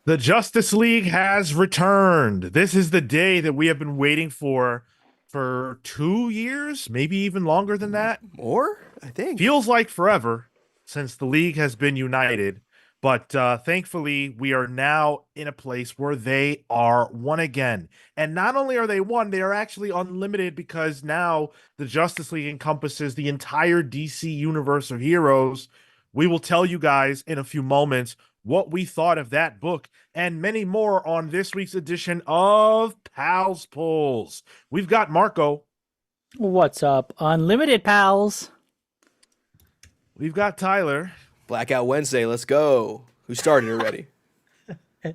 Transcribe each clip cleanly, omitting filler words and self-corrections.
The Justice League has returned. This is the day that we have been waiting for 2 years, maybe even longer than that. More, I think. Feels like forever since the league has been united. But thankfully, we are now in a place where they are one again. And not only are they one, they are actually unlimited because now the Justice League encompasses the entire DC universe of heroes. We will tell you guys in a few moments what we thought of that book and many more on this week's edition of Pals Pulls. We've got Marco. What's up, Unlimited Pals? We've got Tyler. Blackout Wednesday, let's go. Who started already? Got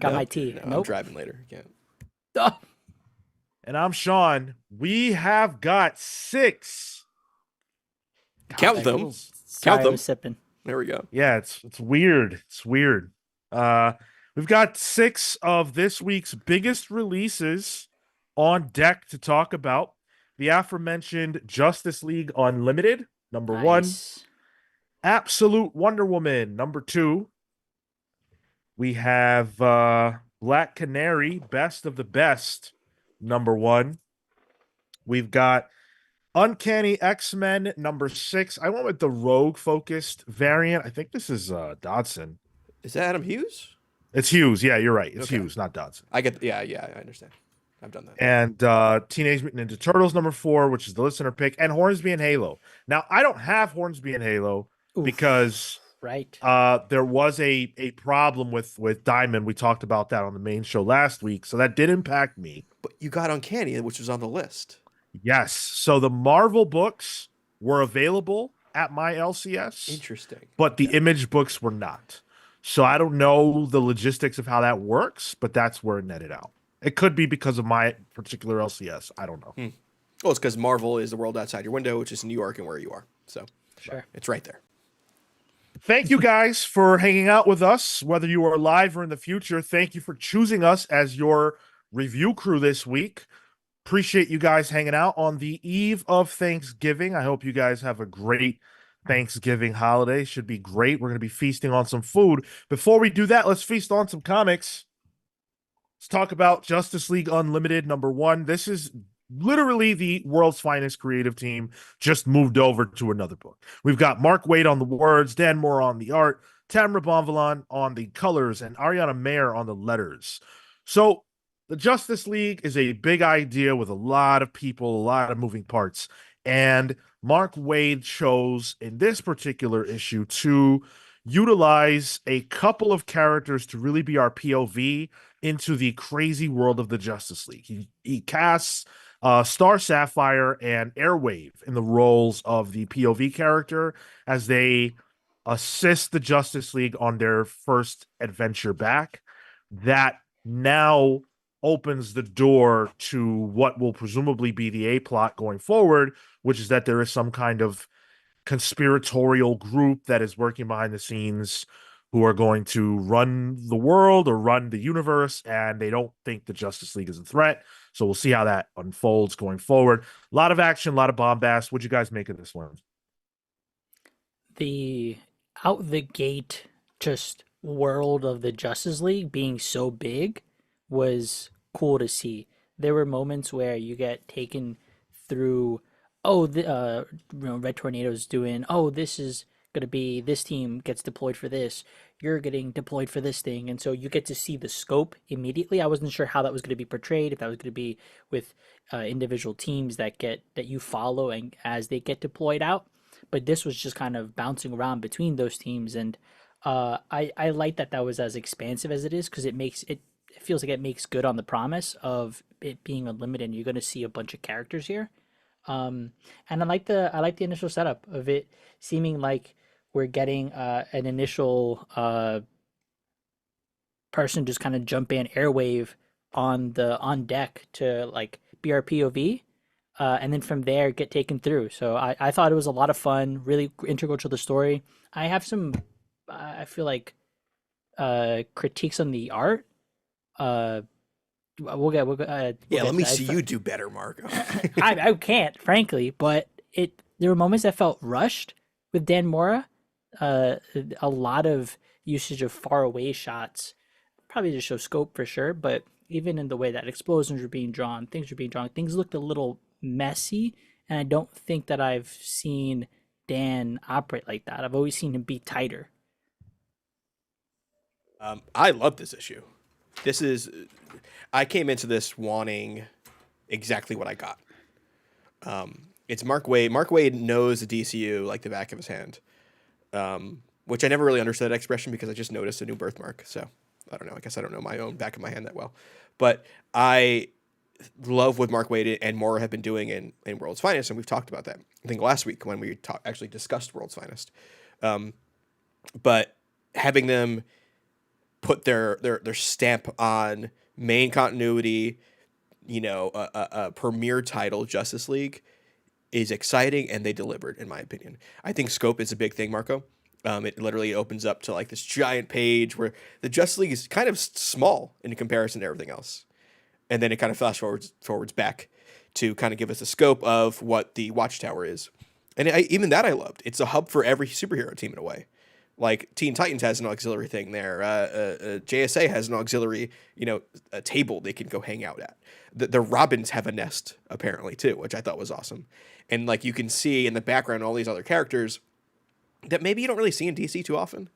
No? my tea. No, I'm Nope. driving later. Can't. Oh, And I'm Sean. We have got six. Count that them. feels- sorry, Count I them. was sipping. There we go. Yeah, it's weird. It's weird. We've got six of this week's biggest releases on deck to talk about. The aforementioned Justice League Unlimited, number one. Nice. Absolute Wonder Woman, number two. We have Black Canary, Best of the Best, number one. We've got Uncanny X-Men, number six. I went with the rogue-focused variant. I think this is Dodson. Is that Adam Hughes? It's Hughes. Yeah, you're right. It's Okay. Hughes, not Dodson. I get. Yeah, I understand. I've done that. And Teenage Mutant Ninja Turtles, number four, which is the listener pick, and Hornsby and Halo. Now, I don't have Hornsby and Halo Oof. because Right. there was a problem with Diamond. We talked about that on the main show last week, so that did impact me. But you got Uncanny, which was on the list. Yes. So the Marvel books were available at my LCS, Interesting. but the Image books were not. So I don't know the logistics of how that works, but that's where it netted out. It could be because of my particular LCS. I don't know. Well, it's because Marvel is the world outside your window, which is New York and where you are. So Sure. it's right there. Thank you guys for hanging out with us, whether you are live or in the future. Thank you for choosing us as your review crew this week. Appreciate you guys hanging out on the eve of Thanksgiving. I hope you guys have a great Thanksgiving holiday. Should be great. We're going to be feasting on some food. Before we do that, let's feast on some comics. Let's talk about Justice League Unlimited, number one. This is literally the world's finest creative team just moved over to another book. We've got Mark Waid on the words, Dan Moore on the art, Tamra Bonvillain on the colors, and Ariana Mayer on the letters. So the Justice League is a big idea with a lot of people, a lot of moving parts. And Mark Waid chose in this particular issue to utilize a couple of characters to really be our POV into the crazy world of the Justice League. He casts Star Sapphire and Airwave in the roles of the POV character as they assist the Justice League on their first adventure back. That now opens the door to what will presumably be the A plot going forward, which is that there is some kind of conspiratorial group that is working behind the scenes who are going to run the world or run the universe, and they don't think the Justice League is a threat. So we'll see how that unfolds going forward. A lot of action, a lot of bombast. What'd you guys make of this one? The out the gate just world of the Justice League being so big was cool to see. There were moments where you get taken through, Red Tornado's doing, this is gonna be, this team gets deployed for this, you're getting deployed for this thing, and so you get to see the scope immediately. I wasn't sure how that was going to be portrayed, if that was going to be with individual teams that you follow and as they get deployed out, but this was just kind of bouncing around between those teams. And I like that was as expansive as it is, because it feels like it makes good on the promise of it being unlimited and you're going to see a bunch of characters here. And I like the initial setup of it seeming like we're getting an initial person just kind of jump in Airwave on deck to like be our POV, and then from there get taken through. So I thought it was a lot of fun, really integral to the story. I have some I feel like critiques on the art. We'll get Let me to see that. you do better, Marco. I can't, frankly, but there were moments that felt rushed with Dan Mora. A lot of usage of far away shots probably to show scope for sure, but even in the way that explosions were being drawn, things looked a little messy, and I don't think that I've seen Dan operate like that. I've always seen him be tighter. I love this issue. This is, I came into this wanting exactly what I got. It's Mark Waid. Mark Waid knows the DCU like the back of his hand, which I never really understood that expression because I just noticed a new birthmark. So I don't know. I guess I don't know my own back of my hand that well. But I love what Mark Waid and Moore have been doing in World's Finest, and we've talked about that, I think, last week when we actually discussed World's Finest. But having them put their stamp on main continuity, a premier title, Justice League, is exciting, and they delivered, in my opinion. I think scope is a big thing, Marco. It literally opens up to like this giant page where the Justice League is kind of small in comparison to everything else. And then it kind of flash forwards back to kind of give us a scope of what the Watchtower is. And even that I loved. It's a hub for every superhero team in a way. Like Teen Titans has an auxiliary thing there. JSA has an auxiliary, a table they can go hang out at. The Robins have a nest apparently too, which I thought was awesome. And like you can see in the background all these other characters that maybe you don't really see in DC too often,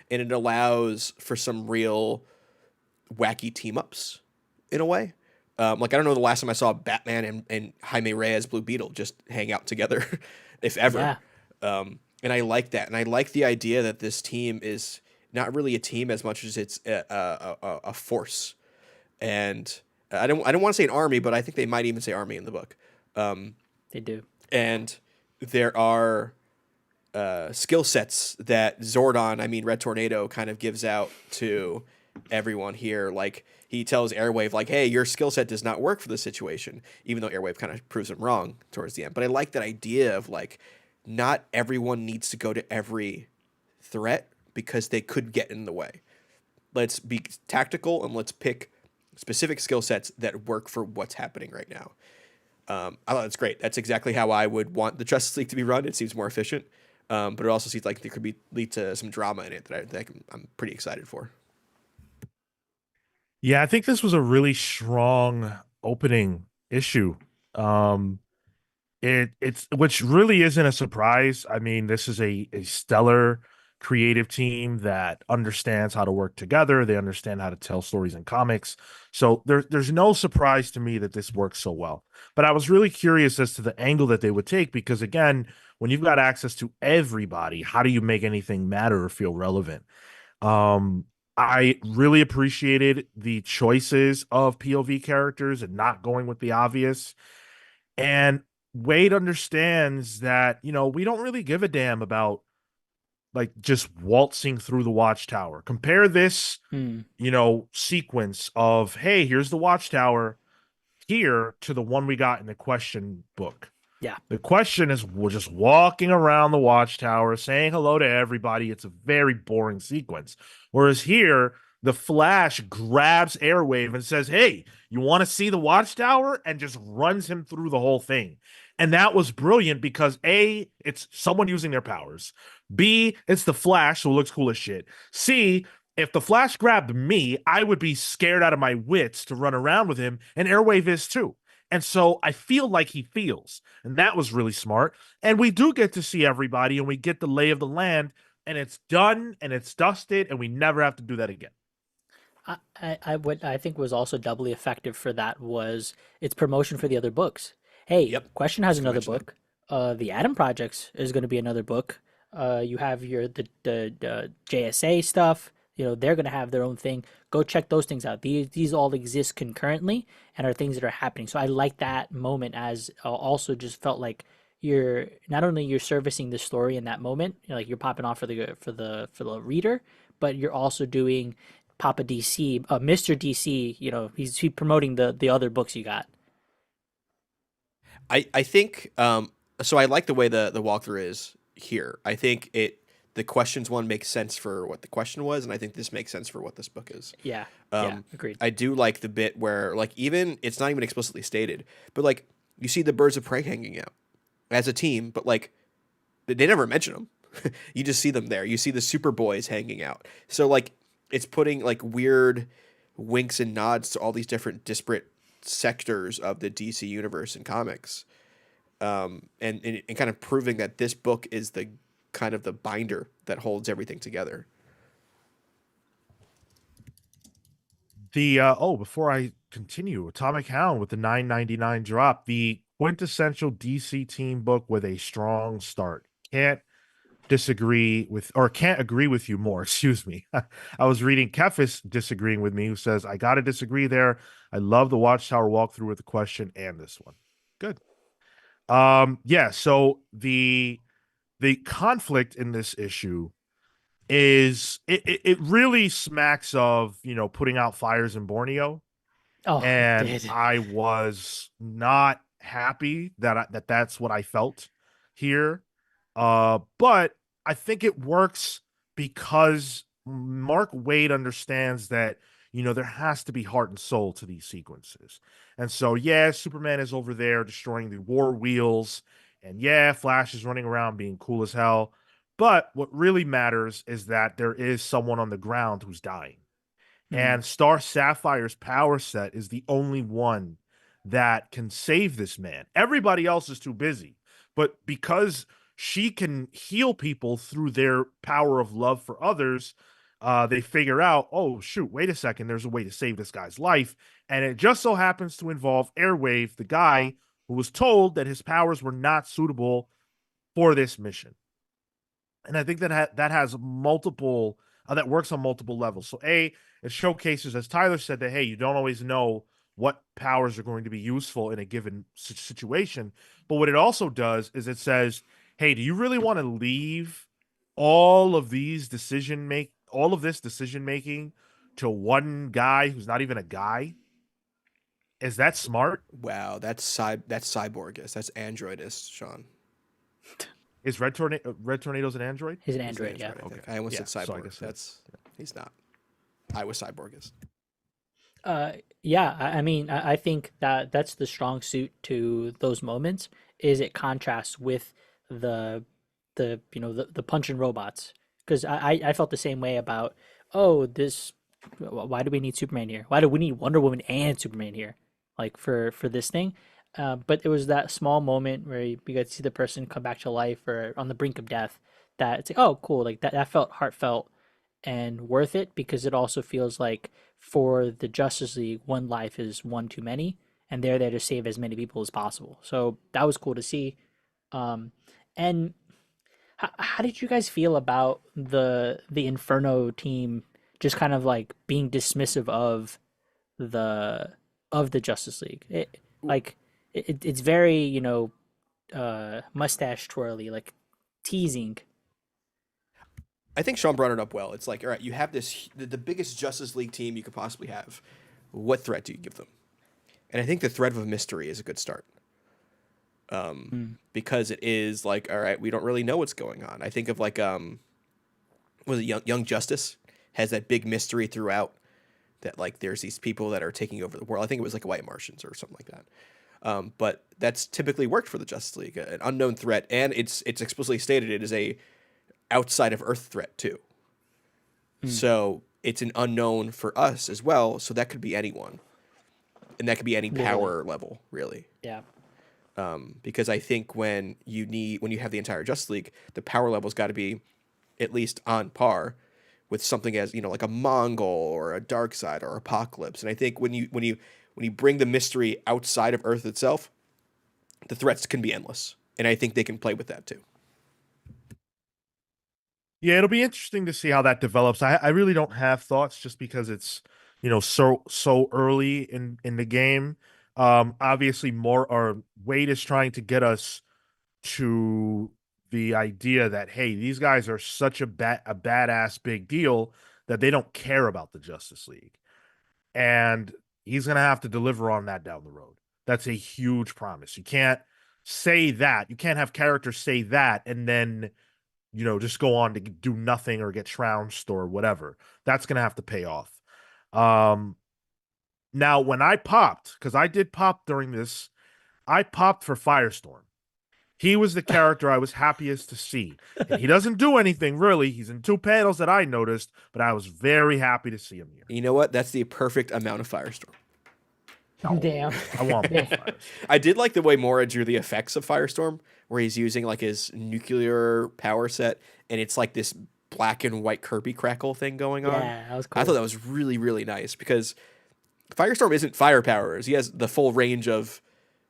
and it allows for some real wacky team ups in a way. Like I don't know the last time I saw Batman and Jaime Reyes Blue Beetle just hang out together, if ever. Yeah. And I like that, and I like the idea that this team is not really a team as much as it's a force. And I don't want to say an army, but I think they might even say army in the book. They do. And there are skill sets that Red Tornado, kind of gives out to everyone here. Like he tells Airwave, like, hey, your skill set does not work for this situation, even though Airwave kind of proves him wrong towards the end. But I like that idea of like, not everyone needs to go to every threat because they could get in the way. Let's be tactical and let's pick specific skill sets that work for what's happening right now. I thought that's great. That's exactly how I would want the Justice League to be run. It seems more efficient, but it also seems like there could lead to some drama in it that I'm pretty excited for. Yeah, I think this was a really strong opening issue. It's which really isn't a surprise. I mean, this is a stellar creative team that understands how to work together. They understand how to tell stories in comics. So there's no surprise to me that this works so well. But I was really curious as to the angle that they would take, because again, when you've got access to everybody, how do you make anything matter or feel relevant? I really appreciated the choices of POV characters and not going with the obvious. And Wade understands that, we don't really give a damn about like just waltzing through the Watchtower. Compare this, sequence of, hey, here's the Watchtower here to the one we got in the Question book. Yeah. The Question is we're just walking around the Watchtower, saying hello to everybody. It's a very boring sequence. Whereas here, the Flash grabs Airwave and says, hey, you want to see the Watchtower? And just runs him through the whole thing. And that was brilliant because A, it's someone using their powers. B, it's the Flash, so it looks cool as shit. C, if the Flash grabbed me, I would be scared out of my wits to run around with him, and Airwave is too. And so I feel like he feels, and that was really smart. And we do get to see everybody, and we get the lay of the land, and it's done, and it's dusted, and we never have to do that again. What I think was also doubly effective for that was its promotion for the other books. Hey, Yep. Question has another book. The Atom Projects is going to be another book. You have the JSA stuff. They're going to have their own thing. Go check those things out. These all exist concurrently and are things that are happening. So I like that moment, as also just felt like you're not only you're servicing the story in that moment, like you're popping off for the reader, but you're also doing Papa DC, Mr. DC. He's promoting the other books you got. I think so. I like the way the walkthrough is here. I think the Questions one makes sense for what the question was, and I think this makes sense for what this book is. Yeah, agreed. I do like the bit where like even it's not even explicitly stated, but like you see the Birds of Prey hanging out as a team, but like they never mention them. You just see them there. You see the Superboys hanging out. So like it's putting like weird winks and nods to all these different disparate sectors of the DC universe and comics, and kind of proving that this book is the kind of the binder that holds everything together. Before I continue, Atomic Hound with the 9.99 drop, the quintessential DC team book with a strong start. Can't agree with you more. Excuse me. I was reading Kefis disagreeing with me, who says, I gotta disagree there. I love the Watchtower walkthrough with the question and this one. Good. Yeah, so the conflict in this issue is it really smacks of, putting out fires in Borneo, Oh, it and did. I was not happy that's what I felt here. But I think it works because Mark Waid understands that, there has to be heart and soul to these sequences. And so, yeah, Superman is over there destroying the war wheels, and yeah, Flash is running around being cool as hell. But what really matters is that there is someone on the ground who's dying. Mm, And Star Sapphire's power set is the only one that can save this man. Everybody else is too busy. But because she can heal people through their power of love for others, they figure out, oh, shoot, wait a second, there's a way to save this guy's life. And it just so happens to involve Airwave, the guy who was told that his powers were not suitable for this mission. And I think that has multiple that works on multiple levels. So it showcases, as Tyler said, that hey, you don't always know what powers are going to be useful in a given situation. But what it also does is it says, hey, do you really want to leave all of this decision making to one guy who's not even a guy? Is that smart? Wow, that's cyborgist. That's androidist, Sean. Is Red Tornado's an android? he's an He's an android, yeah. android, I think. Okay. I almost Yeah, said so I cyborg. guess That's he's not. I was cyborgist. Yeah, I mean, I think that that's the strong suit to those moments is it contrasts with the the punching robots because I felt the same way about this why do we need Superman here? Why do we need Wonder Woman and Superman here? Like for this thing, but it was that small moment where you get to see the person come back to life or on the brink of death. That it's like, oh, cool, like that felt heartfelt and worth it because it also feels like for the Justice League, one life is one too many, and they're there to save as many people as possible. So that was cool to see. And how did you guys feel about the Inferno team just kind of like being dismissive the of the Justice League? It's very mustache twirly, like teasing. I think Sean brought it up well. It's like, all right, you have the biggest Justice League team you could possibly have. What threat do you give them? And I think the threat of a mystery is a good start. Mm. Because it is like, all right, we don't really know what's going on. I think of like, was it Young Justice has that big mystery throughout that like there's these people that are taking over the world. I think it was like White Martians or something like that. But that's typically worked for the Justice League, an unknown threat, and it's explicitly stated it is a outside of Earth threat too. So it's an unknown for us as well. So that could be anyone, and that could be any power level, really. Yeah. Because I think when you have the entire Justice League, the power level's got to be at least on par with something as like a Mongol or a Darkseid or Apocalypse. And I think when you bring the mystery outside of Earth itself, the threats can be endless, and I think they can play with that too. Yeah, it'll be interesting to see how that develops. I really don't have thoughts just because it's, so early in the game. Obviously more or Wade is trying to get us to the idea that hey, these guys are such a badass big deal that they don't care about the Justice League. And he's going to have to deliver on that down the road. That's a huge promise. You can't say that. You can't have characters say that and then just go on to do nothing or get trounced or whatever. That's going to have to pay off. Now, when I popped, because I did pop during this, I popped for Firestorm. He was the character I was happiest to see. And he doesn't do anything really. He's in 2 panels that I noticed, but I was very happy to see him here. You know what? That's the perfect amount of Firestorm. Damn. No, I want more Damn. Firestorm. I did like the way Mora drew the effects of Firestorm, where he's using like his nuclear power set, and it's like this black and white Kirby crackle thing going on. Yeah, that was I cool. thought that was really, really nice because Firestorm isn't fire powers. He has the full range of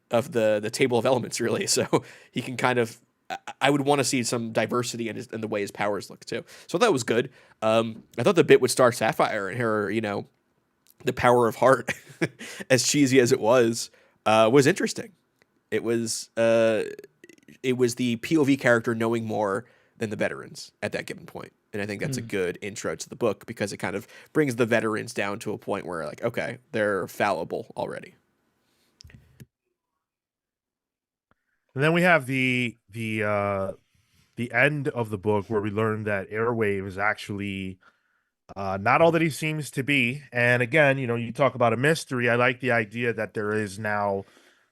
the table of elements, really. So he can kind of. I would want to see some diversity in the way his powers look too. So that was good. I thought the bit with Star Sapphire and her, the power of heart, as cheesy as it was interesting. It was the POV character knowing more than the veterans at that given point. And I think that's a good intro to the book because it kind of brings the veterans down to a point where like, okay, they're fallible already. And then we have the end of the book where we learn that Airwave is actually not all that he seems to be. And again, you talk about a mystery. I like the idea that there is now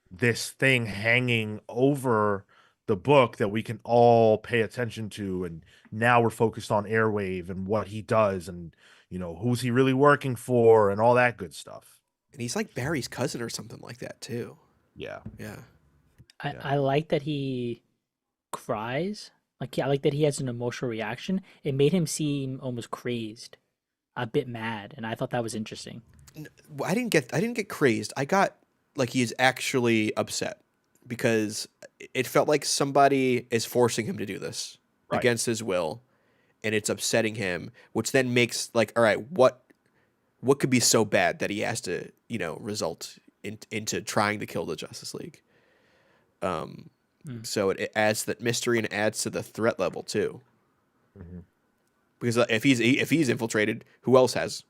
this thing hanging over the book that we can all pay attention to. And now we're focused on Airwave and what he does and, who's he really working for and all that good stuff. And he's like Barry's cousin or something like that too. Yeah. Yeah. I like that he cries. Like, yeah, I like that he has an emotional reaction. It made him seem almost crazed, a bit mad, and I thought that was interesting. I didn't get crazed. I got like he's actually upset because it felt like somebody is forcing him to do this Right. against his will, and it's upsetting him, which then makes like, all right, what could be so bad that he has to, result into trying to kill the Justice League? So it adds that mystery and adds to the threat level too. Mm-hmm. Because if he's infiltrated, who else has?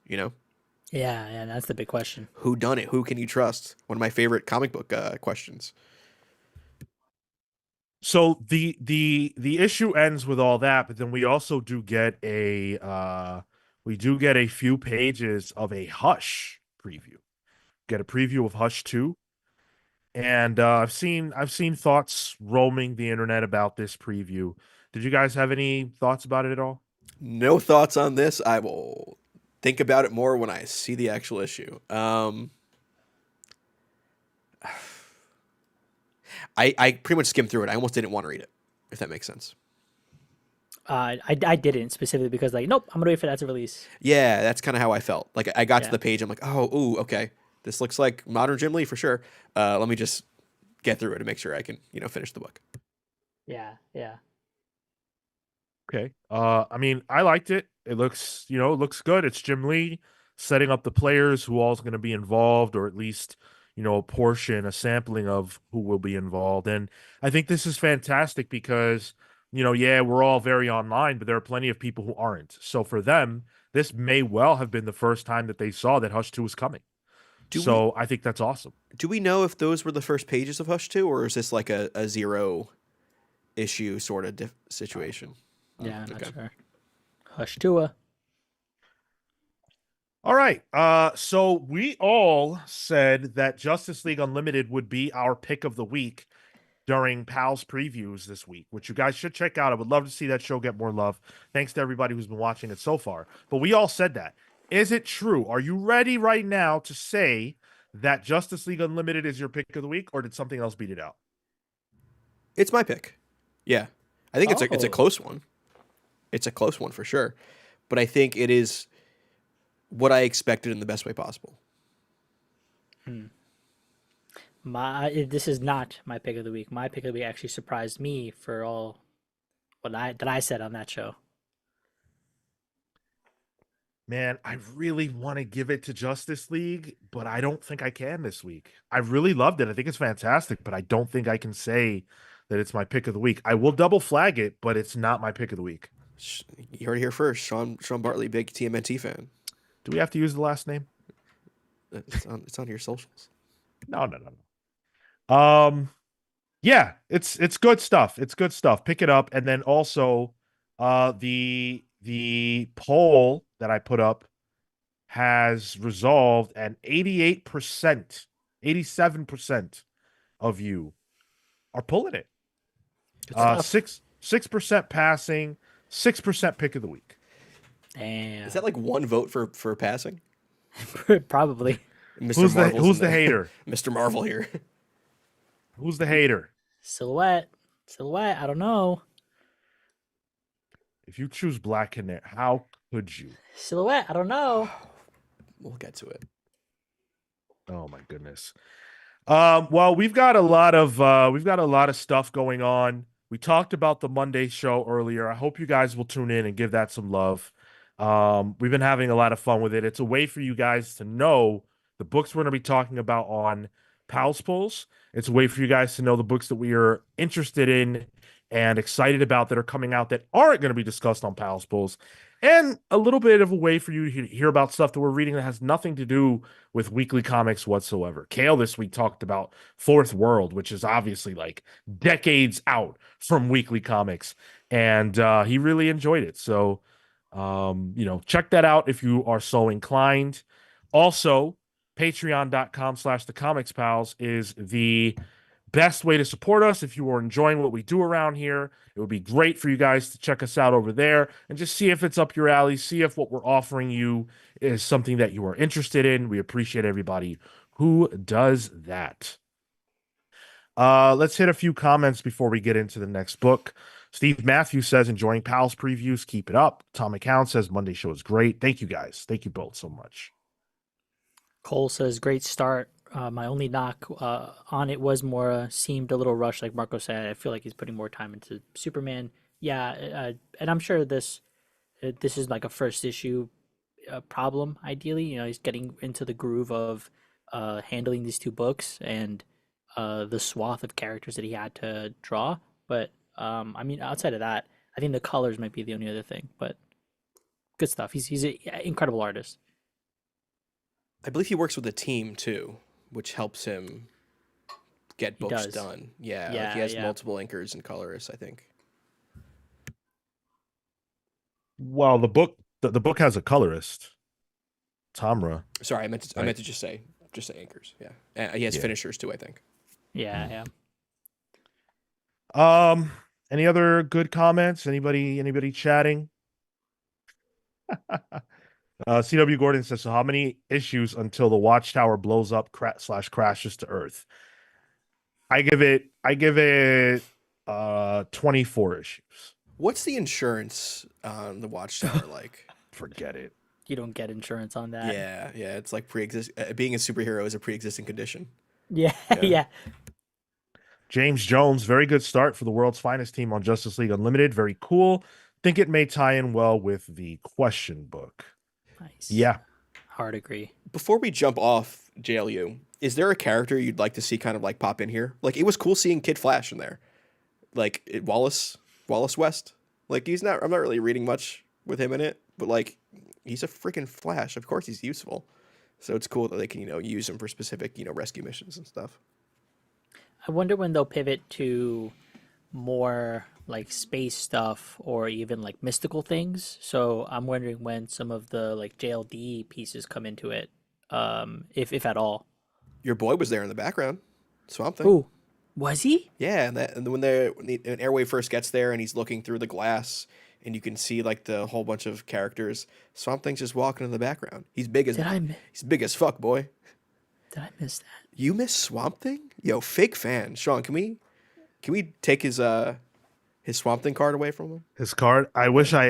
Yeah, that's the big question. Who done it? Who can you trust? One of my favorite comic book questions. So the issue ends with all that, but then we also do get a few pages of a Hush preview. Get a preview of Hush 2. And I've seen thoughts roaming the internet about this preview. Did you guys have any thoughts about it at all? No thoughts on this. I will think about it more when I see the actual issue. I pretty much skimmed through it. I almost didn't want to read it, if that makes sense. I didn't specifically because like, nope, I'm gonna wait for that to release. Yeah, that's kind of how I felt. Like I got to Yeah. the page, I'm like, oh, ooh, okay, this looks like modern Jim Lee for sure. Let me just get through it to make sure I can, finish the book. Yeah. Okay. I mean, I liked it. It looks good. It's Jim Lee setting up the players who all's going to be involved, or at least, a sampling of who will be involved. And I think this is fantastic because, yeah, we're all very online, but there are plenty of people who aren't. So for them, this may well have been the first time that they saw that Hush 2 was coming. So I think that's awesome. Do we know if those were the first pages of Hush 2, or is this like a zero issue sort of situation? Yeah, I'm okay. not sure. Hush Tua. All right. So we all said that Justice League Unlimited would be our pick of the week during Pal's previews this week, which you guys should check out. I would love to see that show get more love. Thanks to everybody who's been watching it so far. But we all said that. Is it true? Are you ready right now to say that Justice League Unlimited is your pick of the week, or did something else beat it out? It's my pick. Yeah, I think it's a Oh. close one. It's a close one for sure, but I think it is what I expected in the best way possible. This is not my pick of the week. My pick of the week actually surprised me for all that I said on that show. Man, I really want to give it to Justice League, but I don't think I can this week. I really loved it. I think it's fantastic, but I don't think I can say that it's my pick of the week. I will double flag it, but it's not my pick of the week. You heard it here first. Sean Bartley, big TMNT fan. Do we have to use the last name? It's on your socials. No. Yeah, it's good stuff. It's good stuff. Pick it up. And then also the poll that I put up has resolved, and 88%, 87% of you are pulling it. Good stuff. 6% passing, 6% pick of the week. Damn. Is that like one vote for passing? Probably. Mr. Marvel's Who's in the there. hater? Mr. Marvel here. Who's the hater? Silhouette. Silhouette. I don't know. If you choose Black Canary, how could you? Silhouette. I don't know. We'll get to it. Oh my goodness. Well, we've got a lot of stuff going on. We talked about the Monday show earlier. I hope you guys will tune in and give that some love. We've been having a lot of fun with it. It's a way for you guys to know the books we're going to be talking about on Pals Polls. It's a way for you guys to know the books that we are interested in and excited about that are coming out that aren't going to be discussed on Pals Polls. And a little bit of a way for you to hear about stuff that we're reading that has nothing to do with weekly comics whatsoever. Cale this week talked about Fourth World, which is obviously like decades out from weekly comics, and he really enjoyed it. So, check that out if you are so inclined. Also, patreon.com/the comics pals is the best way to support us. If you are enjoying what we do around here, it would be great for you guys to check us out over there and just see if it's up your alley, see if what we're offering you is something that you are interested in. We appreciate everybody who does that. Let's hit a few comments before we get into the next book. Steve Matthews says, enjoying Pals previews. Keep it up. Tom McCown says, Monday show is great. Thank you guys. Thank you both so much. Cole says, great start. My only knock on it was more seemed a little rushed, like Marco said. I feel like he's putting more time into Superman. Yeah, and I'm sure this is like a first issue problem. Ideally, he's getting into the groove of handling these two books and the swath of characters that he had to draw. But I mean, outside of that, I think the colors might be the only other thing. But good stuff. He's an incredible artist. I believe he works with a team too, which helps him get He books does. done. Yeah, like Yeah, he has yeah. multiple inkers and colorists, I think. Well, the book has a colorist, Tamra. Sorry, I Right. meant to just say inkers. Yeah, he has Yeah. finishers too, I think. Yeah, Um, any other good comments? Anybody chatting? CW Gordon says, so how many issues until the Watchtower blows up / crashes to Earth? I give it 24 issues. What's the insurance on the Watchtower like? Forget it. You don't get insurance on that. Yeah, it's like being a superhero is a pre-existing condition. Yeah, Yeah. yeah. James Jones, very good start for the world's finest team on Justice League Unlimited. Very cool. Think it may tie in well with the question book. Nice. Yeah. Hard agree. Before we jump off JLU, is there a character you'd like to see kind of like pop in here? Like it was cool seeing Kid Flash in there, like Wallace West. Like I'm not really reading much with him in it, but like he's a freaking Flash. Of course he's useful. So it's cool that they can use him for specific rescue missions and stuff. I wonder when they'll pivot to more like space stuff or even like mystical things. So I'm wondering when some of the like JLD pieces come into it, if at all. Your boy was there in the background. Swamp Thing. Ooh, was he? Yeah, and when Airwave first gets there and he's looking through the glass and you can see like the whole bunch of characters, Swamp Thing's just walking in the background. He's big as he's big as fuck, boy. Did I miss that? You miss Swamp Thing? Yo, fake fan. Sean, can we take his Swamp Thing card away from him? His card. I wish I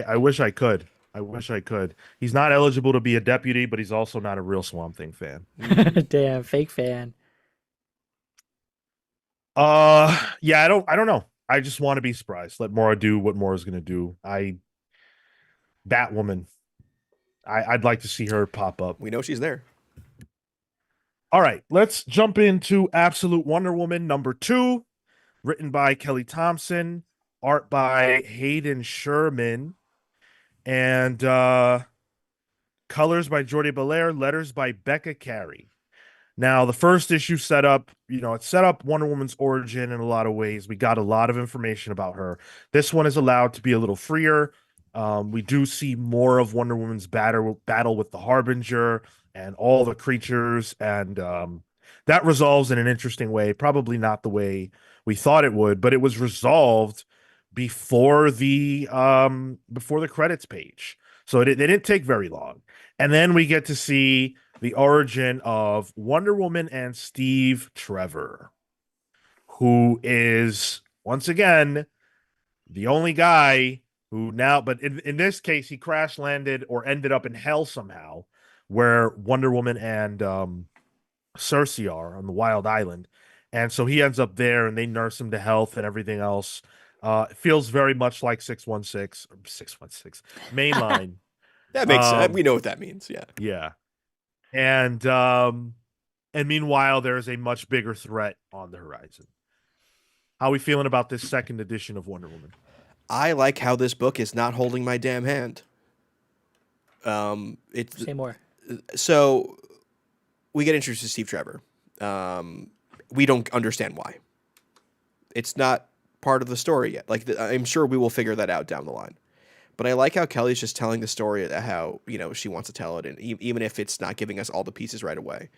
could. I wish I could. He's not eligible to be a deputy, but he's also not a real Swamp Thing fan. Damn, fake fan. Yeah, I don't know. I just want to be surprised. Let Mora do what Mora's gonna do. Batwoman. I'd like to see her pop up. We know she's there. All right, let's jump into Absolute Wonder Woman #2, written by Kelly Thompson, art by Hayden Sherman, and colors by Jordi Belair, letters by Becca Carey. Now, the first issue set up Wonder Woman's origin in a lot of ways. We got a lot of information about her. This one is allowed to be a little freer. We do see more of Wonder Woman's battle with the Harbinger and all the creatures, and that resolves in an interesting way. Probably not the way we thought it would, but it was resolved before the credits page. So they didn't take very long. And then we get to see the origin of Wonder Woman and Steve Trevor, who is once again the only guy who now, but in this case, he crash landed or ended up in hell somehow, where Wonder Woman and Cersei are on the Wild Island. And so he ends up there and they nurse him to health and everything else. It feels very much like 616 mainline. That makes Um, we know what that means. Yeah. yeah. And meanwhile, there is a much bigger threat on the horizon. How are we feeling about this second edition of Wonder Woman? I like how this book is not holding my damn hand. It's Say more. so we get introduced to Steve Trevor. We don't understand why. It's not part of the story yet. Like I'm sure we will figure that out down the line. But I like how Kelly's just telling the story how she wants to tell it, and even if it's not giving us all the pieces right away.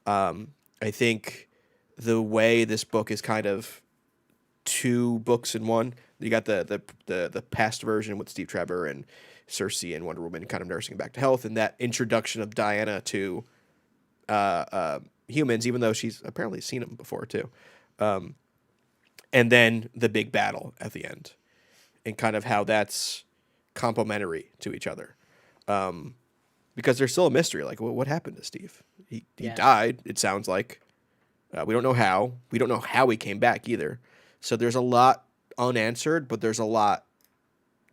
I think the way this book is kind of two books in one. You got the past version with Steve Trevor and Cersei and Wonder Woman kind of nursing back to health, and that introduction of Diana to humans, even though she's apparently seen them before too. And then the big battle at the end, and kind of how that's complementary to each other. Because there's still a mystery. Like, what happened to Steve? He died, it sounds like. We don't know how. We don't know how he came back either. So there's a lot unanswered, but there's a lot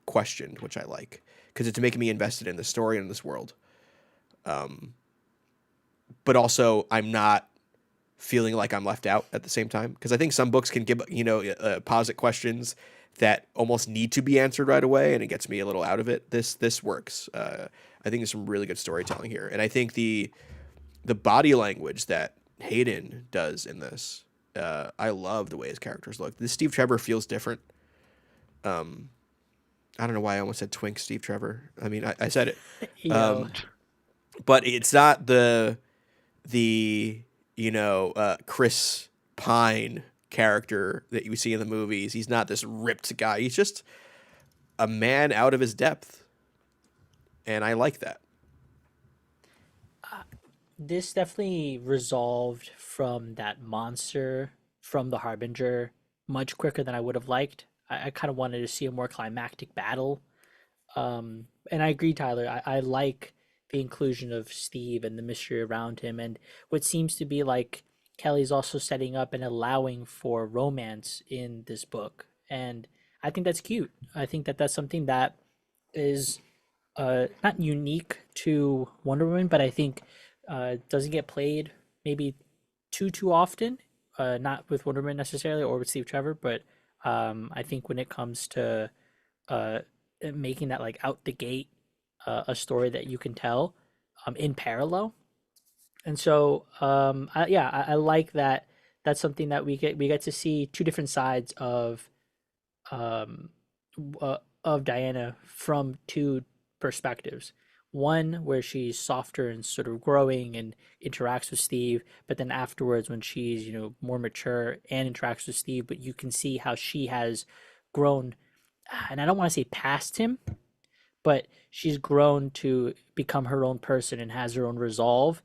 questioned, which I like. Because it's making me invested in the story and in this world. But also, I'm not feeling like I'm left out at the same time. Because I think some books can give, posit questions that almost need to be answered right away, and it gets me a little out of it. This works. I think there's some really good storytelling here. And I think the body language that Hayden does in this, I love the way his characters look. This Steve Trevor feels different. I don't know why I almost said twink Steve Trevor. I mean, I said it. But it's not the Chris Pine character that you see in the movies. He's not this ripped guy. He's just a man out of his depth. And I like that. This definitely resolved from that monster from the Harbinger much quicker than I would have liked. I kind of wanted to see a more climactic battle. And I agree, Tyler. I like the inclusion of Steve and the mystery around him, and what seems to be like Kelly's also setting up and allowing for romance in this book. And I think that's cute. I think that that's something that is not unique to Wonder Woman, but I think doesn't get played maybe too often. Not with Wonder Woman necessarily or with Steve Trevor, but I think when it comes to making that like out the gate a story that you can tell in parallel. And so I like that. That's something that we get to see two different sides of Diana from two perspectives. One where she's softer and sort of growing and interacts with Steve, but then afterwards when she's more mature and interacts with Steve, but you can see how she has grown, and I don't want to say past him, but she's grown to become her own person and has her own resolve,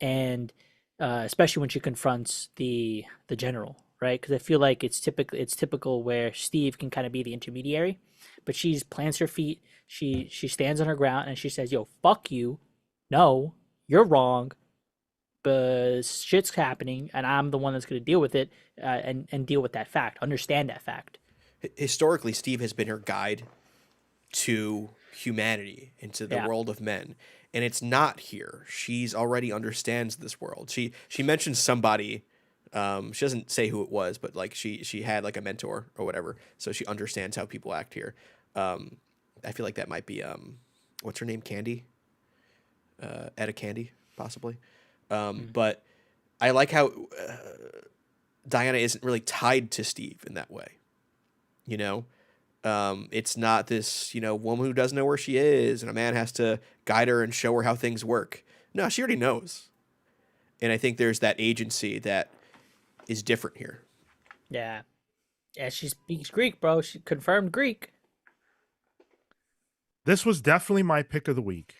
and especially when she confronts the general, right? Because I feel like it's typical where Steve can kind of be the intermediary, but she plants her feet. She stands on her ground and she says, "Yo, fuck you. No, you're wrong. But shit's happening, and I'm the one that's going to deal with it, and deal with that fact. Understand that fact." Historically, Steve has been her guide to humanity, into the world of men. And it's not here. She's already understands this world. She mentions somebody. She doesn't say who it was, but like she had like a mentor or whatever, so she understands how people act here. I feel like that might be what's her name, Candy, Etta Candy, possibly. But I like how Diana isn't really tied to Steve in that way. It's not this woman who doesn't know where she is, and a man has to guide her and show her how things work. No, she already knows, and I think there's that agency that is different here. Yeah, Yeah, she speaks Greek, bro. She confirmed Greek. This was definitely my pick of the week.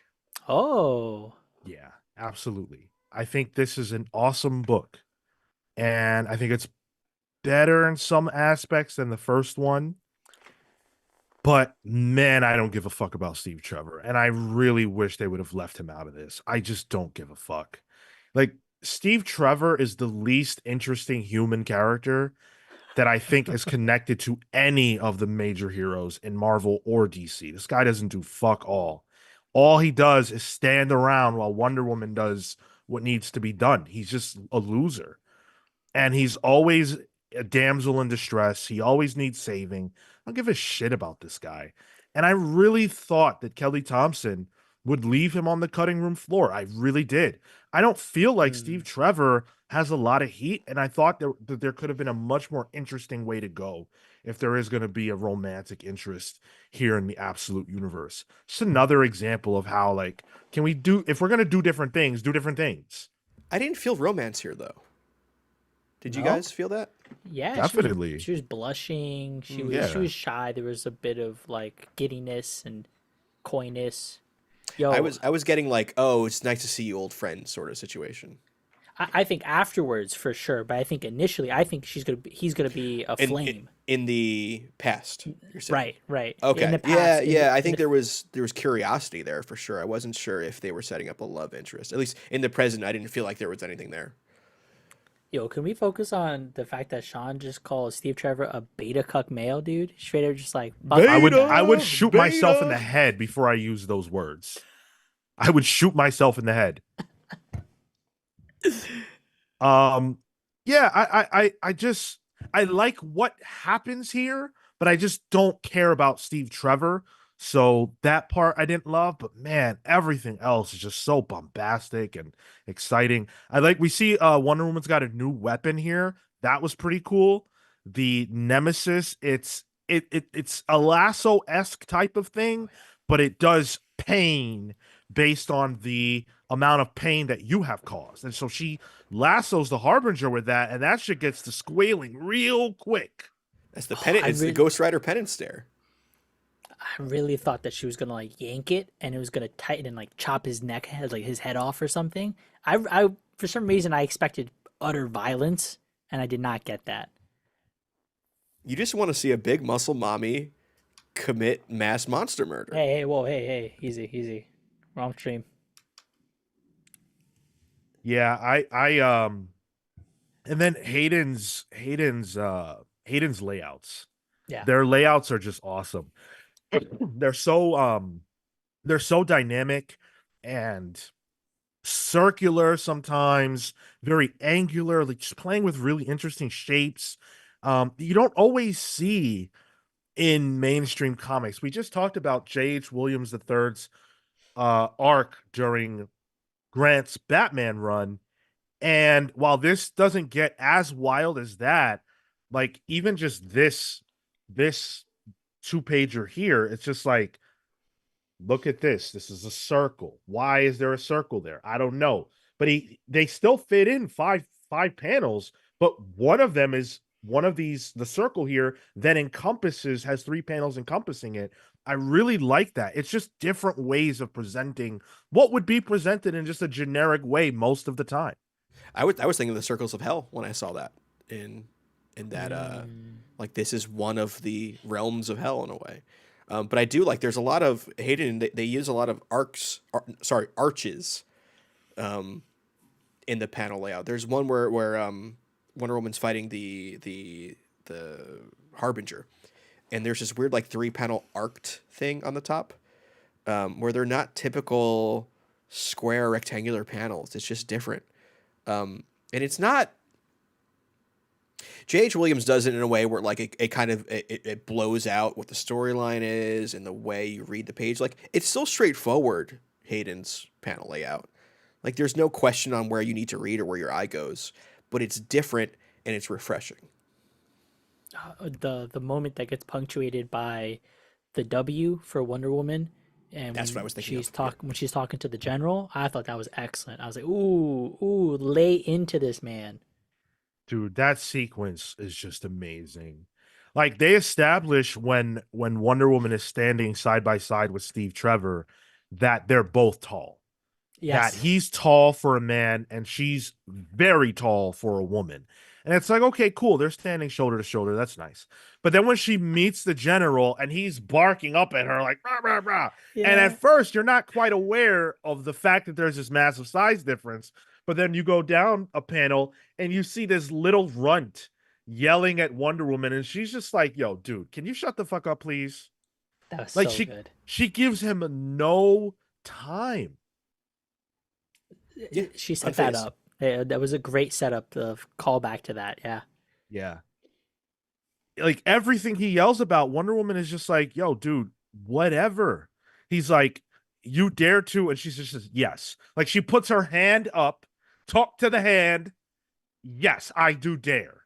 Oh. Yeah, absolutely. I think this is an awesome book, and I think it's better in some aspects than the first one. But man, I don't give a fuck about Steve Trevor, and I really wish they would have left him out of this. I just don't give a fuck. Like, Steve Trevor is the least interesting human character that I think is connected to any of the major heroes in Marvel or DC. This guy doesn't do fuck all. All he does is stand around while Wonder Woman does what needs to be done. He's just a loser. And he's always a damsel in distress. He always needs saving. I don't give a shit about this guy. And I really thought that Kelly Thompson would leave him on the cutting room floor. I really did. I don't feel like Hmm. Steve Trevor has a lot of heat, and I thought that there could have been a much more interesting way to go if there is going to be a romantic interest here in the absolute universe. Just another example of how, like, can we do, if we're going to do different things. I didn't feel romance here though. Did you No? guys feel that? Yeah, Definitely. she was blushing. She Yeah. was shy. There was a bit of like giddiness and coyness. I Yo, was I was getting like, oh, it's nice to see you, old friend, sort of situation. I think afterwards for sure, but I think initially, I think he's gonna be a In flame. in the past, you're saying. Right, right. In Okay. the Yeah, past, yeah. I in think the there was curiosity there for sure. I wasn't sure if they were setting up a love interest. At least in the present, I didn't feel like there was anything there. yo, can we focus on the fact that Sean just called Steve Trevor a beta cuck male, dude? Straight up, just like fuck I this would guy. I would Beta, shoot myself in the beta. head before I use those words. I would shoot myself in the head. Um yeah, I just I like what happens here, but I just don't care about Steve Trevor. So that part I didn't love, but man, everything else is just so bombastic and exciting. I like we see Wonder Woman's got a new weapon here. That was pretty cool. The Nemesis, it's a lasso-esque type of thing, but it does pain based on the amount of pain that you have caused. And so she lassos the Harbinger with that, and that shit gets to squealing real quick. That's the Oh, penance. It's the Ghost Rider penance stare. I really thought that she was gonna like yank it and it was gonna tighten and like chop his neck, like his head off or something. I for some reason I expected utter violence, and I did not get that. You just want to see a big muscle mommy commit mass monster murder. Hey, hey, whoa, hey, hey, easy, easy, wrong stream. Yeah, I and then Hayden's layouts. Yeah, Their layouts are just awesome. They're so they're so dynamic and circular sometimes, very angular, like just playing with really interesting shapes. You don't always see in mainstream comics. We just talked about J.H. Williams III's arc during Grant's Batman run. And while this doesn't get as wild as that, like even just this two pager here, it's just like, look at this. This is a circle. Why is there a circle there? I don't know. But they still fit in five panels, but one of them is one of these, the circle here that encompasses, has three panels encompassing it. I really like that. It's just different ways of presenting what would be presented in just a generic way most of the time. I was thinking of the circles of hell when I saw that in that mm, like this is one of the realms of hell in a way. But I do like there's a lot of Hayden. They use a lot of arches, um, in the panel layout. There's one where Wonder Woman's fighting the Harbinger, and there's this weird like 3 panel arced thing on the top, where they're not typical square rectangular panels. It's just different, and it's not. J.H. Williams does it in a way where like it kind of it blows out what the storyline is and the way you read the page. Like it's still straightforward. Hayden's panel layout, like there's no question on where you need to read or where your eye goes, but it's different and it's refreshing. the moment that gets punctuated by the W for Wonder Woman, and That's what I was thinking of. Yeah. when she's talking to the general, I thought that was excellent. I was like, ooh, lay into this man. Dude, that sequence is just amazing. Like they establish when Wonder Woman is standing side by side with Steve Trevor that they're both tall. That Yes, he's tall for a man and she's very tall for a woman. And it's like, okay, cool. They're standing shoulder to shoulder. That's nice. But then when she meets the general and he's barking up at her like, rah, rah, rah. And yeah, at first, you're not quite aware of the fact that there's this massive size difference. But then you go down a panel and you see this little runt yelling at Wonder Woman. And she's just like, yo, dude, can you shut the fuck up, please? that was Like so good. she gives him no time. Yeah, She set that unfazed. up. Yeah, that was a great setup of callback to that. Yeah. Yeah. Like everything he yells about, Wonder Woman is just like, yo, dude, whatever. He's like, you dare to, and she's just says, yes. Like she puts her hand up, talk to the hand. Yes, I do dare.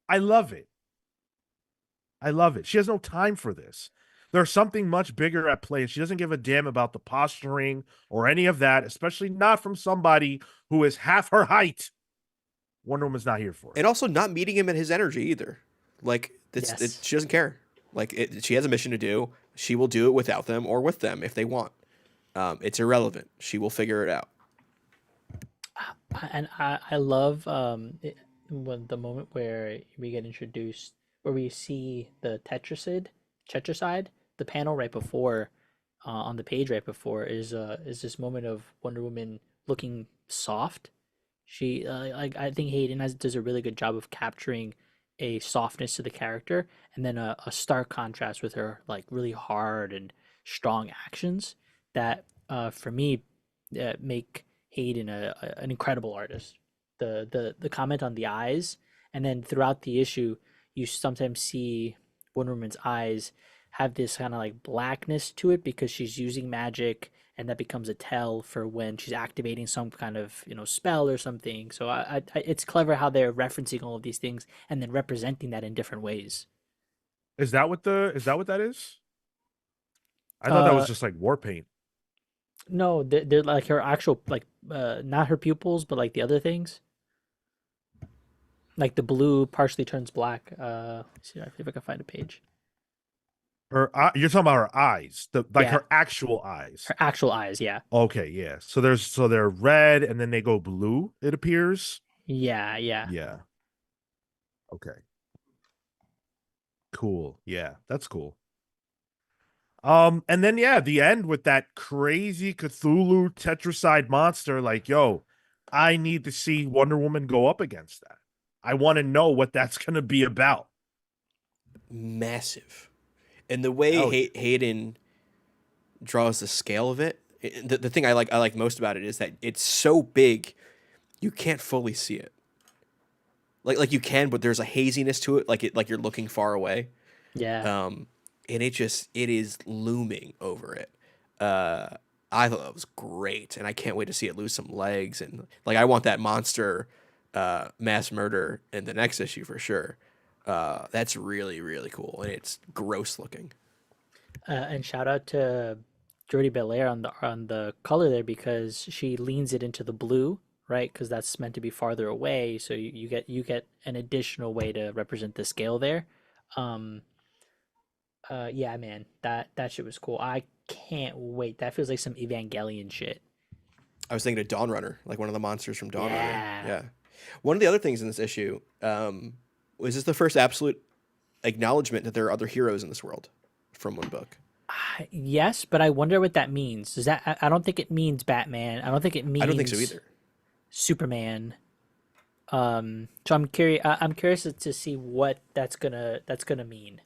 I love it. I love it. She has no time for this. There's something much bigger at play, and she doesn't give a damn about the posturing or any of that, especially not from somebody who is half her height. Wonder Woman's not here for it. And also not meeting him in his energy either. Like Yes. she doesn't care. Like she has a mission to do. She will do it without them or with them if they want. It's irrelevant. She will figure it out. And I love when the moment where we get introduced, where we see the Tetracide, the panel right before, on the page right before is this moment of Wonder Woman looking soft. She like I think does a really good job of capturing a softness to the character, and then a stark contrast with her like really hard and strong actions that for me make Hayden an incredible artist. The comment on the eyes, and then throughout the issue, you sometimes see Wonder Woman's eyes have this kind of like blackness to it because she's using magic, and that becomes a tell for when she's activating some kind of spell or something. So it's clever how they're referencing all of these things and then representing that in different ways. Is that what that is? I thought that was Uh, just like war paint. no, they're like her actual like not her pupils, but like the other things. Like the blue partially turns black. Let's see if I can find a page. You're talking about her eyes, the like Yeah, her actual eyes. her actual eyes. Yeah, Okay, yeah. So they're red and then they go blue, it appears. yeah, yeah. Yeah. Okay. Cool. Yeah, that's cool. And then yeah, the end with that crazy Cthulhu tetracide monster, like, yo, I need to see Wonder Woman go up against that. I want to know what that's gonna be about. Massive. And the way Hell yeah. Hayden draws the scale of it, the thing I like most about it is that it's so big, you can't fully see it. Like you can, but there's a haziness to it, like you're looking far away. Yeah. Um, and it is looming over it. Uh, I thought that was great, and I can't wait to see it lose some legs. And like I want that monster mass murder in the next issue for sure. That's really really cool, and it's gross looking. And shout out to Jordie Belair on the color there because she leans it into the blue, right? Because that's meant to be farther away, so you get an additional way to represent the scale there. Um, yeah, man, that shit was cool. I can't wait. That feels like some Evangelion shit. I was thinking of Dawn Runner, like one of the monsters from Dawn Runner. Yeah. Yeah. One of the other things in this issue was this the first absolute acknowledgement that there are other heroes in this world from one book. Yes, but I wonder what that means. Does that? I don't think it means Batman. I don't think it I don't think so means either. Superman. So I'm curious. I'm curious to see what that's gonna mean.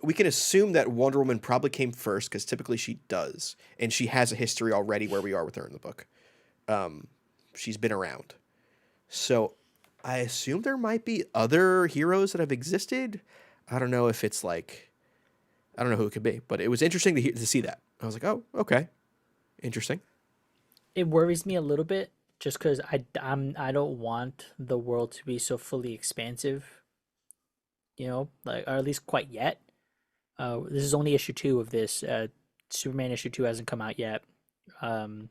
We can assume that Wonder Woman probably came first because typically she does, and she has a history already where we are with her in the book. She's been around, so I assume there might be other heroes that have existed. I don't know if it's like I don't know who it could be, but it was interesting to see that. I was like, oh, okay, interesting. It worries me a little bit just because I don't want the world to be so fully expansive. Like or at least quite yet. This is only issue two of this. Superman issue two hasn't come out yet. Um,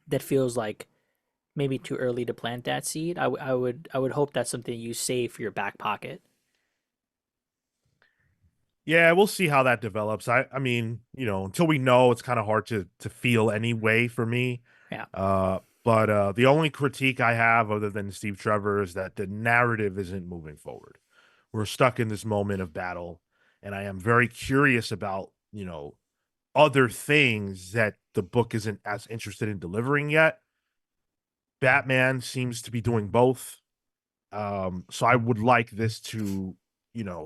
that feels like maybe too early to plant that seed. I would hope that's something you save for your back pocket. Yeah, we'll see how that develops. I mean, until we know, it's kind of hard to feel anyway for me. Yeah. But the only critique I have other than Steve Trevor is that the narrative isn't moving forward. We're stuck in this moment of battle, and I am very curious about, other things that the book isn't as interested in delivering yet. Batman seems to be doing both. So I would like this to,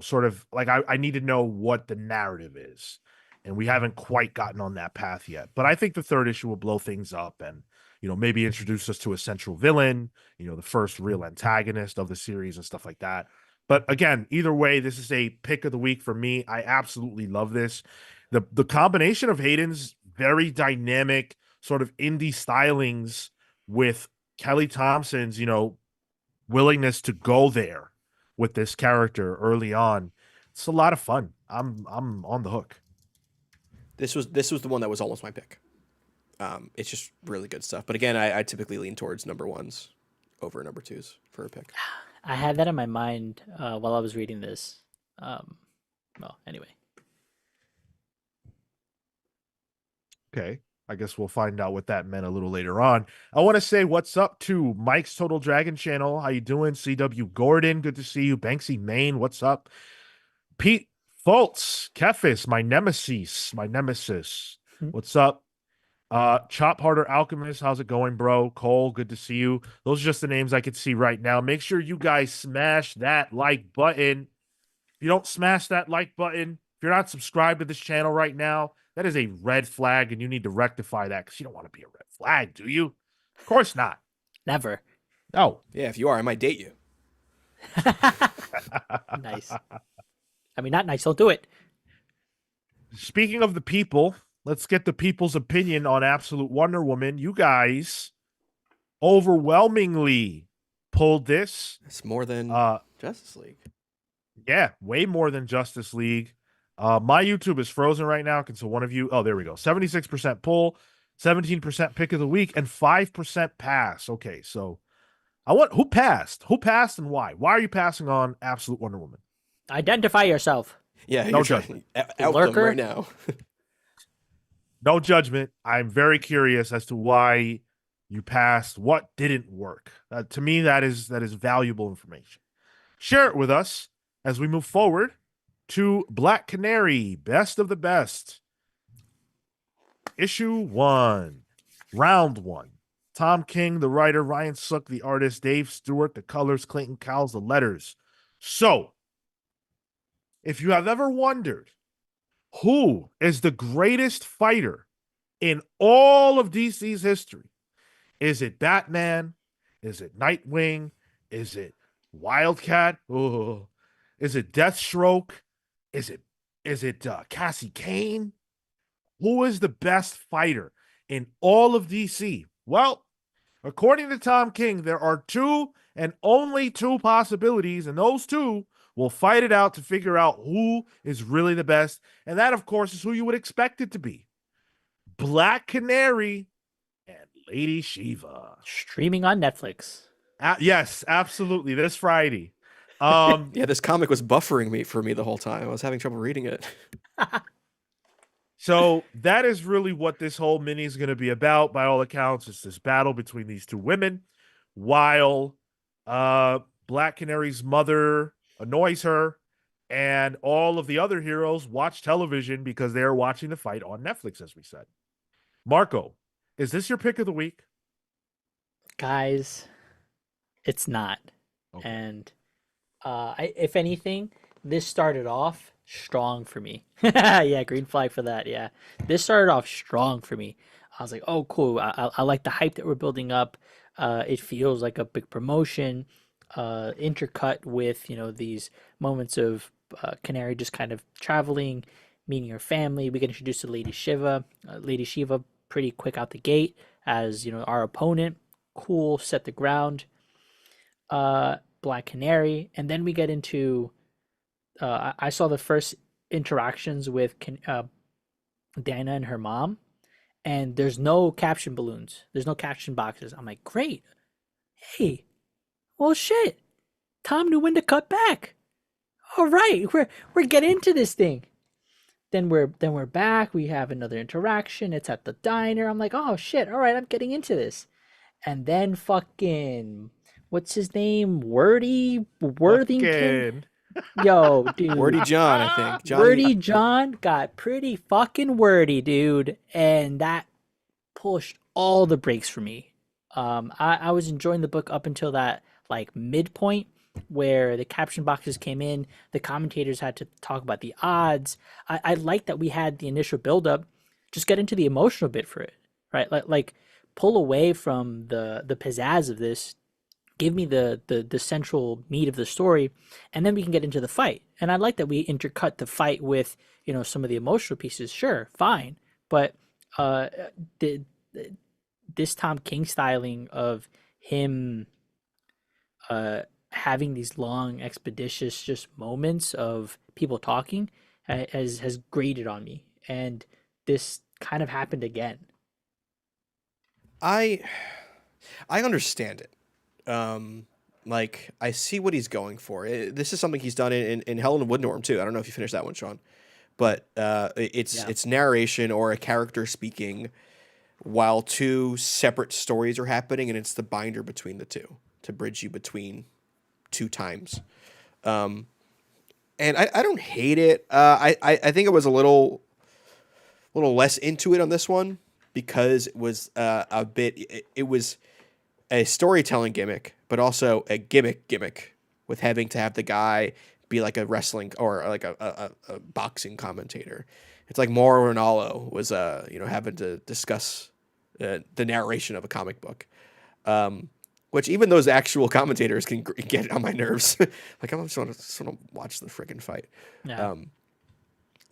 sort of like I need to know what the narrative is. And we haven't quite gotten on that path yet. But I think the third issue will blow things up and, maybe introduce us to a central villain, the first real antagonist of the series and stuff like that. But again, either way, this is a pick of the week for me. I absolutely love this. The combination of Hayden's very dynamic sort of indie stylings with Kelly Thompson's, willingness to go there with this character early on. It's a lot of fun. I'm on the hook. This was the one that was almost my pick. It's just really good stuff. But again, I typically lean towards number ones over number twos for a pick. I had that in my mind while I was reading this. Well, anyway. Okay. I guess we'll find out what that meant a little later on. I want to say what's up to Mike's Total Dragon channel. How you doing? CW Gordon, good to see you. Banksy Maine, what's up? Pete Fultz, Kefis, my nemesis. Hmm. What's up? Chop Harder Alchemist, how's it going, bro? Cole, good to see you. Those are just the names I could see right now. Make sure you guys smash that like button. If you don't smash that like button, if you're not subscribed to this channel right now, that is a red flag, and you need to rectify that because you don't want to be a red flag, do you? Of course not. Never. No. Yeah, if you are, I might date you. Nice. I mean, not nice. Don't do it. Speaking of the people, let's get the people's opinion on Absolute Wonder Woman. You guys overwhelmingly pulled this. It's more than Justice League. Yeah, way more than Justice League. My YouTube is frozen right now. Can so one of you? Oh, there we go. 76% pull, 17% pick of the week, and 5% pass. Okay, so I want who passed? Who passed and why? Why are you passing on Absolute Wonder Woman? Identify yourself. Yeah, No you're judgment. out them Lurker? right now. No judgment. I'm very curious as to why you passed. What didn't work? To me, that is valuable information. Share it with us as we move forward to Black Canary, Best of the Best. Issue 1, Round 1. Tom King, the writer, Ryan Sook, the artist, Dave Stewart, the colors, Clayton Cowles, the letters. So, if you have ever wondered who is the greatest fighter in all of DC's history, is it Batman? Is it Nightwing? Is it Wildcat? Oh, is it Deathstroke? Is it Cassie Kane? Who is the best fighter in all of DC? Well, according to Tom King, there are two and only two possibilities, and those two will fight it out to figure out who is really the best. And that, of course, is who you would expect it to be. Black Canary and Lady Shiva. Streaming on Netflix. Yes, absolutely. This Friday. Yeah, this comic was buffering for me the whole time. I was having trouble reading it. So that is really what this whole mini is going to be about. By all accounts, it's this battle between these two women, while Black Canary's mother annoys her, and all of the other heroes watch television because they are watching the fight on Netflix, as we said. Marco, is this your pick of the week? Guys, it's not. Okay. And if anything, this started off strong for me. Yeah, green flag for that. Yeah, this started off strong for me. I was like, oh, cool. I like the hype that we're building up. It feels like a big promotion, intercut with these moments of Canary just kind of traveling, meeting her family. We get introduced to Lady Shiva. Lady Shiva pretty quick out the gate as our opponent. Cool, set the ground. Black Canary, and then we get into. I saw the first interactions with Diana and her mom, and there's no caption balloons. There's no caption boxes. I'm like, great. Hey, well, shit. Tom knew when to cut back. all right, we're getting into this thing. Then we're back. We have another interaction. It's at the diner. I'm like, oh shit, all right, I'm getting into this. And then fucking what's his name? Worthington. Fucking. Yo, Wordy dude. John, I think. Johnny. Wordy John got pretty fucking wordy, dude. And that pushed all the brakes for me. I was enjoying the book up until that like midpoint where the caption boxes came in, the commentators had to talk about the odds. I like that we had the initial buildup, just get into the emotional bit for it, right? Like pull away from the pizzazz of this, give me the central meat of the story, and then we can get into the fight. And I like that we intercut the fight with some of the emotional pieces. Sure, fine, but uh, the this Tom King styling of him uh having these long expeditious just moments of people talking has grated on me, and this kind of happened again. I I understand it. Like I see what he's going for. This is something he's done in Helen and Woodnorm too. I don't know if you finished that one, Sean, but Yeah. it's narration or a character speaking while two separate stories are happening, and it's the binder between the two to bridge you between two times. Um, and I don't hate it. I think it was a little less into it on this one because it was a bit. It was a storytelling gimmick, but also a gimmick with having to have the guy be like a wrestling or like a boxing commentator. It's like Mauro Ranallo was having to discuss the narration of a comic book. Which even those actual commentators can get on my nerves. Like I just want to watch the freaking fight. Yeah. Um,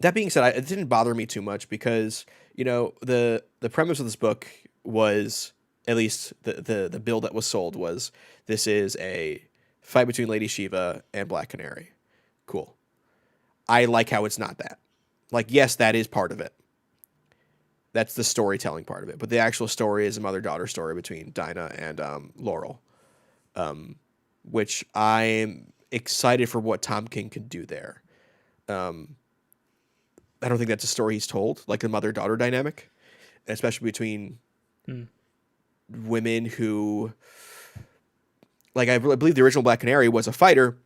that being said, it didn't bother me too much because the premise of this book was, at least the bill that was sold was, this is a fight between Lady Shiva and Black Canary. Cool. I like how it's not that. Like, yes, that is part of it. That's the storytelling part of it, but the actual story is a mother-daughter story between Dinah and Laurel, which I'm excited for what Tom King could do there. Um, I don't think that's a story he's told, like the mother-daughter dynamic, especially between Mm. women who, like I believe the original Black Canary was a fighter,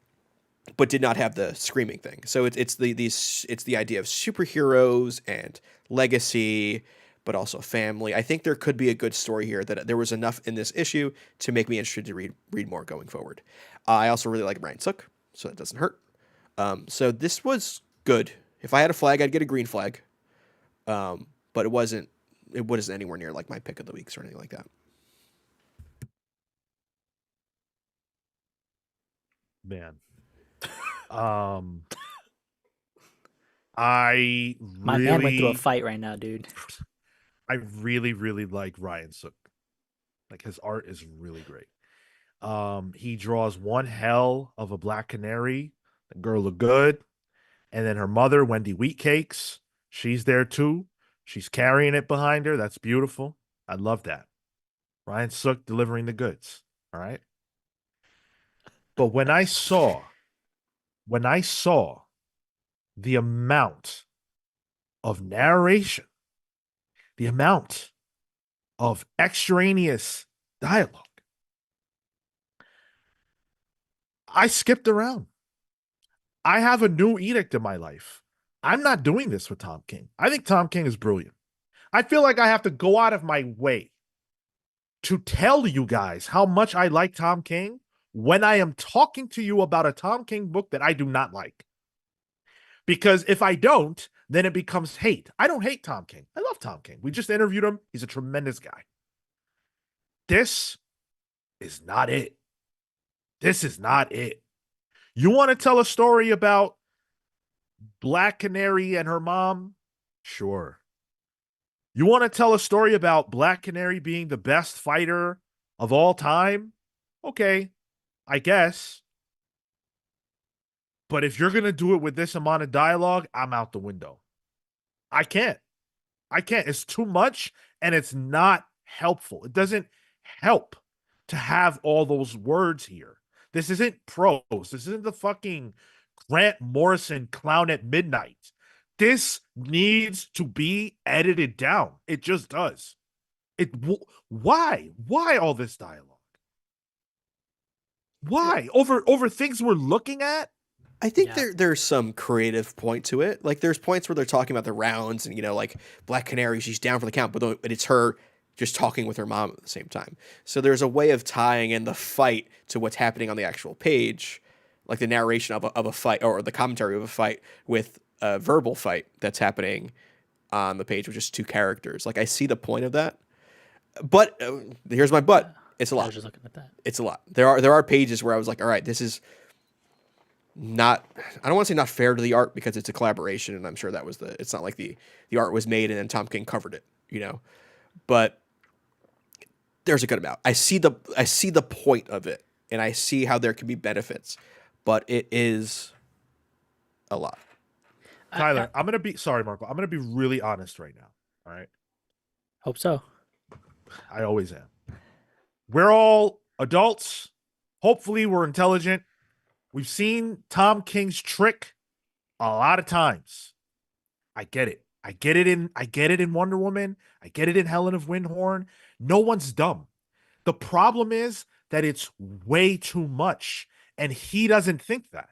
but did not have the screaming thing. So it's the idea of superheroes and legacy, but also family. I think there could be a good story here that there was enough in this issue to make me interested to read more going forward. I also really like Ryan Sook, so that doesn't hurt. So this was good. If I had a flag, I'd get a green flag. But it wasn't anywhere near like my pick of the weeks or anything like that. Man. Um, I My man went through a really, fight right now, dude. I really, really like Ryan Sook. Like his art is really great. He draws one hell of a Black Canary. The girl look good. And then her mother, Wendy Wheatcakes, she's there too. She's carrying it behind her. That's beautiful. I love that. Ryan Sook delivering the goods. All right. But when I saw the amount of narration, the amount of extraneous dialogue, I skipped around. I have a new edict in my life. I'm not doing this with Tom King. I think Tom King is brilliant. I feel like I have to go out of my way to tell you guys how much I like Tom King when I am talking to you about a Tom King book that I do not like. Because if I don't, then it becomes hate. I don't hate Tom King. I love Tom King. We just interviewed him. He's a tremendous guy. This is not it. This is not it. You want to tell a story about Black Canary and her mom? Sure. You want to tell a story about Black Canary being the best fighter of all time? Okay, I guess. But if you're going to do it with this amount of dialogue, I'm out the window. I can't. I can't. It's too much and it's not helpful. It doesn't help to have all those words here. This isn't prose. This isn't the fucking Grant Morrison clown at midnight. This needs to be edited down. It just does. Why? Why all this dialogue? Why? Over things we're looking at? I think Yeah. there's some creative point to it. Like there's points where they're talking about the rounds and like Black Canary, she's down for the count, but it's her just talking with her mom at the same time. So there's a way of tying in the fight to what's happening on the actual page, like the narration of a fight or the commentary of a fight with a verbal fight that's happening on the page with just two characters. Like I see the point of that, but here's my but. It's a I lot. was just looking at that. It's a lot. There are pages where I was like, all right, this is not, I don't want to say not fair to the art because it's a collaboration and I'm sure that was it's not like the art was made and then Tom King covered it, but there's a good amount. I see the point of it and I see how there can be benefits, but it is a lot. Tyler, I'm gonna be sorry, Marco. I'm gonna be really honest right now. All right. Hope so. I always am. We're all adults. Hopefully, we're intelligent. We've seen Tom King's trick a lot of times. I get it. I get it in Wonder Woman. I get it in Helen of Windhorn. No one's dumb. The problem is that it's way too much, and he doesn't think that.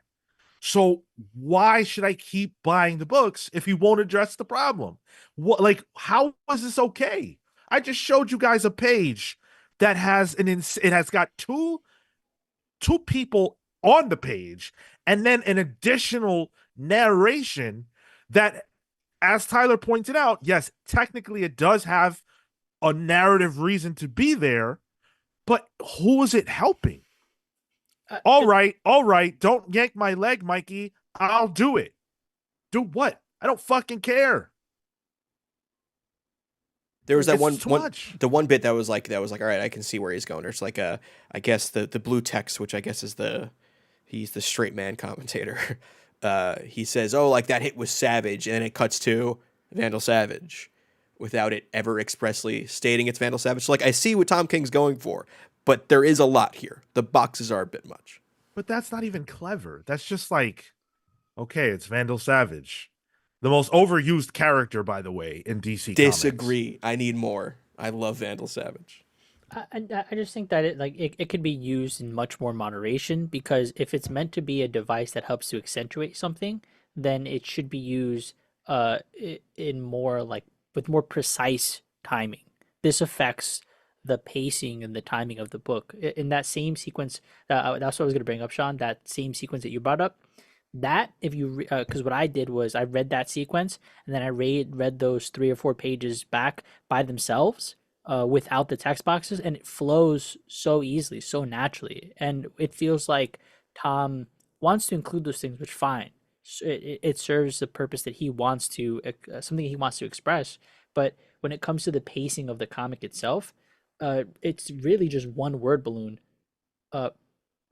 So why should I keep buying the books if he won't address the problem? How is this okay? I just showed you guys a page that has it has got two people on the page and then an additional narration that, as Tyler pointed out, yes, technically it does have a narrative reason to be there, but who is it helping? All right. Don't yank my leg, Mikey. I'll do it. Do what? I don't fucking care. There was that It's the one bit that was like, all right, I can see where he's going. There's like I guess the blue text, which I guess is he's the straight man commentator. He says, oh, like that hit was savage. And then it cuts to Vandal Savage without it ever expressly stating it's Vandal Savage. So like, I see what Tom King's going for, but there is a lot here. The boxes are a bit much. But that's not even clever. That's just like, okay, it's Vandal Savage. The most overused character, by the way, in DC Disagree. Comics. I need more. I love Vandal Savage. I just think that it could be used in much more moderation because if it's meant to be a device that helps to accentuate something, then it should be used in more with more precise timing. This affects the pacing and the timing of the book. In that same sequence, that's what I was going to bring up, Sean. That same sequence that you brought up. That if you because what I did was I read that sequence and then I read those 3 or 4 pages back by themselves without the text boxes, and it flows so easily, so naturally, and it feels like Tom wants to include those things, which fine. It serves the purpose that he wants to something he wants to express, but when it comes to the pacing of the comic itself, it's really just one word balloon.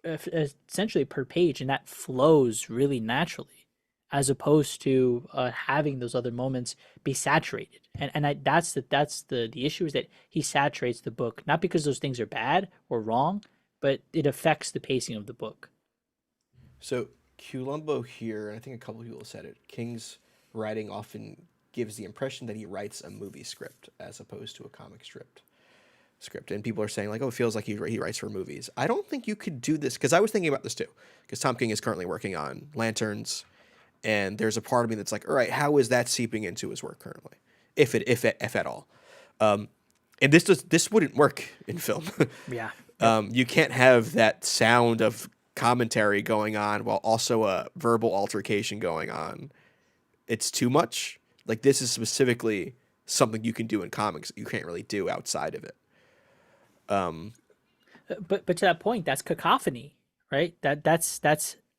Essentially per page, and that flows really naturally as opposed to having those other moments be saturated, that's the issue, is that he saturates the book, not because those things are bad or wrong, but it affects the pacing of the book. So Columbo here, and I think a couple of people said it, King's writing often gives the impression that he writes a movie script as opposed to a comic script, and people are saying like, oh, it feels like he writes for movies. I don't think you could do this, because I was thinking about this too, because Tom King is currently working on Lanterns, and there's a part of me that's like, all right, how is that seeping into his work currently, if at all? And this wouldn't work in film. Yeah. You can't have that sound of commentary going on while also a verbal altercation going on. It's too much. Like, this is specifically something you can do in comics that you can't really do outside of it. But to that point, that's cacophony, right? That's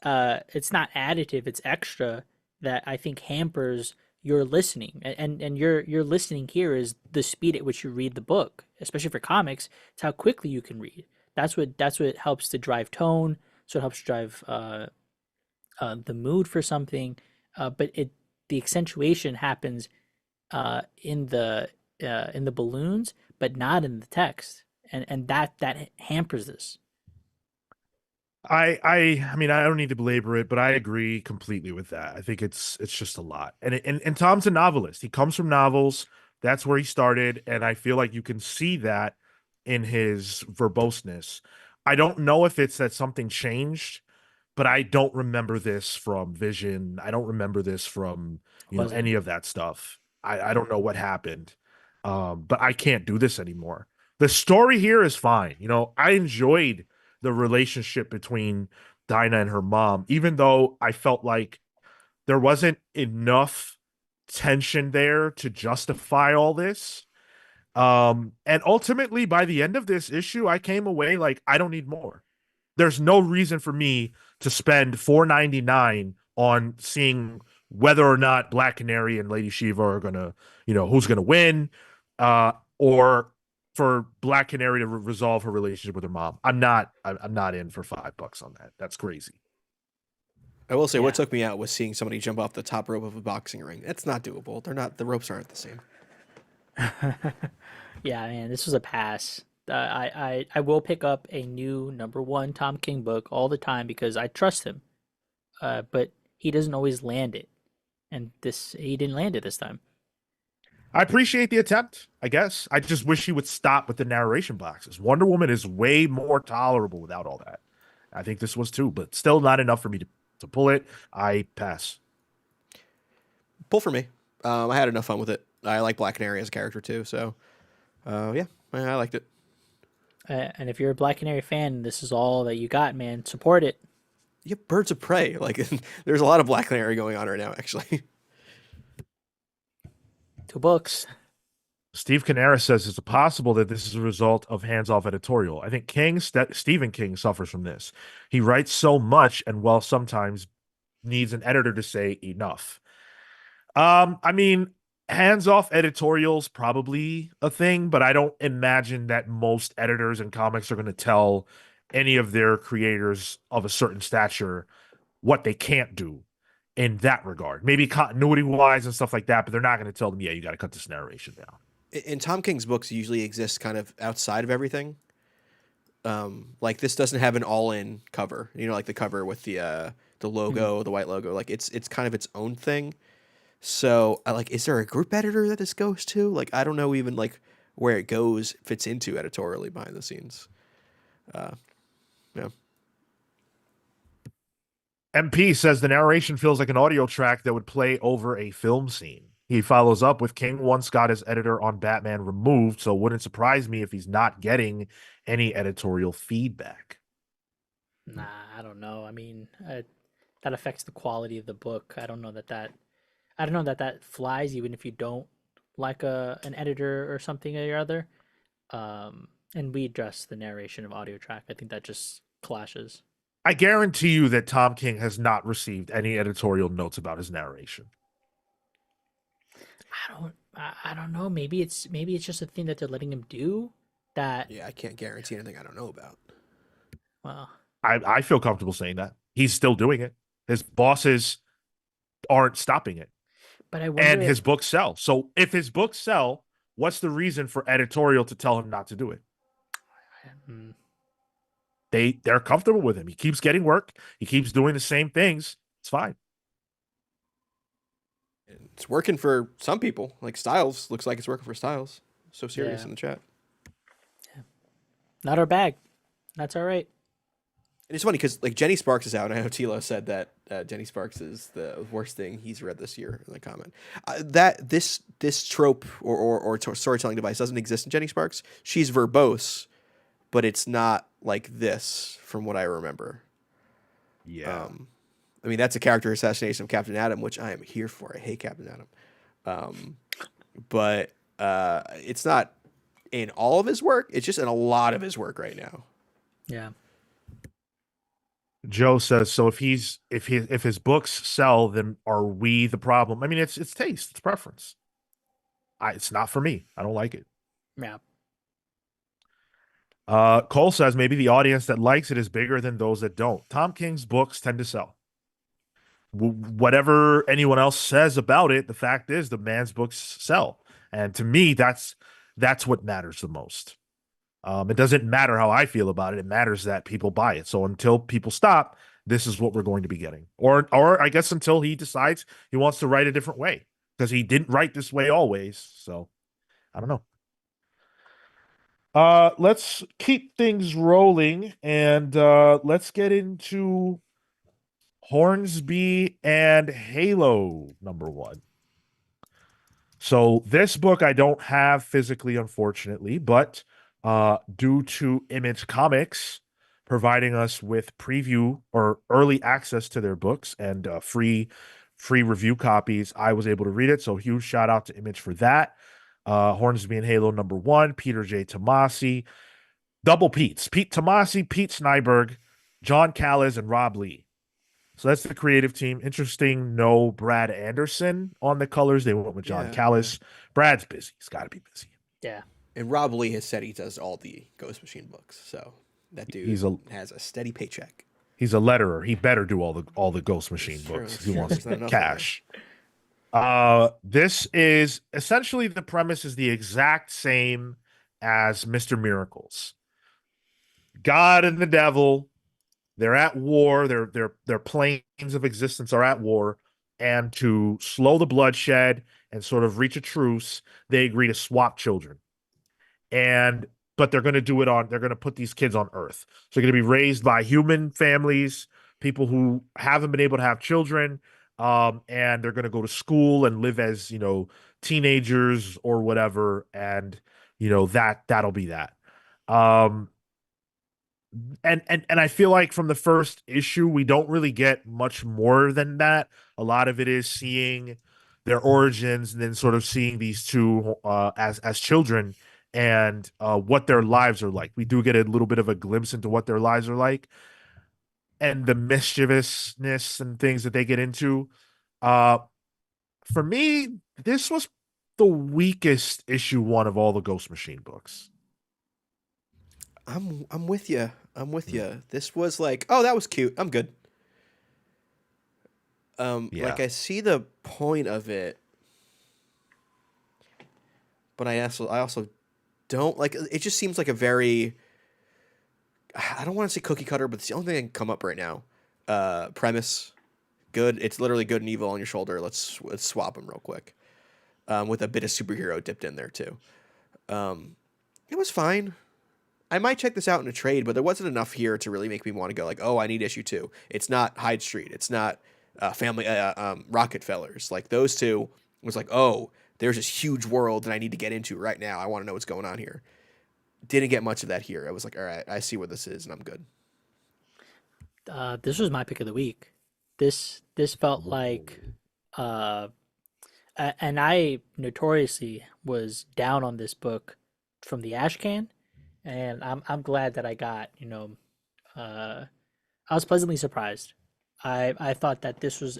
it's not additive, it's extra that I think hampers your listening. And your listening here is the speed at which you read the book, especially for comics. It's how quickly you can read. That's what helps to drive tone. So it helps drive the mood for something. But the accentuation happens in the balloons, but not in the text. And that hampers this. I mean, I don't need to belabor it, but I agree completely with that. I think it's just a lot. And Tom's a novelist. He comes from novels. That's where he started, and I feel like you can see that in his verboseness. I don't know if it's that something changed, but I don't remember this from Vision. I don't remember this from, Wasn't. any of that stuff. I don't know what happened. But I can't do this anymore. The story here is fine. I enjoyed the relationship between Dinah and her mom, even though I felt like there wasn't enough tension there to justify all this. And ultimately, by the end of this issue, I came away like, I don't need more. There's no reason for me to spend 4.99 on seeing whether or not Black Canary and Lady Shiva are gonna, who's gonna win, or for Black Canary to resolve her relationship with her mom. I'm not in for $5 on that. That's crazy. I will say, Yeah. what took me out was seeing somebody jump off the top rope of a boxing ring. That's not doable. They're not. The ropes aren't the same. Yeah, man, this was a pass. I will pick up a new number one Tom King book all the time because I trust him. But he doesn't always land it, and this he didn't land it this time. I appreciate the attempt, I guess. I just wish he would stop with the narration boxes. Wonder Woman is way more tolerable without all that. I think this was too, but still not enough for me to pull it. I pass. Pull for me. I had enough fun with it. I like Black Canary as a character too, so yeah, I liked it. And if you're a Black Canary fan, this is all that you got, man. Support it. Yeah, Birds of Prey. Like, there's a lot of Black Canary going on right now, actually. 2 books. Steve Canara says it's possible that this is a result of hands-off editorial. I think Stephen King suffers from this. He writes so much and well sometimes needs an editor to say enough. I mean, hands-off editorial's probably a thing, but I don't imagine that most editors in comics are going to tell any of their creators of a certain stature what they can't do in that regard. Maybe continuity-wise and stuff like that, but they're not going to tell them, yeah, you got to cut this narration down. In Tom King's books, usually exist kind of outside of everything. Like this doesn't have an all-in cover. Like the cover with the logo, the white logo. Like it's kind of its own thing. So I like, is there a group editor that this goes to? Like, I don't know even like where it goes fits into editorially behind the scenes. Yeah. MP says the narration feels like an audio track that would play over a film scene. He follows up with King once got his editor on Batman removed, so it wouldn't surprise me if he's not getting any editorial feedback. Nah, I don't know. I mean, that affects the quality of the book. I don't know that flies even if you don't like an editor or something or other. And we address the narration of audio track. I think that just clashes. I guarantee you that Tom King has not received any editorial notes about his narration. I don't know. Maybe it's just a thing that they're letting him do. That Yeah, I can't guarantee anything I don't know about. well, I feel comfortable saying that. He's still doing it. His bosses aren't stopping it. but I wonder And if his books sell. So if his books sell, what's the reason for editorial to tell him not to do it? hmm, They're comfortable with him. He keeps getting work. He keeps doing the same things. It's fine. It's working for some people. Like Styles looks like it's working for Styles. So serious Yeah. in the chat. not our bag. That's all right. And it's funny because like Jenny Sparks is out, and I know Tilo said that Jenny Sparks is the worst thing he's read this year in the comment. That this trope or storytelling device doesn't exist in Jenny Sparks. She's verbose, but it's not like this from what I remember. Yeah. I mean, that's a character assassination of Captain Atom, which I am here for. I hate Captain Atom. But it's not in all of his work. It's just in a lot of his work right now. Yeah. Joe says, so if his books sell, then are we the problem? I mean, it's taste, it's preference. It's not for me. I don't like it. Yeah. Cole says maybe the audience that likes it is bigger than those that don't. Tom King's books tend to sell. Whatever anyone else says about it, the fact is the man's books sell, and to me, that's what matters the most. It doesn't matter how I feel about it. It matters that people buy it. So until people stop, this is what we're going to be getting. Or I guess until he decides he wants to write a different way, because he didn't write this way always. So I don't know. Let's keep things rolling, and let's get into Hornsby and Halo #1. So this book I don't have physically, unfortunately, but due to Image Comics providing us with preview or early access to their books and free review copies, I was able to read it. So huge shout out to Image for that. Hornsby and Halo #1, Peter J. Tomasi, double Pete's, Pete Tomasi, Pete Snyberg, John Callis, and Rob Lee. So that's the creative team. Interesting. No Brad Anderson on the colors. They went with John Yeah, Callis. Brad's busy. He's got to be busy. Yeah. And Rob Lee has said he does all the Ghost Machine books, so that dude has a steady paycheck. He's a letterer. He better do all the Ghost Machine It's true, books. it's He true. wants There's not enough cash. This is essentially, the premise is the exact same as Mr. Miracles. God and the devil, they're at war. Their planes of existence are at war, and to slow the bloodshed and sort of reach a truce, they agree to swap children. And but they're going to do it on. They're going to put these kids on Earth. So they're going to be raised by human families, people who haven't been able to have children, and they're going to go to school and live as teenagers or whatever, and that'll be that. Um, and I feel like from the first issue, we don't really get much more than that. A lot of it is seeing their origins and then sort of seeing these two as children and what their lives are like. We do get a little bit of a glimpse into what their lives are like and the mischievousness and things that they get into. Uh, for me, this was the weakest issue 1 of all the Ghost Machine books. I'm with you. I'm with you. This was like, oh, that was cute. I'm good. Yeah. Like I see the point of it, but I also don't like. It just seems like a very, I don't want to say cookie cutter, but it's the only thing that can come up right now. Premise, good. It's literally good and evil on your shoulder. Let's swap them real quick, with a bit of superhero dipped in there too. It was fine. I might check this out in a trade, but there wasn't enough here to really make me want to go like, oh, I need issue 2. It's not Hyde Street. It's not Family Rockefellers. Like those two was like, oh, there's this huge world that I need to get into right now. I want to know what's going on here. Didn't get much of that here. I was like, all right, I see what this is, and I'm good. This was my pick of the week. This felt like, and I notoriously was down on this book from the ash can, and I'm glad that I got, I was pleasantly surprised. I thought that this was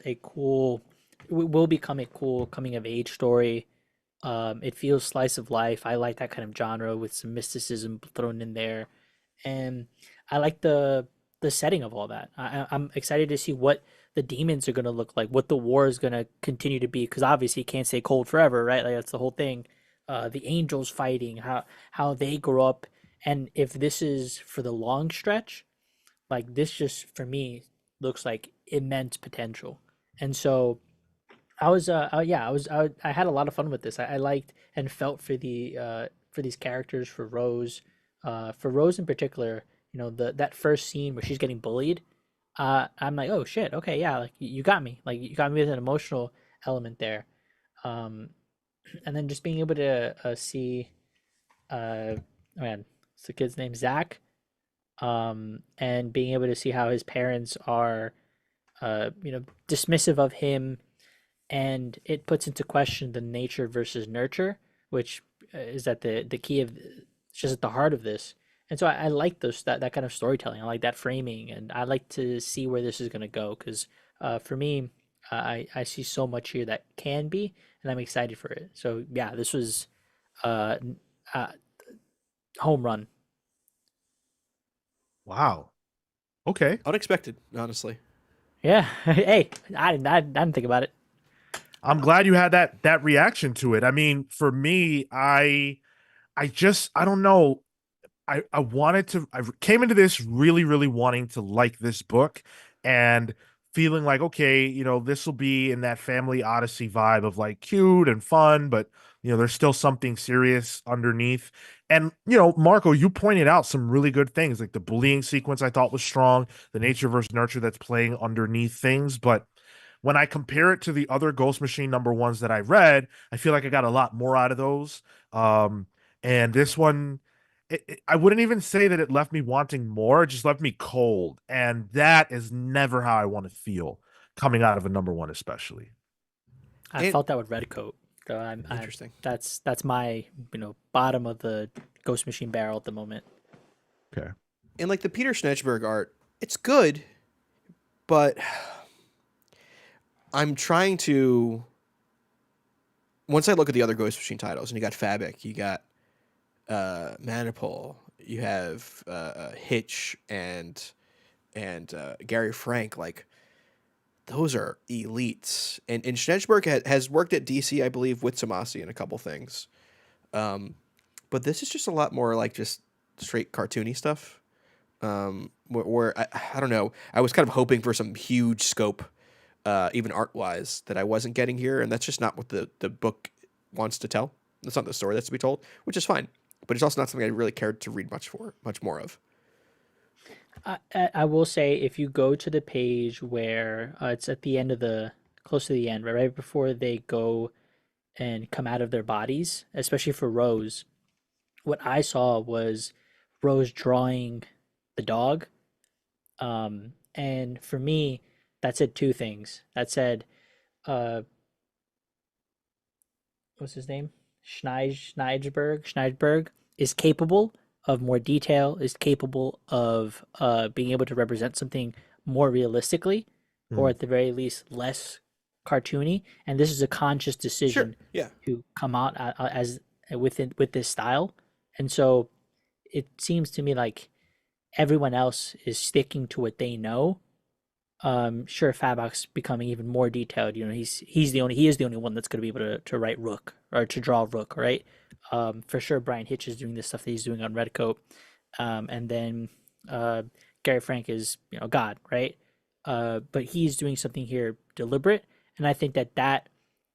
will become a cool coming of age story. It feels slice of life. I like that kind of genre with some mysticism thrown in there, and I like the setting of all that. I'm excited to see what the demons are going to look like, what the war is going to continue to be, because obviously you can't stay cold forever, right? Like that's the whole thing. The angels fighting, how they grow up, and if this is for the long stretch, like this just for me looks like immense potential. And so I was I had a lot of fun with this. I liked and felt for for these characters, for Rose in particular. That first scene where she's getting bullied. I'm like, oh shit, okay, yeah, like you got me, with an emotional element there. And then just being able to see, man, it's the kid's name Zach, and being able to see how his parents are, dismissive of him, and it puts into question the nature versus nurture, which is at the key of, it's just at the heart of this. And so I like that kind of storytelling. I like that framing, and I like to see where this is going to go because for me, I see so much here that can be, and I'm excited for it. So yeah, this was uh, home run. Wow. Okay. Unexpected, honestly. Yeah. Hey, I didn't think about it. I'm glad you had that reaction to it. I mean, for me, I don't know. I wanted to I came into this really really wanting to like this book and feeling like okay, this will be in that family odyssey vibe of like cute and fun, but there's still something serious underneath. And Marco, you pointed out some really good things like the bullying sequence I thought was strong, the nature versus nurture that's playing underneath things, but when I compare it to the other Ghost Machine number ones that I read, I feel like I got a lot more out of those. Um, and this one I wouldn't even say that it left me wanting more. It just left me cold. And that is never how I want to feel coming out of a number one, especially. I And felt that with Red Coat. So interesting. that's my bottom of the Ghost Machine barrel at the moment. Okay. And like the Peter Schneiderberg art, it's good, but I'm trying to. Once I look at the other Ghost Machine titles, and you got Fabic, you got Manipul, you have Hitch and Gary Frank, like those are elites. And Schneiderberg has worked at DC, I believe, with Tomasi and a couple things. But this is just a lot more like just straight cartoony stuff. Where I don't know, I was kind of hoping for some huge scope, even art wise, that I wasn't getting here, and that's just not what the book wants to tell. That's not the story that's to be told, which is fine. But it's also not something I really cared to read much more of. I will say if you go to the page where it's at the end of close to the end, right before they go and come out of their bodies, especially for Rose, what I saw was Rose drawing the dog. And for me, that said two things. That said, uh, what's his name? Schneidberg is capable of more detail, is capable of being able to represent something more realistically, or Hmm. at the very least less cartoony. And this is a conscious Sure. decision Yeah. to come out as with this style. And so it seems to me like everyone else is sticking to what they know. Sure, Fabok's becoming even more detailed. He is the only one that's going to be able to write Rook or to draw Rook, right? For sure, Brian Hitch is doing the stuff that he's doing on Redcoat, and then uh, Gary Frank is God, right? But he's doing something here deliberate, and I think that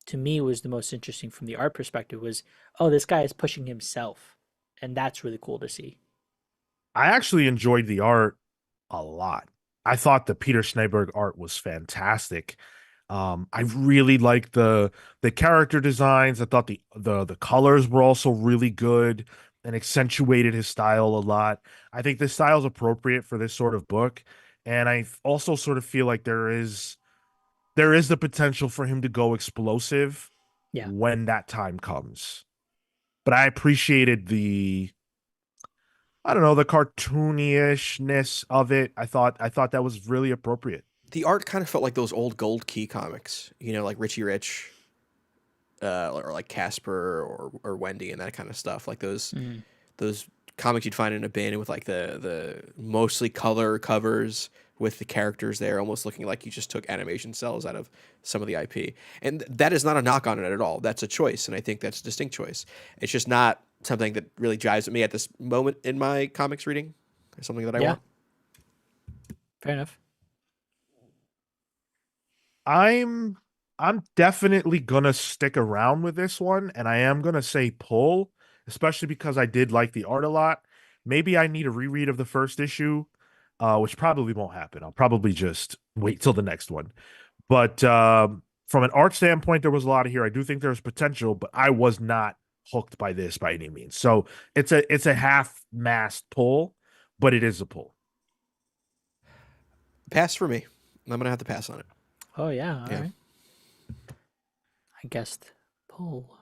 to me was the most interesting from the art perspective was, oh, this guy is pushing himself, and that's really cool to see. I actually enjoyed the art a lot. I thought the Peter Schneeberg art was fantastic. I really liked the character designs. I thought the colors were also really good and accentuated his style a lot. I think this style is appropriate for this sort of book, and I also sort of feel like there is the potential for him to go explosive Yeah. when that time comes. But I appreciated the I don't know, the cartoonishness of it. I thought that was really appropriate. The art kind of felt like those old Gold Key comics, like Richie Rich, or like Casper or Wendy and that kind of stuff. Like Mhm. those comics you'd find in a bin with like the mostly color covers with the characters there, almost looking like you just took animation cells out of some of the IP. And that is not a knock on it at all. That's a choice, and I think that's a distinct choice. It's just not something that really jives with me at this moment in my comics reading. Or something that I Yeah. want. Fair enough. I'm I'm definitely gonna stick around with this one, and I am gonna say pull, especially because I did like the art a lot. Maybe I need a reread of the first issue, which probably won't happen. I'll probably just wait till the next one. But from an art standpoint, there was a lot of here. I do think there's potential, but I was not hooked by this by any means. So it's a half-mast pull, but it is a pull. Pass for me. I'm gonna have to pass on it. Oh yeah. All Yeah. right. I guessed pull.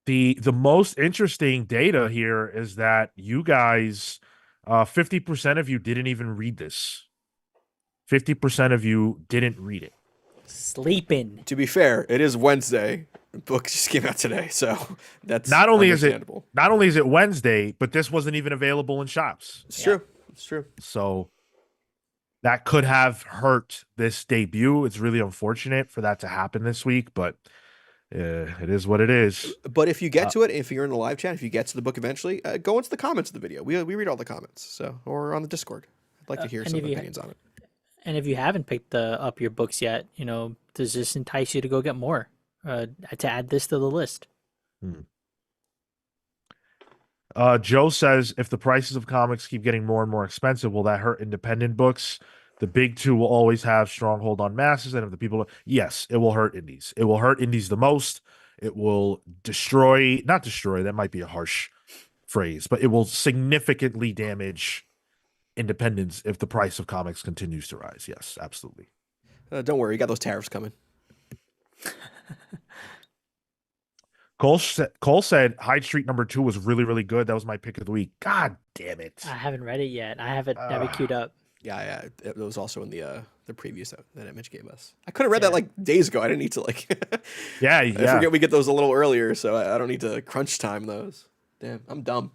The most interesting data here is that you guys, 50% of you didn't even read this. 50% of you didn't read it. Sleeping. To be fair, it is Wednesday. The book just came out today, so that's Not only is it understandable. not only is it Wednesday, but this wasn't even available in shops. It's Yeah. true. It's true. So that could have hurt this debut. It's really unfortunate for that to happen this week, but It is what it is. But if you get Uh, to it, if you're in the live chat, if you get to the book eventually, go into the comments of the video. We read all the comments, so or on the Discord. I'd like to hear And some if you opinions on it. and if you haven't picked up your books yet, does this entice you to go get more? To add this to the list. hmm. Joe says if the prices of comics keep getting more and more expensive, will that hurt independent books? The big two will always have stronghold on masses, and if the people, yes, it will hurt indies. It will hurt indies the most. It will destroy, not destroy, that might be a harsh phrase, but it will significantly damage independence if the price of comics continues to rise. Yes, absolutely. Don't worry, you got those tariffs coming. Cole said Hyde Street #2 was really, really good. That was my pick of the week. God damn it. I haven't read it yet. I have it queued up. Yeah, it was also in the previews that Image gave us. I could have read that like days ago. I didn't need to like. Yeah, I forget we get those a little earlier, so I don't need to crunch time those. Damn, I'm dumb.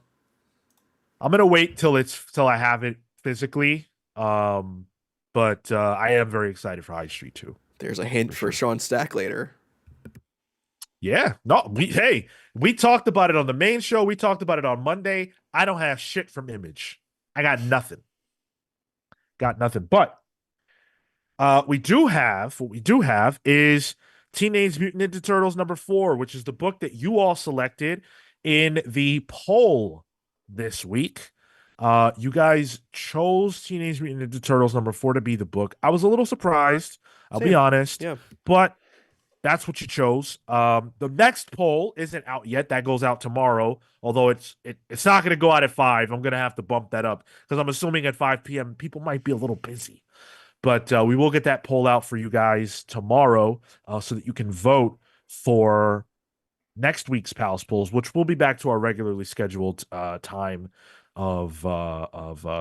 I'm gonna wait till I have it physically. But I am very excited for High Street 2. There's a hint for Sean Stack later. Yeah, no, we talked about it on the main show. We talked about it on Monday. I don't have shit from Image. I got nothing. But what we do have is Teenage Mutant Ninja Turtles #4, which is the book that you all selected in the poll this week. You guys chose Teenage Mutant Ninja Turtles #4 to be the book. I was a little surprised, I'll be honest. Yeah. But that's what you chose. The next poll isn't out yet. That goes out tomorrow. Although it's not going to go out at 5. I'm going to have to bump that up because I'm assuming at 5 p.m. people might be a little busy. But we will get that poll out for you guys tomorrow so that you can vote for next week's Pals polls, which will be back to our regularly scheduled time of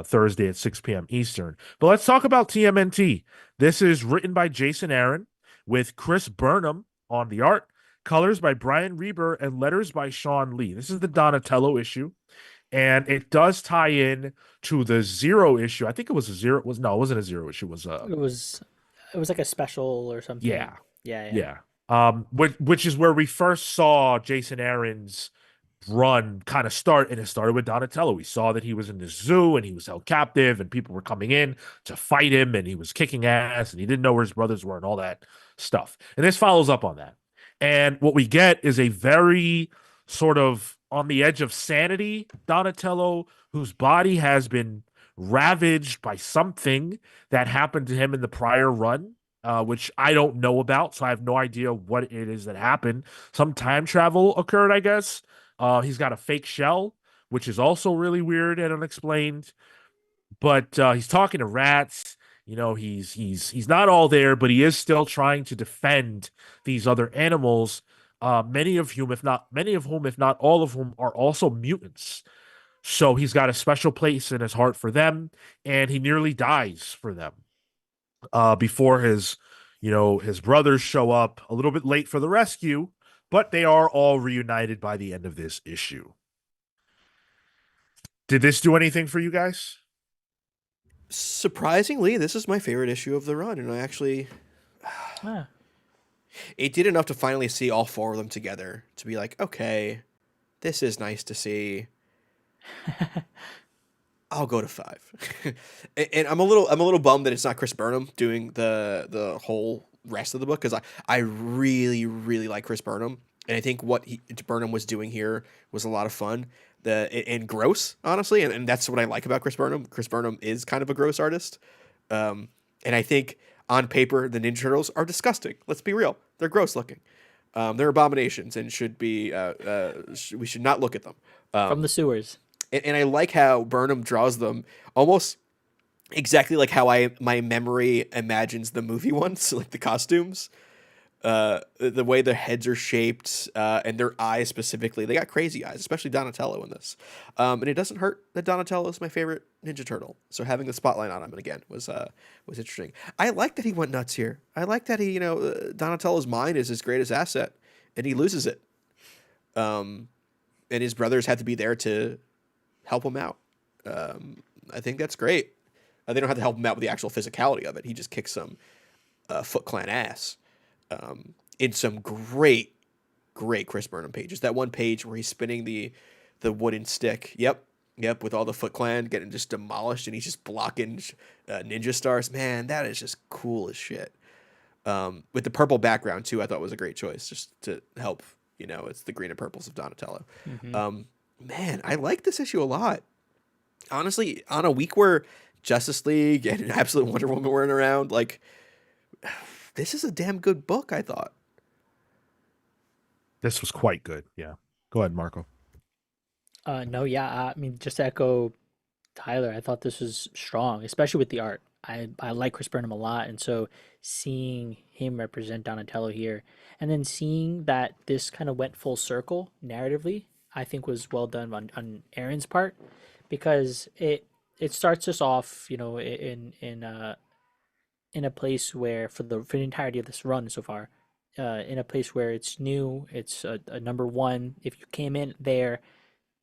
Thursday at 6 p.m. Eastern. But let's talk about TMNT. This is written by Jason Aaron with Chris Burnham on the art, colors by Brian Reber, and letters by Sean Lee. This is the Donatello issue, and it does tie in to the Zero issue. I think it was a Zero. It wasn't a Zero issue. It was like a special or something. Yeah. Which is where we first saw Jason Aaron's run kind of start, and it started with Donatello. We saw that he was in the zoo and he was held captive, and people were coming in to fight him, and he was kicking ass, and he didn't know where his brothers were, and all that stuff. And this follows up on that. And what we get is a very sort of on the edge of sanity Donatello, whose body has been ravaged by something that happened to him in the prior run. Which I don't know about, so I have no idea what it is that happened. Some time travel occurred, I guess. He's got a fake shell, which is also really weird and unexplained. But he's talking to rats. He's not all there, but he is still trying to defend these other animals. Many of whom, if not all of whom, are also mutants. So he's got a special place in his heart for them, and he nearly dies for them. Before his brothers show up a little bit late for the rescue, but they are all reunited by the end of this issue. Did this do anything for you guys? Surprisingly, this is my favorite issue of the run, and I actually it did enough to finally see all 4 of them together to be like, okay, this is nice to see. I'll go to 5. And I'm a little bummed that it's not Chris Burnham doing the whole rest of the book, because I really, really like Chris Burnham. And I think what Burnham was doing here was a lot of fun and gross, honestly. And that's what I like about Chris Burnham. Chris Burnham is kind of a gross artist. And I think on paper, the Ninja Turtles are disgusting. Let's be real. They're gross looking. They're abominations and should be, we should not look at them. From the sewers. And I like how Burnham draws them almost exactly like how my memory imagines the movie ones, like the costumes, the way their heads are shaped, and their eyes specifically. They got crazy eyes, especially Donatello in this. And it doesn't hurt that Donatello is my favorite Ninja Turtle. So having the spotlight on him again was interesting. I like that he went nuts here. I like that he, Donatello's mind is his greatest asset, and he loses it. And his brothers had to be there to help him out. I think that's great. They don't have to help him out with the actual physicality of it. He just kicks some Foot Clan ass in some great great Chris Burnham pages. That one page where he's spinning the wooden stick. Yep, with all the Foot Clan getting just demolished, and he's just blocking ninja stars. Man, that is just cool as shit. With the purple background too, I thought was a great choice just to help. It's the green and purples of Donatello. Man, I like this issue a lot. Honestly, on a week where Justice League and Absolute Wonder Woman weren't around, like, this is a damn good book, I thought. This was quite good. Yeah. Go ahead, Marco. No, yeah, I mean, just to echo Tyler, I thought this was strong, especially with the art. I like Chris Burnham a lot, and so seeing him represent Donatello here, and then seeing that this kind of went full circle narratively, I think was well done on Aaron's part, because it starts us off, in a place where for the entirety of this run so far, in a place where it's new, it's a number one. If you came in there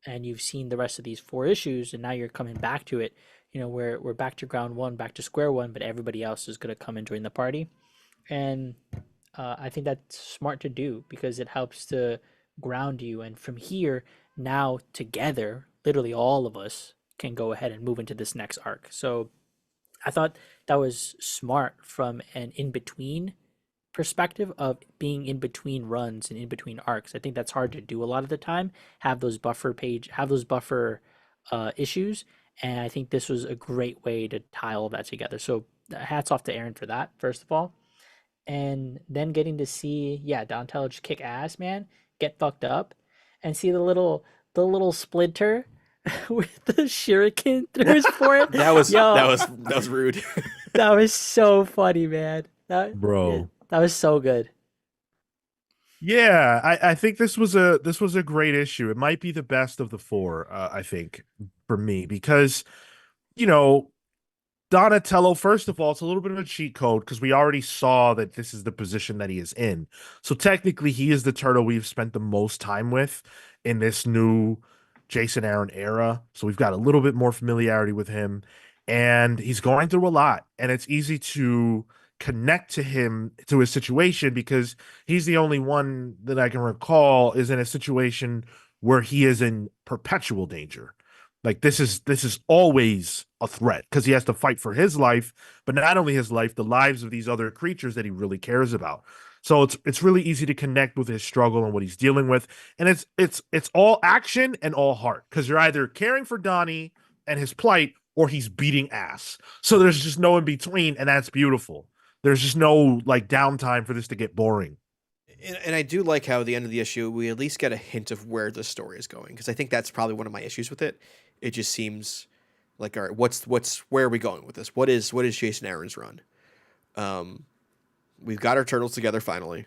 and you've seen the rest of these 4 issues, and now you're coming back to it, we're back to ground one, back to square one, but everybody else is going to come and join the party. And I think that's smart to do because it helps to ground you. And from here, now together, literally all of us can go ahead and move into this next arc. So I thought that was smart from an in-between perspective of being in between runs and in between arcs. I think that's hard to do a lot of the time. Have those buffer issues, and I think this was a great way to tie all that together. So hats off to Aaron for that, first of all, and then getting to see Donatello just kick ass, man, get fucked up, and see the little splinter with the shuriken through his forehead. that was rude. That was so funny, man. Bro. That was so good. Yeah, I think this was a great issue. It might be the best of the 4, I think, for me, because Donatello, first of all, it's a little bit of a cheat code because we already saw that this is the position that he is in. So technically, he is the turtle we've spent the most time with in this new Jason Aaron era. So we've got a little bit more familiarity with him, and he's going through a lot, and it's easy to connect to his situation because he's the only one that I can recall is in a situation where he is in perpetual danger. Like this is always a threat because he has to fight for his life, but not only his life, the lives of these other creatures that he really cares about. So it's really easy to connect with his struggle and what he's dealing with, and it's all action and all heart because you're either caring for Donnie and his plight or he's beating ass. So there's just no in between, and that's beautiful. There's just no like downtime for this to get boring. And I do like how at the end of the issue we at least get a hint of where the story is going because I think that's probably one of my issues with it. It just seems like, all right, where are we going with this? What is Jason Aaron's run? We've got our turtles together finally,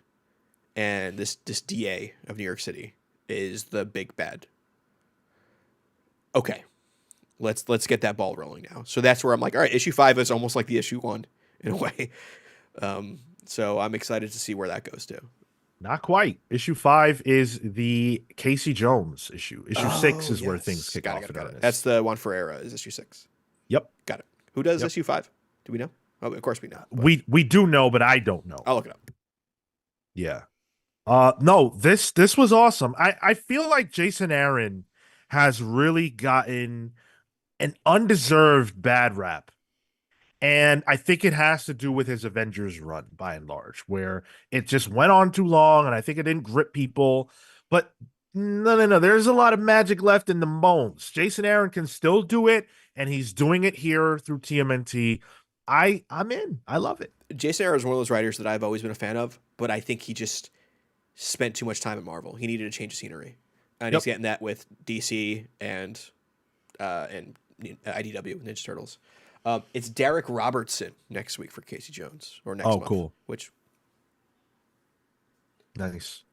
and this DA of New York City is the big bad. Okay, let's get that ball rolling now. So that's where I'm like, all right, issue 5 is almost like the issue 1 in a way. So I'm excited to see where that goes to. Not quite. Issue 5 is the Casey Jones issue. Issue 6 is where things kick off. Got it. That's the one for Era is issue 6. Yep. Got it. Who does issue 5? Do we know? Oh, of course we know. But we do know, but I don't know. I'll look it up. Yeah. No, this was awesome. I feel like Jason Aaron has really gotten an undeserved bad rap. And I think it has to do with his Avengers run, by and large, where it just went on too long, and I think it didn't grip people. But no. There's a lot of magic left in the bones. Jason Aaron can still do it, and he's doing it here through TMNT. I'm in. I love it. Jason Aaron is one of those writers that I've always been a fan of, but I think he just spent too much time at Marvel. He needed a change of scenery, and he's getting that with DC and IDW Ninja Turtles. It's Derek Robertson next week for Casey Jones or next month. Oh, cool. Which nice.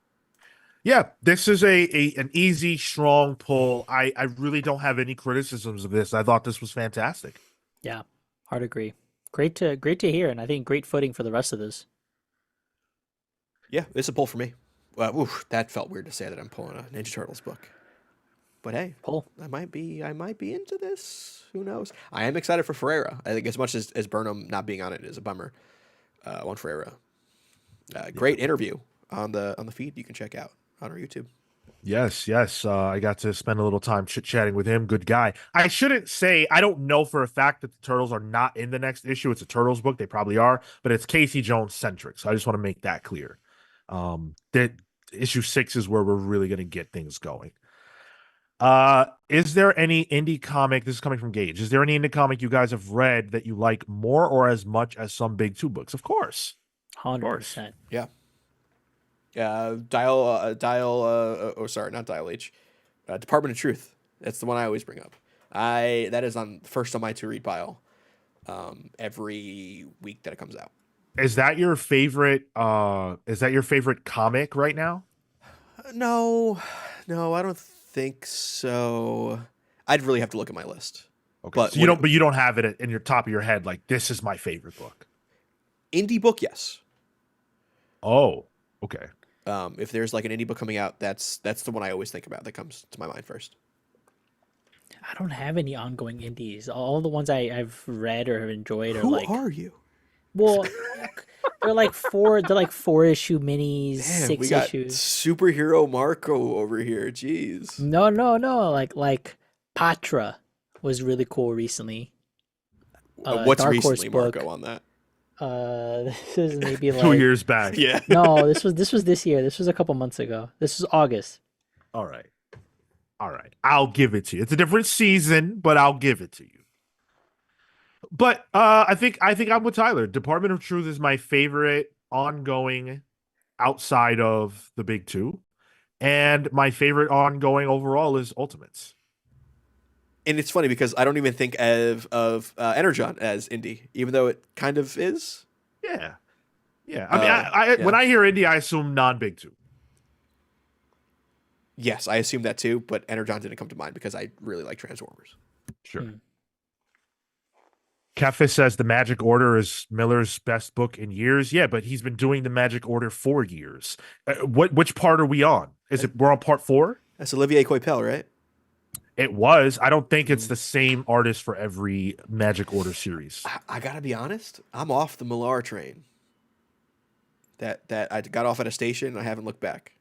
Yeah, this is an easy, strong pull. I really don't have any criticisms of this. I thought this was fantastic. Yeah, hard agree. Great to hear, and I think great footing for the rest of this. Yeah, it's a pull for me. That felt weird to say that I'm pulling a Ninja Turtles book. But hey, pull. I might be into this. Who knows? I am excited for Ferreira. I think as much as Burnham not being on it is a bummer. One Ferreira. Great interview on the feed you can check out. on our YouTube. Yes, yes. I got to spend a little time chit-chatting with him. Good guy. I shouldn't say, I don't know for a fact that the Turtles are not in the next issue. It's a Turtles book. They probably are, but it's Casey Jones centric. So I just want to make that clear. That issue 6 is where we're really going to get things going. Is there any indie comic? This is coming from Gage. Is there any indie comic you guys have read that you like more or as much as some big 2 books? Of course. 100%. Yeah. Sorry, not Dial H. Department of Truth. That's the one I always bring up. That is on first on my to read pile. Every week that it comes out. Is that your favorite? Is that your favorite comic right now? No, I don't think so. I'd really have to look at my list. Okay, But so you don't have it in your top of your head like this is my favorite book. Indie book, yes. Oh, okay. If there's like an indie book coming out, that's the one I always think about that comes to my mind first. I don't have any ongoing indies. All the ones I've read or have enjoyed are Who like, are you? well, they're like 4 issue minis, Damn, 6 we got issues. superhero Marco over here. Jeez. No. Like Patra was really cool recently. What's Dark Horse recently book. Marco on that? This is maybe like 2 years back. Yeah. No, this was this year. This was a couple months ago. This was August. All right. I'll give it to you. It's a different season, but I'll give it to you. But I think I'm with Tyler. Department of Truth is my favorite ongoing outside of the big 2. And my favorite ongoing overall is Ultimates. And it's funny because I don't even think of Energon as indie, even though it kind of is. Yeah. I mean, Yeah. when I hear indie, I assume non-big 2. Yes, I assume that too, but Energon didn't come to mind because I really like Transformers. Sure. Hmm. Kefis says the Magic Order is Miller's best book in years. Yeah, but he's been doing the Magic Order for years. Which part are we on? We're on part 4? That's Olivier Coipel, right? It was. I don't think it's the same artist for every Magic Order series. I gotta be honest, I'm off the Millar train. That I got off at a station and I haven't looked back.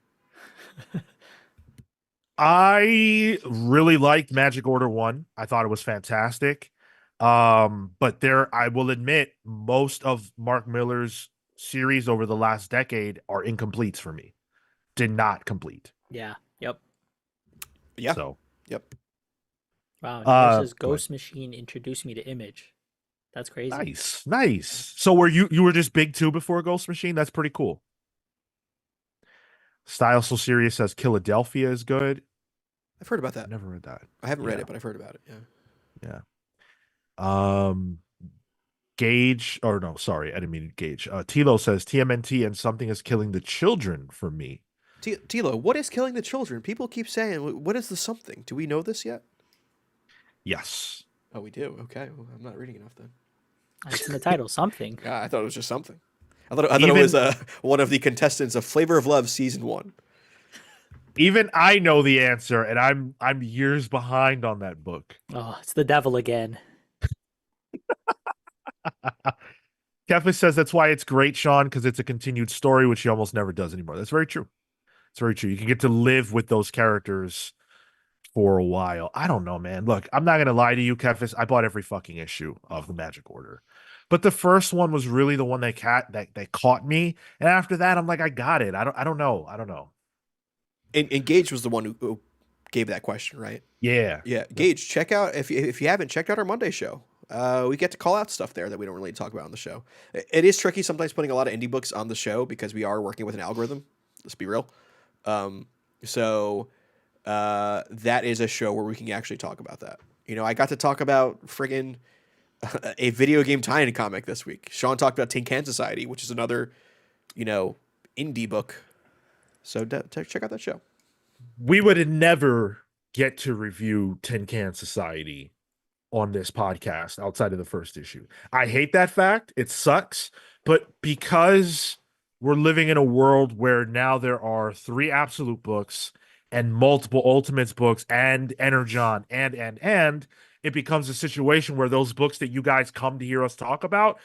I really liked Magic Order 1. I thought it was fantastic. But I will admit, most of Mark Miller's series over the last decade are incompletes for me. Did not complete. Yeah. Yep. Yeah. So, Yep. Wow. He says go Ghost Machine introduced me to Image. That's crazy. nice. So were you were just big 2 before Ghost Machine? That's pretty cool. Style So Serious says Philadelphia is good. I've heard about that. I've never read that. I haven't read it, but I've heard about it. Yeah. Gage, or no, sorry, I didn't mean Gage. Tilo says TMNT and Something is Killing the Children for me. Tilo, what is killing the children? People keep saying, what is the something? Do we know this yet? Yes. Oh, we do. Okay. Well, I'm not reading enough then. It's in the title, something. Yeah, I thought it was just something. I thought it was one of the contestants of Flavor of Love season 1. Even I know the answer, and I'm years behind on that book. Oh, it's the devil again. Kefis says that's why it's great, Sean, because it's a continued story, which he almost never does anymore. That's very true. It's very true. You can get to live with those characters for a while. I don't know, man. Look, I'm not gonna lie to you, Kefis. I bought every fucking issue of the Magic Order, but the first one was really the one that caught me, and after that, I'm like, I got it. I don't know. And Gage was the one who gave that question, right? Yeah. Gage, check out if you haven't checked out our Monday show. We get to call out stuff there that we don't really talk about on the show. It is tricky sometimes putting a lot of indie books on the show because we are working with an algorithm. Let's be real. So that is a show where we can actually talk about that. You know, I got to talk about friggin' a video game tie-in comic this week. Sean talked about Tin Can Society, which is another, indie book. So check out that show. We would never get to review Tin Can Society on this podcast outside of the first issue. I hate that fact. It sucks. But because we're living in a world where now there are 3 absolute books and multiple Ultimates books and Energon and it becomes a situation where those books that you guys come to hear us talk about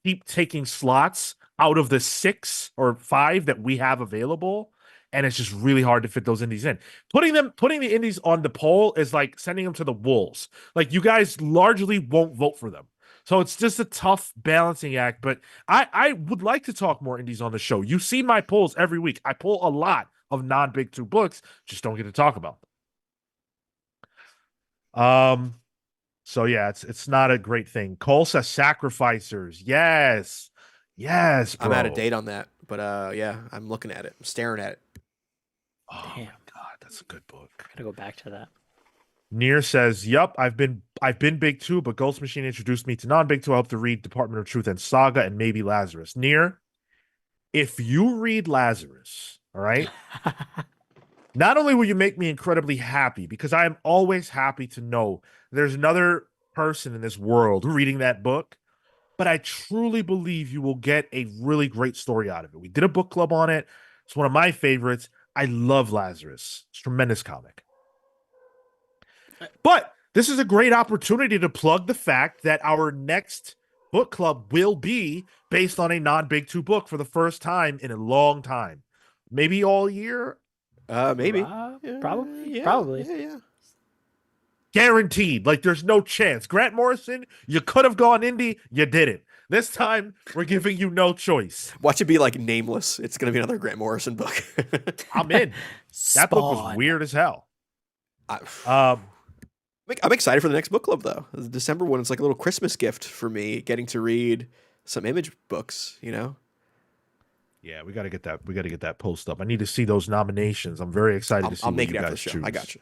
keep taking slots out of the 6 or 5 that we have available. and it's just really hard to fit those indies in. Putting the indies on the poll is like sending them to the wolves. Like, you guys largely won't vote for them. So it's just a tough balancing act. But I would like to talk more indies on the show. You see my polls every week. I pull a lot of non-Big Two books, just don't get to talk about them. So yeah, it's not a great thing. Cole says Sacrificers. Yes. Yes, bro. I'm out of date on that, but yeah, I'm looking at it. I'm staring at it. Oh Damn. my god, that's a good book. Gotta go back to that. Near says, "Yup, I've been Big Two, but Ghost Machine introduced me to non-Big Two. I hope to read Department of Truth and Saga and maybe Lazarus." Near, if you read Lazarus, all right, not only will you make me incredibly happy, because I am always happy to know there's another person in this world reading that book, but I truly believe you will get a really great story out of it. We did a book club on it. It's one of my favorites. I love Lazarus. It's a tremendous comic. But this is a great opportunity to plug the fact that our next book club will be based on a non-Big Two book for the first time in a long time. Maybe all year. Maybe. Probably. Yeah, Probably. Yeah. Guaranteed. Like, there's no chance. Grant Morrison, you could have gone indie. You didn't. This time, we're giving you no choice. Watch it be like Nameless. It's gonna be another Grant Morrison book. I'm in. That book was Spawn. weird as hell. I'm excited for the next book club though. The December one is like a little Christmas gift for me, getting to read some Image books. You know. Yeah, we got to get that. We got to get that post up. I need to see those nominations. I'm very excited to see I'll what make you it after the guys show. choose. I got you.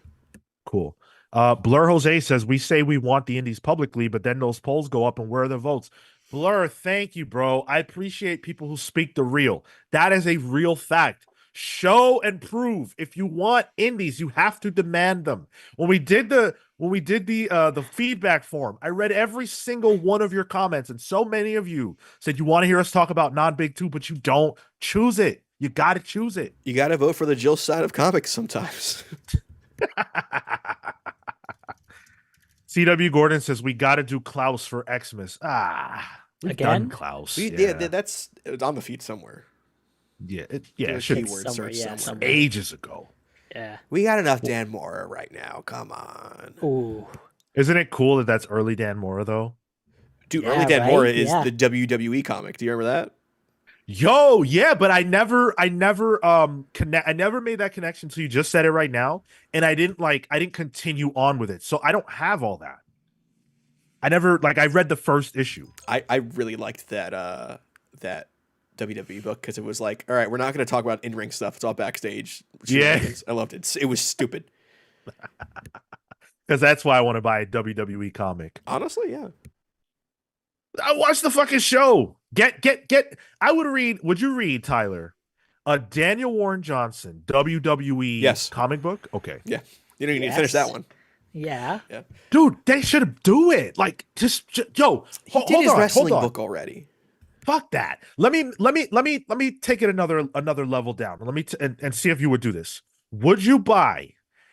Cool. Blur Jose says, we say we want the indies publicly, but then those polls go up and where are the votes? Blur, thank you, bro. I appreciate people who speak the real. That is a real fact. Show and prove. If you want indies, you have to demand them. When we did the feedback form, I read every single one of your comments, and so many of you said you want to hear us talk about non-Big Two, but you don't. Choose it. You got to choose it. You got to vote for the Jill side of comics sometimes. CW Gordon says we got to do Klaus for Xmas. We've Again? done Klaus. Yeah, that's it's on the feed somewhere. Yeah, it Do a should be keyword somewhere, search yeah, somewhere. ages ago. Yeah. We got enough Dan Mora right now. Come on, Ooh. Isn't it cool that that's early Dan Mora though? dude. Yeah, Early Dan right? Mora is Yeah. the WWE comic. Do you remember that? Yo, yeah, but I never connect. I never made that connection. So you just said it right now, and I didn't continue on with it. So I don't have all that. I never I read the first issue. I really liked that that WWE book because it was like, all right, we're not going to talk about in-ring stuff. It's all backstage. shenanigans. I loved it. It was stupid. Because that's why I want to buy a WWE comic. Honestly, yeah. I watched the fucking show. Get. Would you read, Tyler, a Daniel Warren Johnson WWE Yes. comic book? Okay. Yeah. You don't even need to finish that Yes. one. Yeah. Dude, they should do it. Like, just yo, He did his wrestling hold on. book already. Fuck that. Let me take it another level down. Let me and see if you would do this. Would you buy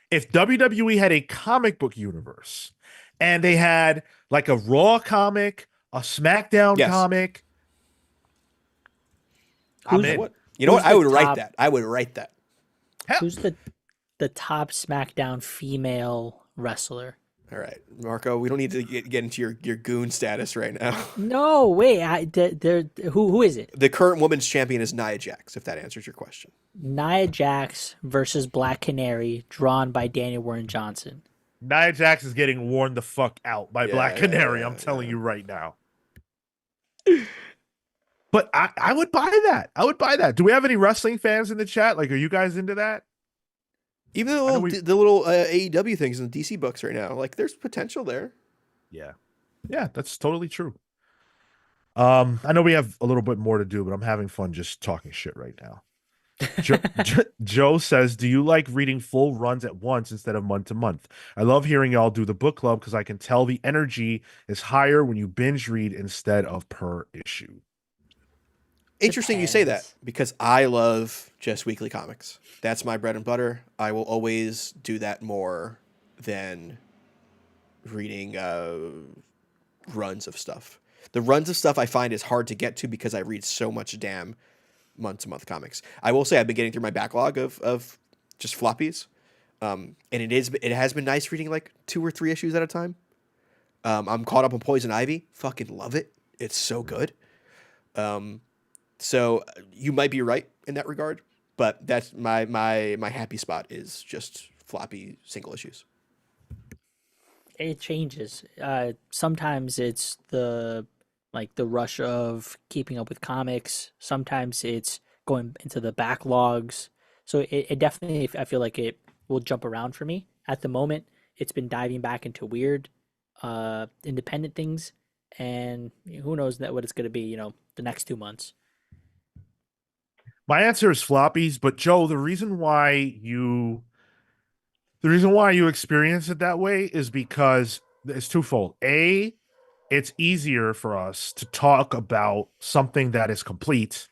if WWE had a comic book universe and they had like a Raw comic, a SmackDown Yes. comic? Who's- I'm in. You know what? Who's I the would write top- that. I would write that. Hell, Who's the top SmackDown female wrestler? All right, Marco. We don't need to get into your goon status right now. No, wait. Who is it? The current women's champion is Nia Jax. If that answers your question. Nia Jax versus Black Canary, drawn by Daniel Warren Johnson. Nia Jax is getting worn the fuck out by Black Canary. I'm telling yeah. you right now. But I would buy that. I would buy that. Do we have any wrestling fans in the chat? Like, are you guys into that? Even the little AEW things in the DC books right now, like there's potential there. Yeah. Yeah, that's totally true. I know we have a little bit more to do, but I'm having fun just talking shit right now. Joe says, do you like reading full runs at once instead of month to month? I love hearing y'all do the book club because I can tell the energy is higher when you binge read instead of per issue. Interesting you say that Depends. because I love just weekly comics. That's my bread and butter. I will always do that more than reading runs of stuff. The runs of stuff I find is hard to get to because I read so much damn month-to-month comics. I will say I've been getting through my backlog of just floppies, and it has been nice reading like 2 or 3 issues at a time. I'm caught up on Poison Ivy. Fucking love it. It's so good. So you might be right in that regard, but that's my happy spot is just floppy single issues. It changes. Sometimes it's the rush of keeping up with comics. Sometimes it's going into the backlogs. So it definitely, I feel like it will jump around for me. At the moment, it's been diving back into weird, independent things, and who knows what it's going to be, the next 2 months. My answer is floppies, but Joe, the reason why you experience it that way is because it's twofold. A, it's easier for us to talk about something that is complete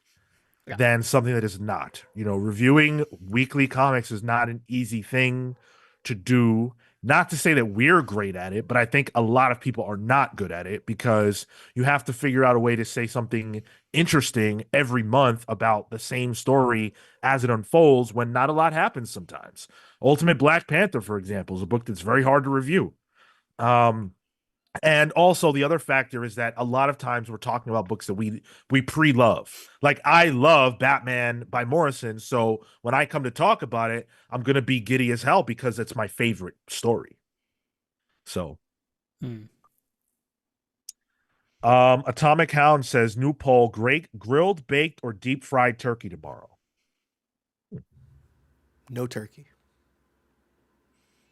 Yeah. than something that is not. Reviewing weekly comics is not an easy thing to do. Not to say that we're great at it, but I think a lot of people are not good at it because you have to figure out a way to say something interesting every month about the same story as it unfolds when not a lot happens sometimes. Ultimate Black Panther, for example, is a book that's very hard to review. And also the other factor is that a lot of times we're talking about books that we pre-love. Like I love Batman by Morrison, so when I come to talk about it, I'm going to be giddy as hell because it's my favorite story. So, Atomic Hound says new poll: grilled, baked, or deep fried turkey tomorrow. No turkey.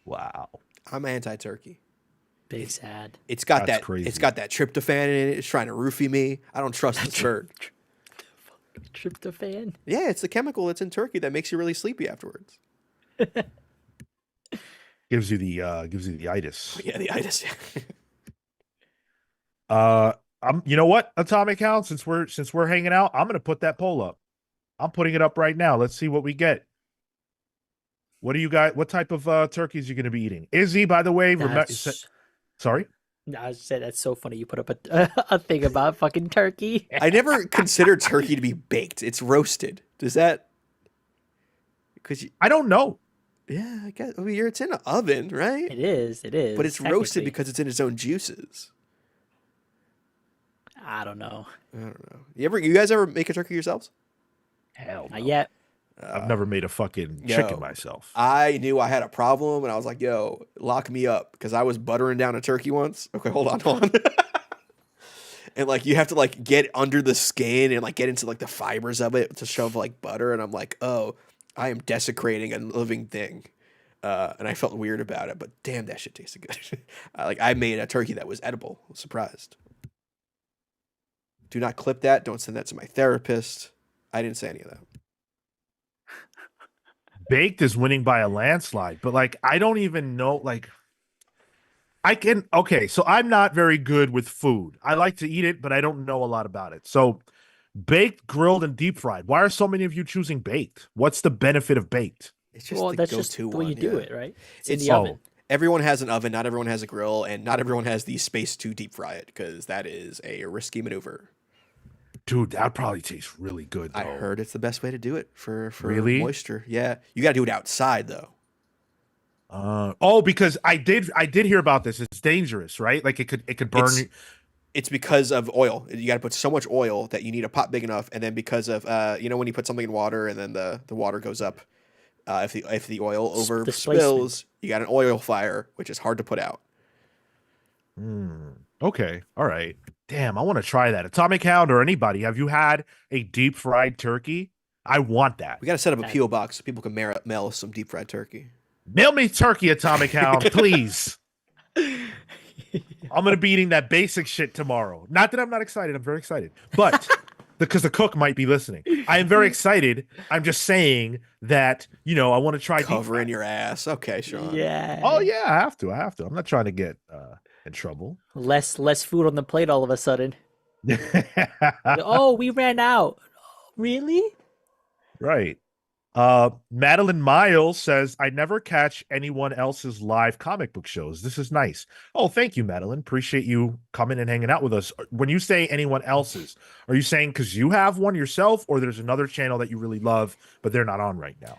Wow. I'm anti-turkey. Big sad. It's got That's that. crazy. It's got that tryptophan in it. It's trying to roofie me. I don't trust this bird. Tryptophan? Yeah, it's the chemical that's in turkey that makes you really sleepy afterwards. Gives you the itis. Yeah, the itis. You know what, Atomic Hound, since we're hanging out, I'm gonna put that poll up. I'm putting it up right now. Let's see what we get. What type of turkeys are you gonna be eating? Izzy, by the way, sorry? I said that's so funny. You put up a thing about fucking turkey. I never considered turkey to be baked. It's roasted. Does that? Because I don't know. yeah, I guess. I mean, it's in an oven, right? It is. But it's roasted technically. because it's in its own juices. I don't know. I don't know. You guys ever make a turkey yourselves? Hell no. Not yet. I've never made a fucking chicken myself. I knew I had a problem, and I was like, "Yo, lock me up," because I was buttering down a turkey once. Okay, hold on. And like you have to like get under the skin and like get into like the fibers of it to shove like butter, and I'm like, "Oh, I am desecrating a living thing," and I felt weird about it. But damn, that shit tasted good. I made a turkey that was edible. I was surprised. Do not clip that. Don't send that to my therapist. I didn't say any of that. Baked is winning by a landslide, but like I don't even know. Like so I'm not very good with food. I like to eat it, but I don't know a lot about it. So baked, grilled, and deep fried. Why are so many of you choosing baked? What's the benefit of baked? It's just Well, the that's go-to just the one. way you do yeah. it, right? It's It's in the oven. Everyone has an oven. Not everyone has a grill, and not everyone has the space to deep fry it because that is a risky maneuver. Dude, that probably tastes really good, though. I heard it's the best way to do it for Really? moisture. Yeah, you got to do it outside though. Because I did hear about this. It's dangerous, right? Like it could burn you. It's because of oil. You got to put so much oil that you need a pot big enough, and then because of when you put something in water and then the water goes up, if the oil over spills, you got an oil fire, which is hard to put out. Okay, all right. Damn, I want to try that. Atomic Hound or anybody, have you had a deep fried turkey? I want that. We got to set up a PO box so people can mail us some deep fried turkey. Mail me turkey, Atomic Hound, please. I'm gonna be eating that basic shit tomorrow. Not that I'm not excited. I'm very excited, but because the cook might be listening, I am very excited. I'm just saying that I want to try Covering your ass. Okay, Sean. Yeah. Oh yeah, I have to. I'm not trying to get in trouble. Less food on the plate all of a sudden. Oh, we ran out. Really? Right. Madeline Miles says, I never catch anyone else's live comic book shows. This is nice. Oh, thank you, Madeline. Appreciate you coming and hanging out with us. When you say anyone else's, are you saying because you have one yourself, or there's another channel that you really love, but they're not on right now?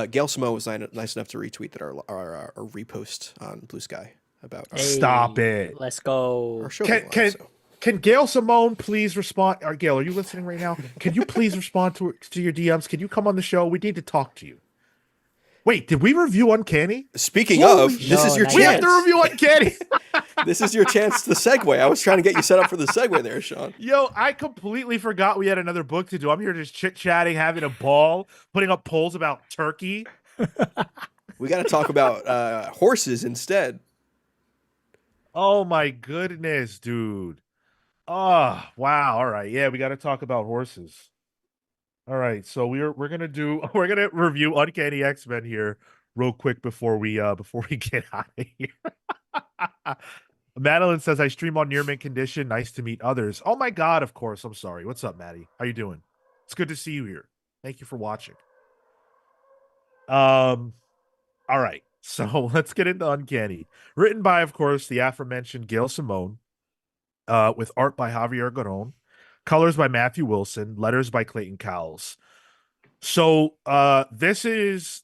Gail Samo was nice enough to retweet that our repost on Blue Sky about Stop Hey, it. let's our go. show Can being live. can So. can Gail Simone please respond? Or Gail, are you listening right now? Can you please respond to your DMs? Can you come on the show? We need to talk to you. Wait, did we review Uncanny? Speaking Holy of, this is No, your not We have yet. to chance. review Uncanny. This is your chance to segue. I was trying to get you set up for the segue there, Sean. Yo, I completely forgot we had another book to do. I'm here just chit-chatting, having a ball, putting up polls about turkey. We got to talk about horses instead. Oh my goodness, dude. Oh, wow. All right. Yeah, we got to talk about horses. All right. So we're gonna do we're gonna review Uncanny X-Men here real quick before we get out of here. Madeline says I stream on near mint condition. Nice to meet others. Oh my God, of course. I'm sorry. What's up, Maddie? How you doing? It's good to see you here. Thank you for watching. All right. So let's get into Uncanny. Written by, of course, the aforementioned Gail Simone, with art by Javier Garon, colors by Matthew Wilson, letters by Clayton Cowles. So this is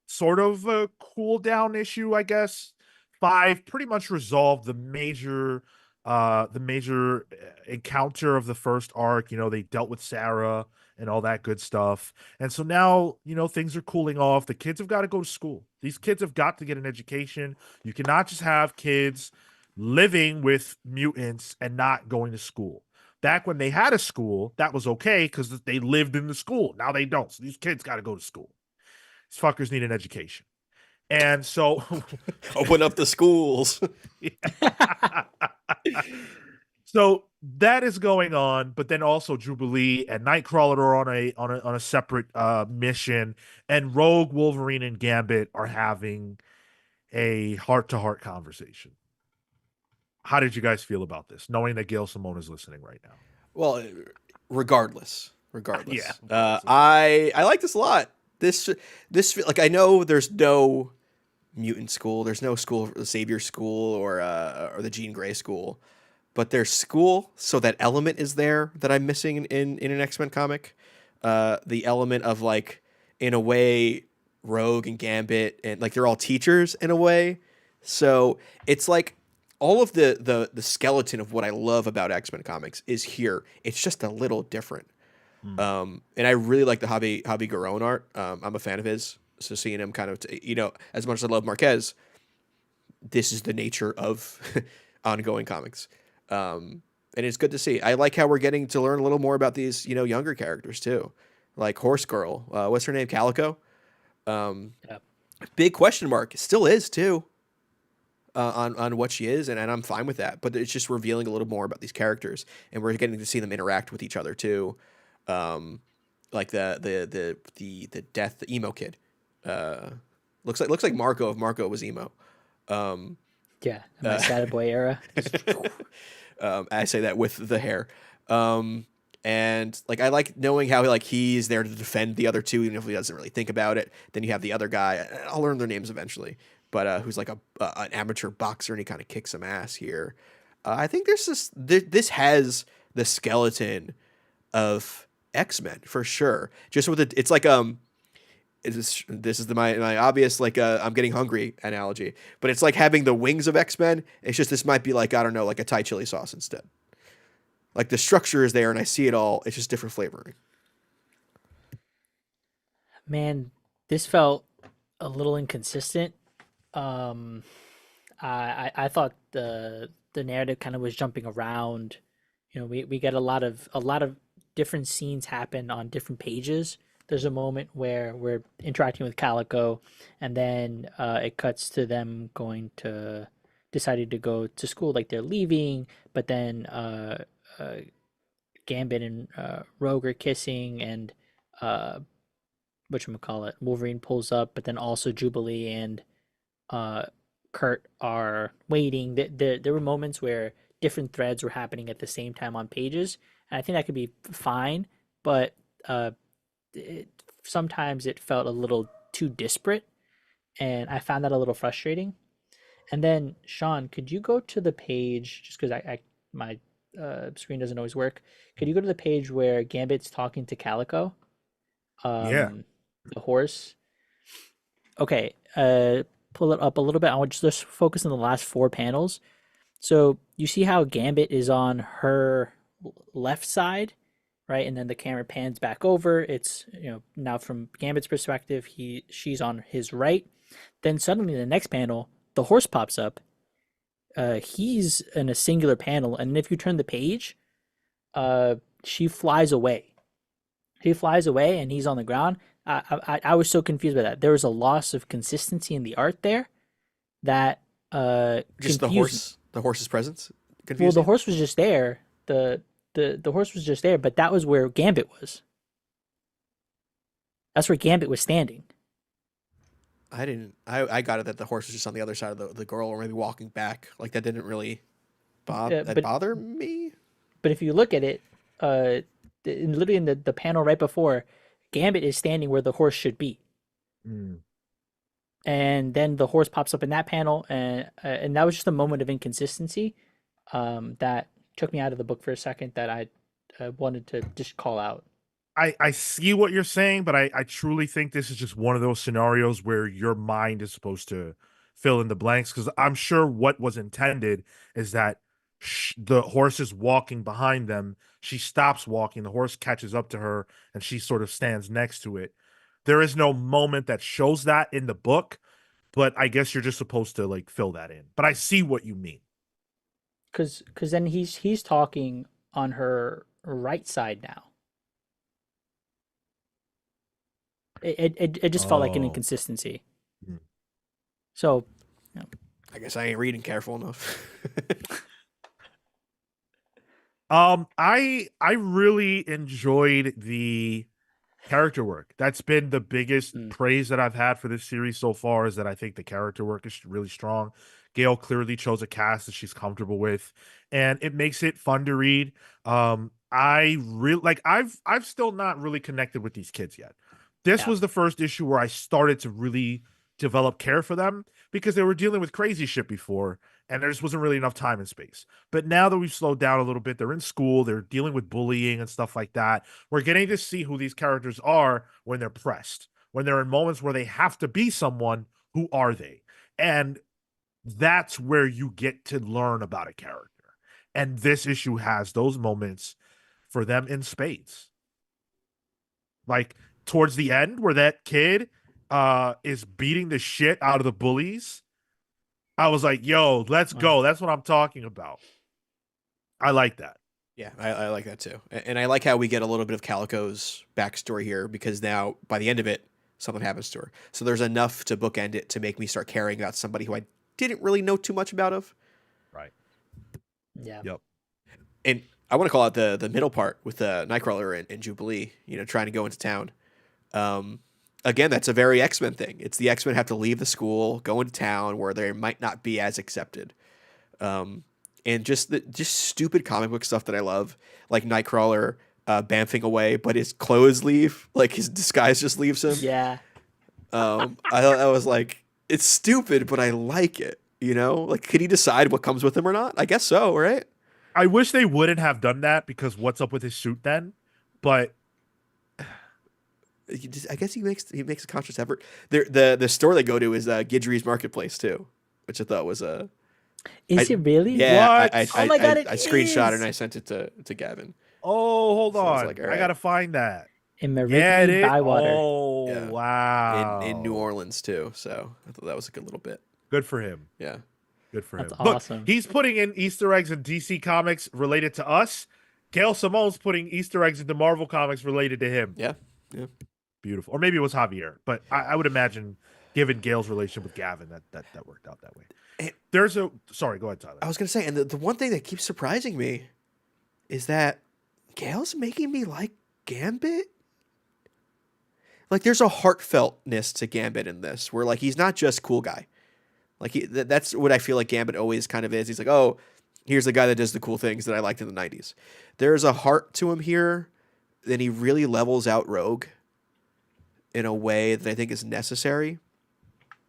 sort of a cool down issue, I guess. Five pretty much resolved the major encounter of the first arc. They dealt with Sarah and all that good stuff. And so now, things are cooling off. The kids have got to go to school. These kids have got to get an education. You cannot just have kids living with mutants and not going to school. Back when they had a school, that was okay because they lived in the school. Now they don't. So these kids got to go to school. These fuckers need an education. And so Open up the schools. so that is going on, but then also Jubilee and Nightcrawler are on a separate mission, and Rogue, Wolverine, and Gambit are having a heart-to-heart conversation. How did you guys feel about this, knowing that Gail Simone is listening right now? Well, regardless, Yeah. I like this a lot. This like I know there's no mutant school, there's no school, the Savior School or the Jean Grey School, but there's school, so that element is there that I'm missing in an X-Men comic. The element of like, in a way, Rogue and Gambit and like they're all teachers in a way, so it's like all of the skeleton of what I love about X-Men comics is here. It's just a little different. And I really like the Javi Garon art. I'm a fan of his. So seeing him kind of, as much as I love Marquez, this is the nature of ongoing comics. And it's good to see. I like how we're getting to learn a little more about these, younger characters too. Like Horse Girl. What's her name? Calico? Yep. Big question mark. Still is too. On what she is, and I'm fine with that. But it's just revealing a little more about these characters, and we're getting to see them interact with each other too. Like the death, the emo kid. Looks like Marco if Marco was emo. Yeah, my sad boy era. I say that with the hair. And like I like knowing how he's there to defend the other two, even if he doesn't really think about it. Then you have the other guy. I'll learn their names eventually, but who's like an amateur boxer, and he kind of kicks some ass here. I think this has the skeleton of X-Men for sure. Just with it's like this is my obvious I'm getting hungry analogy, but it's like having the wings of X-Men. It's just this might be like, I don't know, like a Thai chili sauce instead. Like the structure is there and I see it all. It's just different flavoring. Man, this felt a little inconsistent. I thought the narrative kind of was jumping around. We get a lot of different scenes happen on different pages. There's a moment where we're interacting with Calico, and then it cuts to them deciding to go to school, like they're leaving, but then Gambit and Rogue are kissing, and whatchamacallit, Wolverine pulls up, but then also Jubilee and Kurt are waiting. There were moments where different threads were happening at the same time on pages, and I think that could be fine, but it sometimes it felt a little too disparate, and I found that a little frustrating. And then Sean, could you go to the page just because I my screen doesn't always work? Could you go to the page where Gambit's talking to Calico, Yeah. the horse? Okay, pull it up a little bit. I want to just focus on the last four panels. So you see how Gambit is on her left side, right? And then the camera pans back over. It's now from Gambit's perspective, she's on his right. Then suddenly the next panel, the horse pops up. He's in a singular panel, and if you turn the page, she flies away. She flies away, and he's on the ground. I was so confused by that. There was a loss of consistency in the art there that Just confused. the horse's presence. Well, Confused the you? horse was just there. The horse was just there, but that was where Gambit was. That's where Gambit was standing. I didn't. I got it that the horse was just on the other side of the girl, or maybe walking back. Like that didn't really But bother me. but if you look at it, literally in the panel right before, Gambit is standing where the horse should be, Mm. and then the horse pops up in that panel, and that was just a moment of inconsistency, that took me out of the book for a second. That I wanted to just call out. I see what you're saying, but I truly think this is just one of those scenarios where your mind is supposed to fill in the blanks, because I'm sure what was intended is that the horse is walking behind them. She stops walking. The horse catches up to her, and she sort of stands next to it. There is no moment that shows that in the book, but I guess you're just supposed to like fill that in. But I see what you mean. Cause then he's talking on her right side now. It just felt like an Oh. inconsistency. Hmm. So I guess I ain't reading careful enough. I really enjoyed the character work. That's been the biggest Mm. praise that I've had for this series so far, is that I think the character work is really strong. Gail clearly chose a cast that she's comfortable with, and it makes it fun to read. I really like I've still not really connected with these kids yet. This Yeah. was the first issue where I started to really develop care for them, because they were dealing with crazy shit before, and there just wasn't really enough time and space. But now that we've slowed down a little bit, they're in school, they're dealing with bullying and stuff like that. We're getting to see who these characters are when they're pressed, when they're in moments where they have to be someone. Who are they? And that's where you get to learn about a character. And this issue has those moments for them in spades. Like towards the end, where that kid is beating the shit out of the bullies. I was like, yo, let's go. That's what I'm talking about. I like that. Yeah, I like that too. And I like how we get a little bit of Calico's backstory here, because now by the end of it, something happens to her. So there's enough to bookend it to make me start caring about somebody who I didn't really know too much about of. Right. yeah. Yep. And I want to call out the middle part with Nightcrawler and Jubilee, trying to go into town. Again, that's a very X-Men thing. It's the X-Men have to leave the school, go into town where they might not be as accepted. And just stupid comic book stuff that I love, like Nightcrawler bamfing away, but his clothes leave, like his disguise just leaves him. Yeah. I was like, it's stupid, but I like it. Like, could he decide what comes with him or not? I guess so, right? I wish they wouldn't have done that, because what's up with his suit then? But I guess he makes a conscious effort. The store they go to is Guidry's Marketplace too, which I thought was Is it really? yeah. What? Oh my God, I it screenshot it is! and I sent it to Gavin. oh, hold So I was on. like, all I right. gotta find that. In Yeah, it Meridian is. Bywater. Oh, Yeah. wow. In New Orleans too. So I thought that was a good little bit. Good for him. Yeah. Good for That's him. Look, awesome. he's putting in Easter eggs in DC Comics related to us. Gail Simone's putting Easter eggs into Marvel Comics related to him. Yeah. Beautiful. Or maybe it was Javier, but I would imagine, given Gail's relationship with Gavin, that worked out that way. And- Sorry, go ahead, Tyler. I was gonna say, and the one thing that keeps surprising me is that Gail's making me like Gambit. Like, there's a heartfeltness to Gambit in this, where like he's not just cool guy. Like that's what I feel like Gambit always kind of is. He's like, oh, here's the guy that does the cool things that I liked in the 90s. There's a heart to him here. Then he really levels out Rogue. in a way that I think is necessary.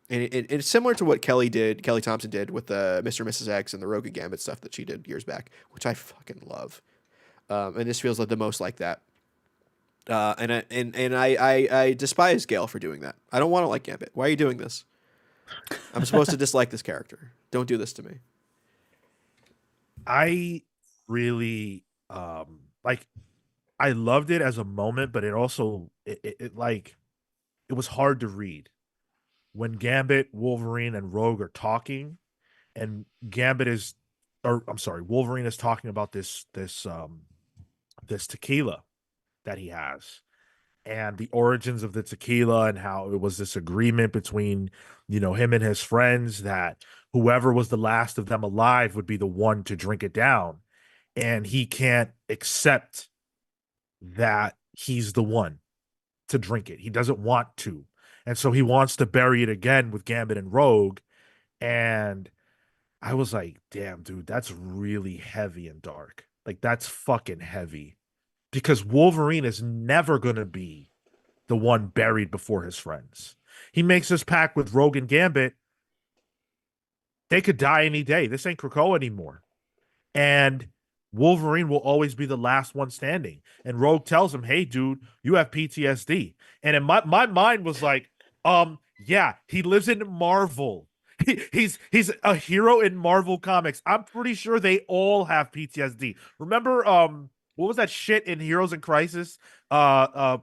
And it's similar to what Kelly Thompson did with the Mr. and Mrs. X and the Rogue and Gambit stuff that she did years back, which I fucking love. And this feels like the most like that. I despise Cale for doing that. I don't want to like Gambit. Why are you doing this? I'm supposed to dislike this character. Don't do this to me. I really like I loved it as a moment, but it also it was hard to read when Gambit, Wolverine, and Rogue are talking, and Wolverine is talking about this tequila that he has, and the origins of the tequila, and how it was this agreement between him and his friends that whoever was the last of them alive would be the one to drink it down, and he can't accept that he's the one to drink it. He doesn't want to. And so he wants to bury it again with Gambit and Rogue. And I was like, damn, dude, that's really heavy and dark. Like, that's fucking heavy. Because Wolverine is never going to be the one buried before his friends. He makes this pact with Rogue and Gambit. They could die any day. This ain't Krakoa anymore. And Wolverine will always be the last one standing. And Rogue tells him, hey, dude, you have PTSD. And in my mind was like, yeah, he lives in Marvel. He's a hero in Marvel Comics. I'm pretty sure they all have PTSD. Remember, what was that shit in Heroes in Crisis? The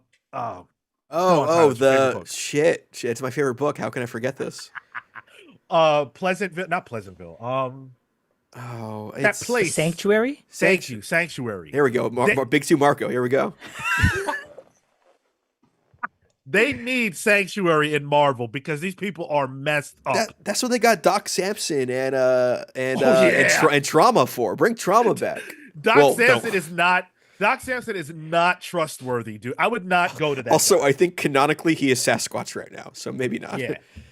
shit. It's my favorite book. How can I forget this? Pleasantville, not Pleasantville. That place. Sanctuary? Sanctuary. Here we go. Big Two Marco. Here we go. They need Sanctuary in Marvel because these people are messed up. That's what they got Doc Samson and Trauma for. Bring Trauma back. Doc Samson is not trustworthy, dude. I would not go to that. Also, I think canonically he is Sasquatch right now, so maybe not.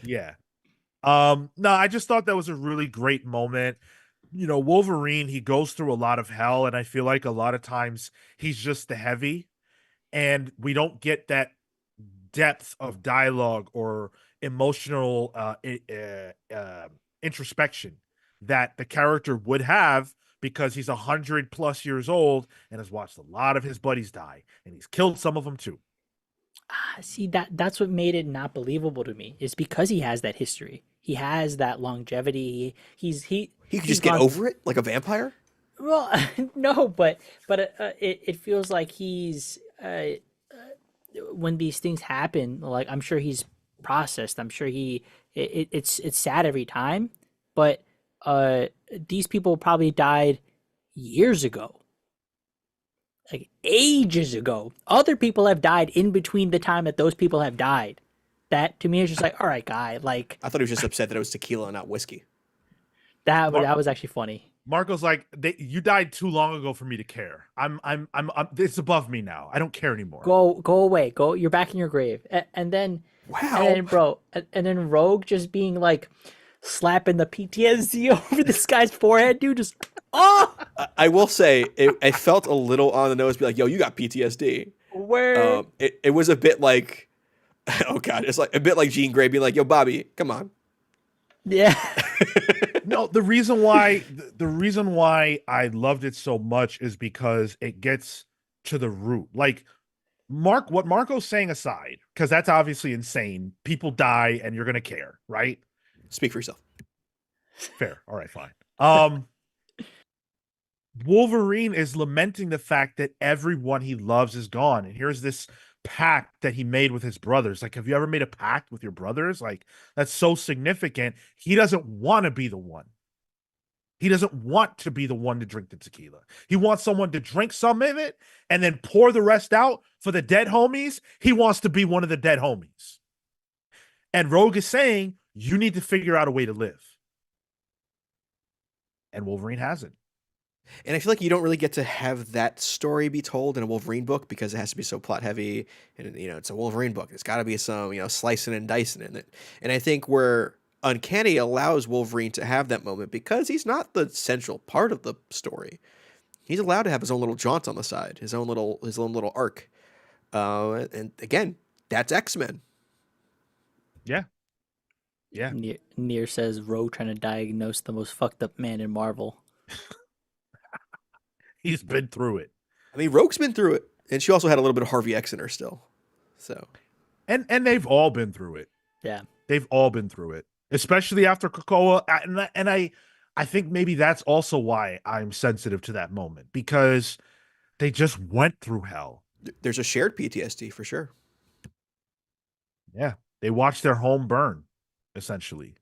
Yeah. No, I just thought that was a really great moment. Wolverine, he goes through a lot of hell, and I feel like a lot of times he's just the heavy, and we don't get that depth of dialogue or emotional introspection that the character would have, because he's 100+ years old and has watched a lot of his buddies die, and he's killed some of them too. See, that's what made it not believable to me, is because he has that history. He has that longevity. He could just get over it like a vampire. Well, no, but it feels like he's when these things happen, like, I'm sure he's processed. I'm sure it's sad every time, but these people probably died years ago. Like, ages ago. Other people have died in between the time that those people have died. That, to me, is just like, all right, guy. Like, I thought he was just upset that it was tequila and not whiskey. That was actually funny. Marco's like, you died too long ago for me to care. I'm it's above me now. I don't care anymore. Go away. Go. You're back in your grave. And then, wow. And then Rogue just being like, slapping the PTSD over this guy's forehead, dude. Just I will say it felt a little on the nose. Be like, yo, you got PTSD. Where it was a bit like, oh god, it's like a bit like Jean Grey being like, yo, Bobby, come on. Yeah. No, the reason why I loved it so much is because it gets to the root. Like, what Marco's saying aside, because that's obviously insane. People die and you're gonna care, right? Speak for yourself. Fair. All right, fine. Wolverine is lamenting the fact that everyone he loves is gone. And here's this pact that he made with his brothers. Like, have you ever made a pact with your brothers? Like, that's so significant. He doesn't want to be the one. He doesn't want to be the one to drink the tequila. He wants someone to drink some of it and then pour the rest out for the dead homies. He wants to be one of the dead homies. And Rogue is saying, you need to figure out a way to live. And Wolverine hasn't. And I feel like you don't really get to have that story be told in a Wolverine book because it has to be so plot heavy, and it's a Wolverine book. It's got to be some slicing and dicing in it. And I think where Uncanny allows Wolverine to have that moment, because he's not the central part of the story. He's allowed to have his own little jaunt on the side, his own little arc. And again, That's X-Men. Yeah. Yeah. Near says Rogue trying to diagnose the most fucked up man in Marvel. He's been through it. I mean, Rogue's been through it, and she also had a little bit of Harvey X in her still. So And they've all been through it. Yeah. They've all been through it, especially after Krakoa. I think maybe that's also why I'm sensitive to that moment, because they just went through hell. there's a shared PTSD for sure. Yeah. They watched their home burn, essentially,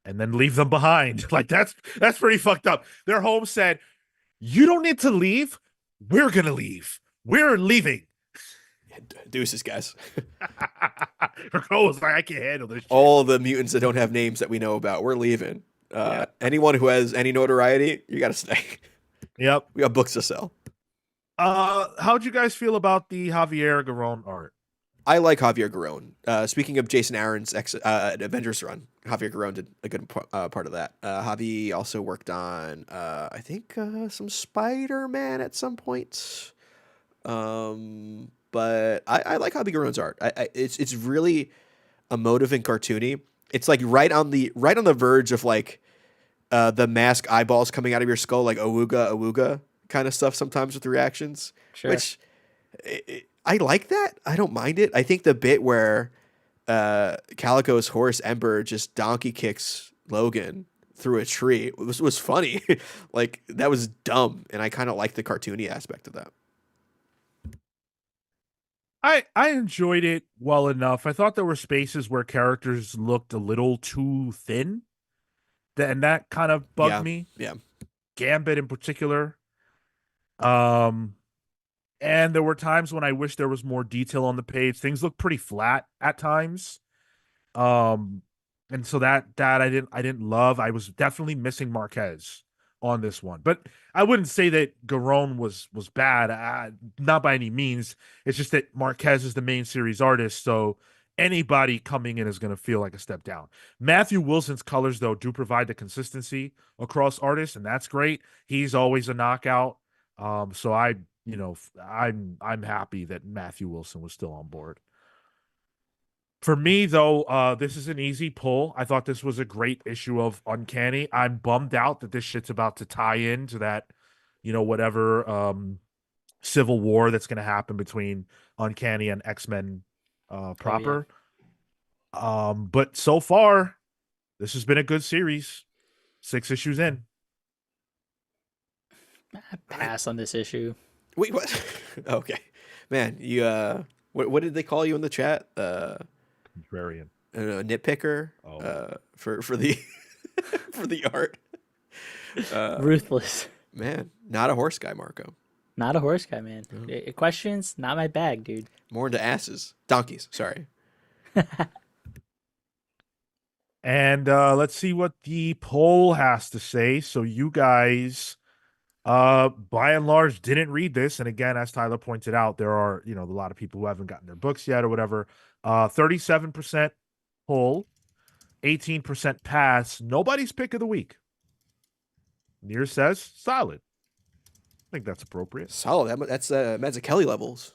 and then leave them behind. Like that's pretty fucked up. Their home said, "You don't need to leave. We're gonna leave. We're leaving." Deuces, guys. Krakoa's like, "I can't handle this shit." All the mutants that don't have names that we know about, we're leaving. Anyone who has any notoriety, you got to stay. Yep. We got books to sell. How'd you guys feel about the Javier Garron art? I like Javier Garron. Speaking of Jason Aaron's Avengers run, Javier Garron did a good part of that. Javi also worked on, I think, some Spider-Man at some point. But I like Javier Garron's art. It's really emotive and cartoony. It's like right on the verge of like the mask eyeballs coming out of your skull, like awooga awooga kind of stuff sometimes with the reactions. Sure. Which I like that. I don't mind it. I think the bit where Calico's horse Ember just donkey kicks Logan through a tree was funny. Like that was dumb, and I kind of like the cartoony aspect of that. I enjoyed it well enough. I thought there were spaces where characters looked a little too thin, and that kind of bugged me. Yeah. Gambit in particular. And there were times when I wish there was more detail on the page. Things look pretty flat at times. And so that I didn't love. I was definitely missing Marquez on this one, but I wouldn't say that Garron was bad. Not by any means. It's just that Marquez is the main series artist, so anybody coming in is going to feel like a step down. Matthew Wilson's colors, though, do provide the consistency across artists, and that's great. He's always a knockout. So I'm happy that Matthew Wilson was still on board. For me, though, this is an easy pull. I thought this was a great issue of Uncanny. I'm bummed out that this shit's about to tie into that, whatever civil war that's going to happen between Uncanny and X-Men proper. But so far, this has been a good series. 6 issues in. I pass on this issue. Wait, what? Okay, man. You what did they call you in the chat? Contrarian. A nitpicker. For the for the art. Ruthless. Man, not a horse guy, Marco. Not a horse guy, man. No. Questions, not my bag, dude. More into asses, donkeys. Sorry. And let's see what the poll has to say. So you guys, by and large, didn't read this. And again, as Tyler pointed out, there are, a lot of people who haven't gotten their books yet or whatever. 37% poll, 18% pass. Nobody's pick of the week. Near says solid. I think that's appropriate. Solid. That's Mazzucchelli levels.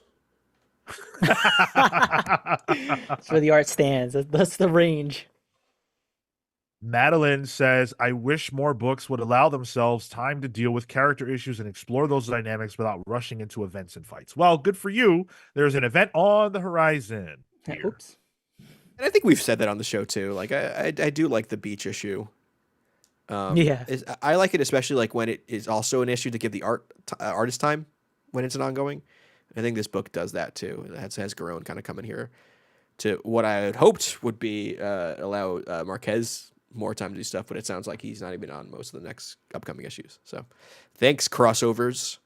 That's where the art stands. That's the range. Madeline says, I wish more books would allow themselves time to deal with character issues and explore those dynamics without rushing into events and fights. Well, good for you. There's an event on the horizon. Here. Oops. And I think we've said that on the show too. Like I do like the beach issue. Yeah. I like it especially like when it is also an issue to give the artist time when it's an ongoing. I think this book does that too. It has Garron kind of coming here to what I had hoped would be allow Marquez more time to do stuff, but it sounds like he's not even on most of the next upcoming issues. So thanks, crossovers.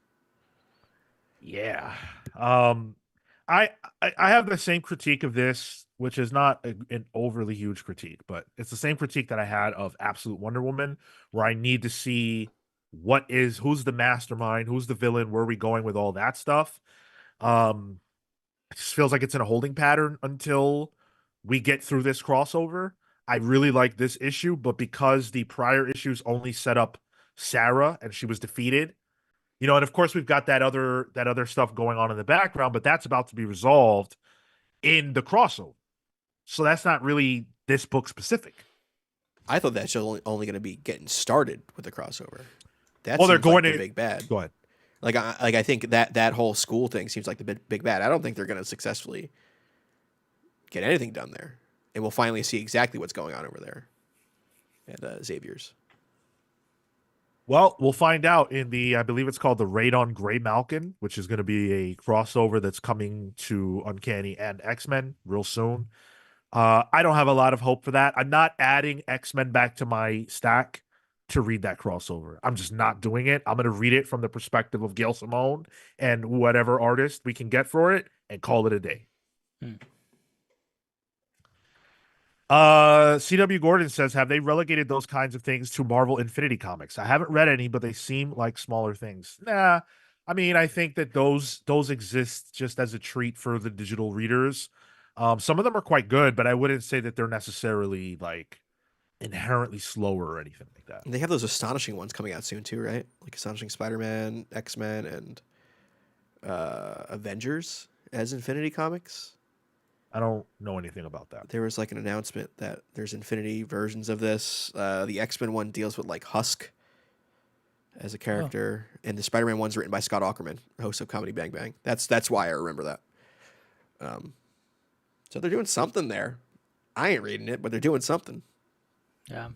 Yeah. I have the same critique of this, which is not an overly huge critique, but it's the same critique that I had of Absolute Wonder Woman, where I need to see who's the mastermind, who's the villain, where are we going with all that stuff. It just feels like it's in a holding pattern until we get through this crossover. I really like this issue, but because the prior issues only set up Sarah and she was defeated, and of course we've got that other stuff going on in the background, but that's about to be resolved. in the crossover. So that's not really this book specific. I thought that's only going to be getting started with the crossover. That Well, they're seems like going the to big bad. Go ahead. I think that whole school thing seems like the big bad. I don't think they're going to successfully get anything done there, and we'll finally see exactly what's going on over there at Xavier's. Well, we'll find out in the, I believe it's called the Raid on Grey Malkin, which is going to be a crossover that's coming to Uncanny and X-Men real soon. I don't have a lot of hope for that. I'm not adding X-Men back to my stack to read that crossover. I'm just not doing it. I'm going to read it from the perspective of Gail Simone and whatever artist we can get for it and call it a day. CW Gordon says, have they relegated those kinds of things to Marvel Infinity Comics? I haven't read any, but they seem like smaller things. Nah, I mean, I think that those exist just as a treat for the digital readers. Some of them are quite good, but I wouldn't say that they're necessarily like inherently slower or anything like that. They have those astonishing ones coming out soon too, right? Like Astonishing Spider-Man, X-Men, and Avengers as Infinity Comics. I don't know anything about that. There was like an announcement that there's Infinity versions of this. The X-Men one deals with like Husk as a character, and the Spider-Man one's written by Scott Aukerman, host of Comedy Bang Bang. That's why I remember that. So they're doing something there. I ain't reading it, but they're doing something. Yeah.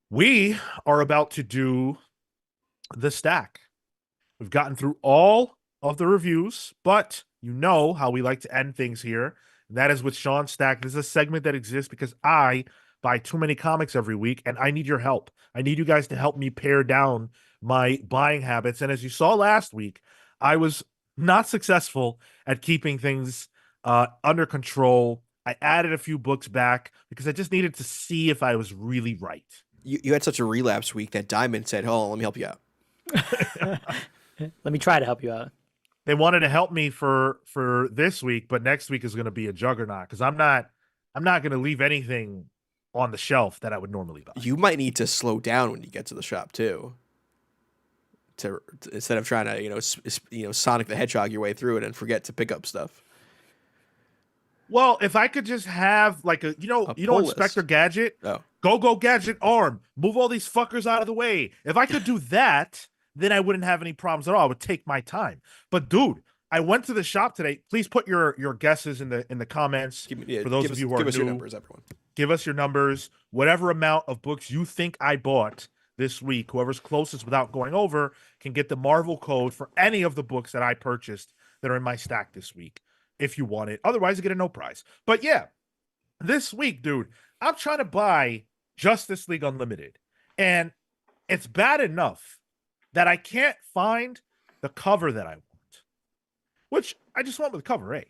We are about to do the stack. We've gotten through all of the reviews, but you know how we like to end things here. And that is with Sean Stack. This is a segment that exists because I buy too many comics every week, and I need your help. I need you guys to help me pare down my buying habits. And as you saw last week, I was not successful at keeping things under control. I added a few books back because I just needed to see if I was really right. You had such a relapse week that Diamond said, "Oh, let me help you out." Let me try to help you out. They wanted to help me for this week, but next week is going to be a juggernaut because I'm not going to leave anything on the shelf that I would normally buy. You might need to slow down when you get to the shop too. To instead of trying to Sonic the Hedgehog your way through it and forget to pick up stuff. Well, if I could just have like a Inspector Gadget, go Gadget arm, move all these fuckers out of the way. If I could do that, then I wouldn't have any problems at all. I would take my time. But dude, I went to the shop today. Please put your guesses in the comments. For those of you who are new, give us your numbers, everyone. Give us your numbers. Whatever amount of books you think I bought this week, whoever's closest without going over can get the Marvel code for any of the books that I purchased that are in my stack this week, if you want it. Otherwise, you get a no prize. But yeah, this week, dude, I'm trying to buy Justice League Unlimited. And it's bad enough that I can't find the cover that I want, which I just want with cover A.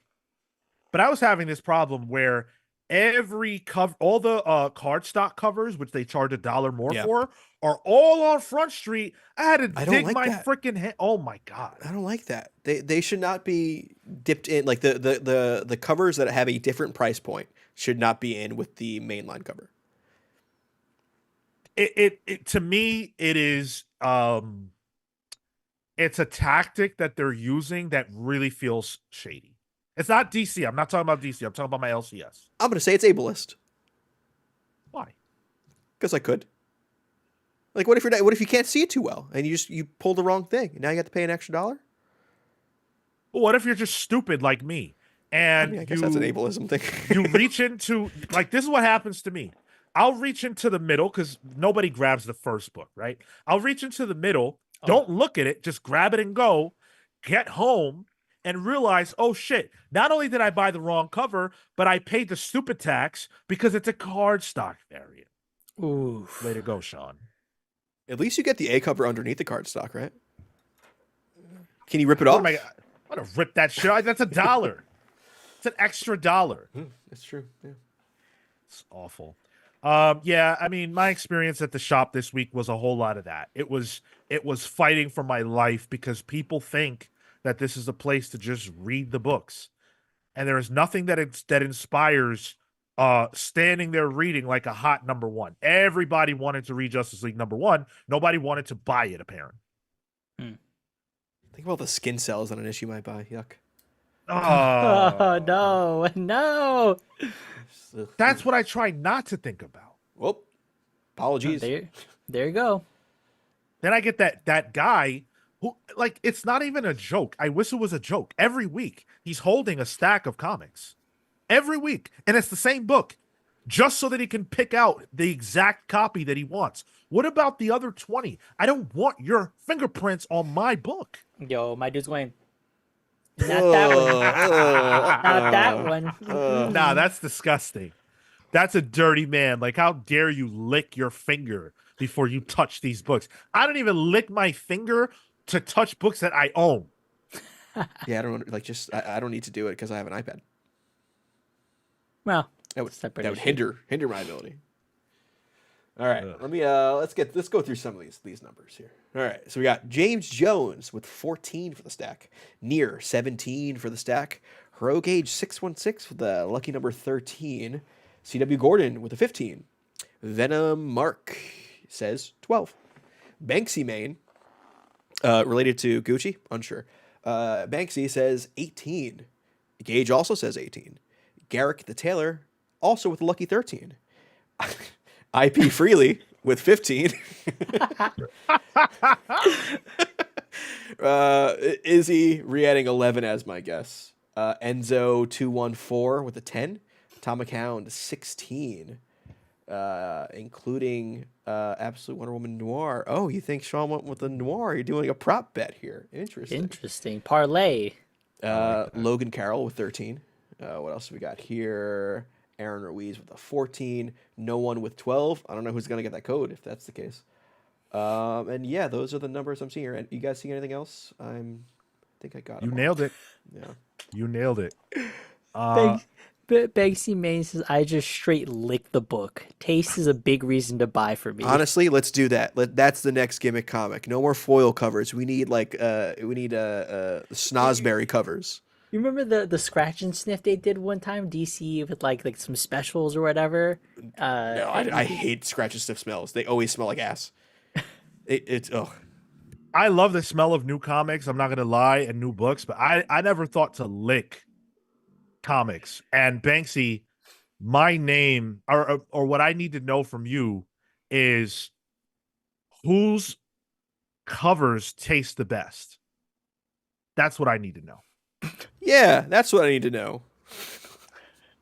But I was having this problem where every cover, all the cardstock covers, which they charge $1 more for, are all on Front Street. I had to dig my freaking head. Oh my God. I don't like that. They should not be dipped in. Like the covers that have a different price point should not be in with the mainline cover. It to me, it is it's a tactic that they're using that really feels shady. It's not DC. I'm not talking about DC. I'm talking about my LCS. I'm gonna say it's ableist. Why? Because I could. Like, what if you can't see it too well and you pulled the wrong thing and now you have to pay an extra $1? Well, what if you're just stupid like me? And I guess that's an ableism thing. You reach into, like, this is what happens to me. I'll reach into the middle because nobody grabs the first book, right? I'll reach into the middle, don't look at it, just grab it and go, get home, and realize, oh shit, not only did I buy the wrong cover, but I paid the stupid tax because it's a cardstock variant. Ooh. Way to go, Sean. At least you get the A cover underneath the cardstock, right? Can you rip it off? I'm gonna rip that shit. That's $1. It's an extra $1. That's true. Yeah. It's awful. Yeah, I mean, my experience at the shop this week was a whole lot of that. It was fighting for my life because people think that this is a place to just read the books. And there is nothing that inspires standing there reading like a hot number one. Everybody wanted to read Justice League #1. Nobody wanted to buy it, apparently. Think about the skin cells on an issue you might buy. Yuck. Oh Oh, no, no. that's what I try not to think about. Well, apologies. There you go. Then I get that guy who, like, it's not even a joke. I wish it was a joke. Every week he's holding a stack of comics. Every week, and it's the same book, just so that he can pick out the exact copy that he wants. What about the other 20? I don't want your fingerprints on my book. Yo, my dude's going. Not that one. Not that one. Nah, that's disgusting. That's a dirty man. Like, how dare you lick your finger before you touch these books? I don't even lick my finger to touch books that I own. Yeah, I don't like just I don't need to do it because I have an iPad. Well, That would separate that would issue. hinder my ability. All right, Ugh. let me let's go through some of these numbers here. All right, so we got James Jones with 14 for the stack, Near 17 for the stack, Hero Gauge 616 with the lucky number 13, CW Gordon with a 15, Venom Mark says 12, Banksy Main related to Gucci, unsure. Banksy says 18, Gage also says 18, Garrick the Tailor also with a lucky 13. IP Freely with 15. Izzy re-adding 11 as my guess. Enzo 214 with a 10. Atomic Hound 16. Including Absolute Wonder Woman Noir. Oh, you think Sean went with the Noir? You're doing a prop bet here. Interesting. Interesting. Parlay. Logan Carroll with 13. What else do we got here? Aaron Ruiz with a 14. No one with 12. I don't know who's going to get that code if that's the case. And yeah, those are the numbers I'm seeing here. And you guys see anything else? I think I got it. You nailed it. Yeah. You nailed it. Banksy Main says, I just straight lick the book. Taste is a big reason to buy for me. Honestly, let's do that. That's the next gimmick comic. No more foil covers. We need snozberry covers. You remember the scratch and sniff they did one time, DC, with like some specials or whatever? No, I hate scratch and sniff smells. They always smell like ass. It's I love the smell of new comics. I'm not gonna lie, and new books, but I never thought to lick comics. And Banksy, my name or what I need to know from you is whose covers taste the best. That's what I need to know. yeah, that's what I need to know.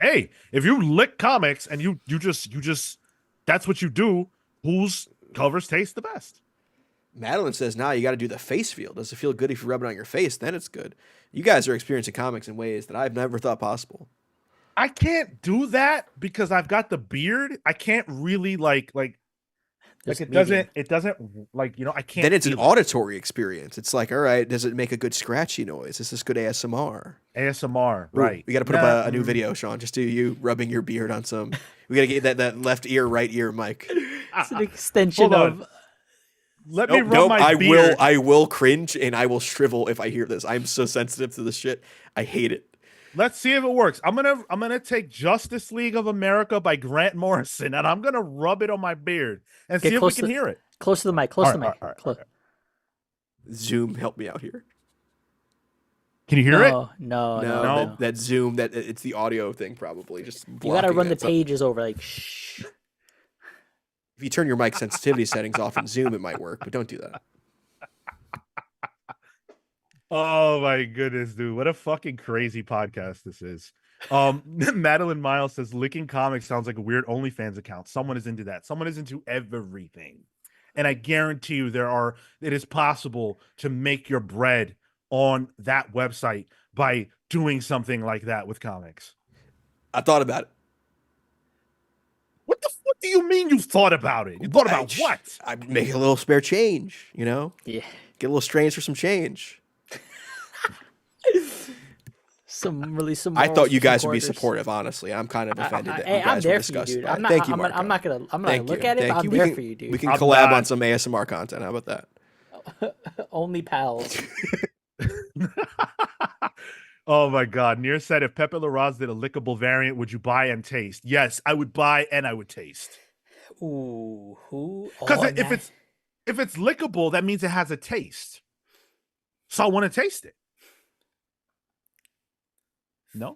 Hey, if you lick comics and you just that's what you do, whose covers taste the best? Madeline says, "Nah, you got to do the face feel. Does it feel good if you rub it on your face? Then it's good." You guys are experiencing comics in ways that I've never thought possible. I can't do that because I've got the beard. I can't really like This it medium. doesn't like, I can't. Then it's an feel it. auditory experience. It's like, all right, does it make a good scratchy noise? Is this good ASMR? ASMR, Ooh, right? we got to put up a new video, Sean. Just do you rubbing your beard on some. We got to get that left ear, right ear mic. It's an extension Hold on. of. Let me Nope, rub nope. my I beard. will cringe and I will shrivel if I hear this. I'm so sensitive to this shit. I hate it. Let's see if it works. I'm gonna take Justice League of America by Grant Morrison, and I'm gonna rub it on my beard and Get see if we close can to- hear it. Close to the mic. Close to the All mic. right, all right, Close. all right. Zoom, help me out here. Can you hear it? No, no, No, no. that Zoom, it's the audio thing probably. Just You gotta blocking run the it. So pages over. Like, shh. if you turn your mic sensitivity settings off in Zoom, it might work, but don't do that. Oh my goodness, dude. What a fucking crazy podcast this is. Madeline Miles says licking comics sounds like a weird OnlyFans account. Someone is into that. Someone is into everything. And I guarantee you it is possible to make your bread on that website by doing something like that with comics. I thought about it. What the fuck do you mean you thought about it? You thought about what? I make a little spare change, Yeah. Get a little strange for some change. Some. I thought you morals, guys some would be quarters. supportive, honestly. I'm kind of offended that Hey, you I'm guys there would for you, discuss. dude. All right, I'm not. thank you, I'm Marco. not gonna. I'm not Thank gonna look you, at it. thank But I'm you. there for you, dude. We can I'm collab not. on some ASMR content. How about that? Only pals. Oh my god. Near said if Pepe Larraz did a lickable variant, would you buy and taste? Yes, I would buy and I would taste. Ooh, who? Because Oh, if it's lickable, that means it has a taste. So I want to taste it. No.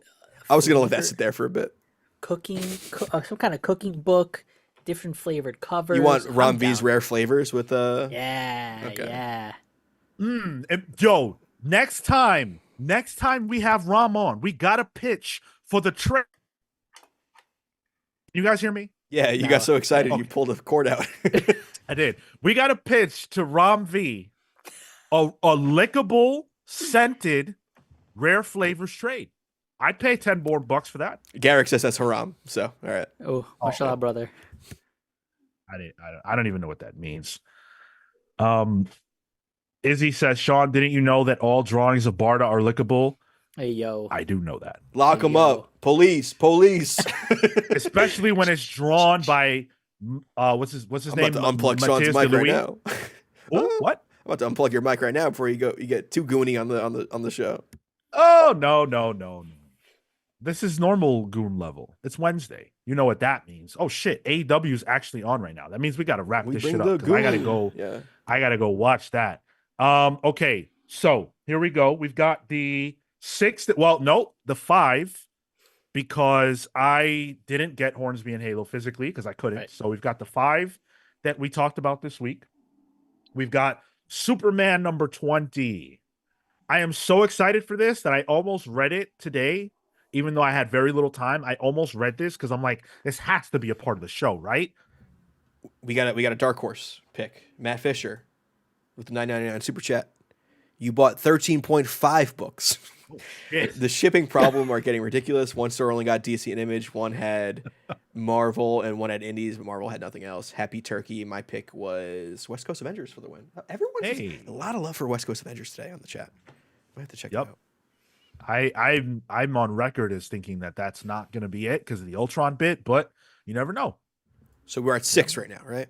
I was gonna let that flavor- sit there for a bit. Cooking, some kind of cooking book, different flavored covers. You want I'm Ron V's down. rare flavors with Yeah, Okay. yeah. Yo, next time we have Ram on, we got to pitch for the trade. You guys hear me? Yeah, you No. got so excited you Okay. pulled a cord out. I did. We got to pitch to Ram V a lickable, scented, rare flavors trade. I'd pay 10 more bucks for that. Garrick says that's haram. So all right. Oh, mashallah, brother. I don't even know what that means. Izzy says, Sean, didn't you know that all drawings of Barda are lickable? Hey, yo. I do know that. Lock him Yo. up. Police. Especially when it's drawn by what's his I'm name? about to unplug Sean's Matthias mic right Delouis? now. Oh, what? I'm about to unplug your mic right now before you get too goony on the show. Oh, no. This is normal goon level. It's Wednesday. You know what that means. Oh shit, AEW is actually on right now. That means we got to wrap this shit up. 'Cause I gotta go. Yeah. I gotta go watch that. Okay, so here we go. We've got the 6. Well, no, the 5, because I didn't get Hornsby and Halo physically because I couldn't. Right. So we've got the 5 that we talked about this week. We've got Superman number 20. I am so excited for this that I almost read it today, even though I had very little time. I almost read this because I'm like, this has to be a part of the show, right? We got a dark horse pick. Matt Fisher with the $9.99 super chat. You bought 13.5 books. Shit. The shipping problem are getting ridiculous. One store only got DC and Image, one had Marvel, and one had Indies, but Marvel had nothing else. Happy Turkey. My pick was West Coast Avengers for the win. Everyone's Hey. a lot of love for West Coast Avengers today on the chat. I have to check Yep. it out. I'm on record as thinking that that's not going to be it because of the Ultron bit, but you never know. So we're at 6 right now, right?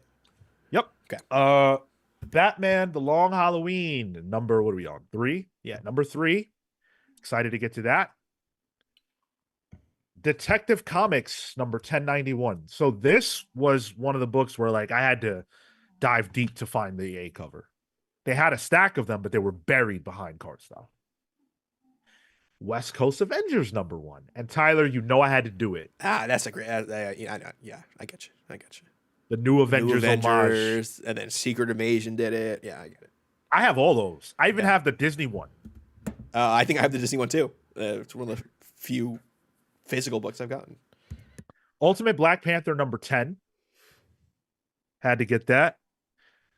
Yep. Okay. Batman: The Long Halloween. Number, what are we on? 3? Yeah, number 3. Excited to get to that. Detective Comics number 1091. So this was one of the books where like I had to dive deep to find the A cover. They had a stack of them, but they were buried behind cardstock. West Coast Avengers number 1. And Tyler, you know I had to do it. That's a great. Yeah, I know. Yeah, I get you. The new Avengers, homage. Avengers, and then Secret Invasion did it. Yeah, I get it. I have all those. I even Yeah. have the Disney one. I think I have the Disney one too. It's one of the few physical books I've gotten. Ultimate Black Panther number 10. Had to get that.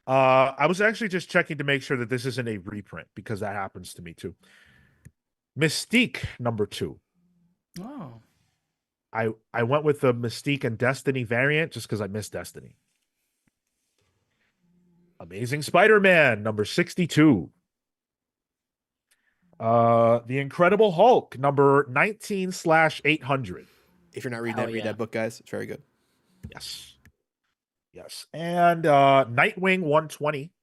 I was actually just checking to make sure that this isn't a reprint because that happens to me too. Mystique number 2. Oh. I went with the Mystique and Destiny variant just because I miss Destiny. Amazing Spider-Man number 62. The Incredible Hulk number 19/800. If you're not reading Hell that, read yeah. that book, guys. It's very good. Yes. And Nightwing 120.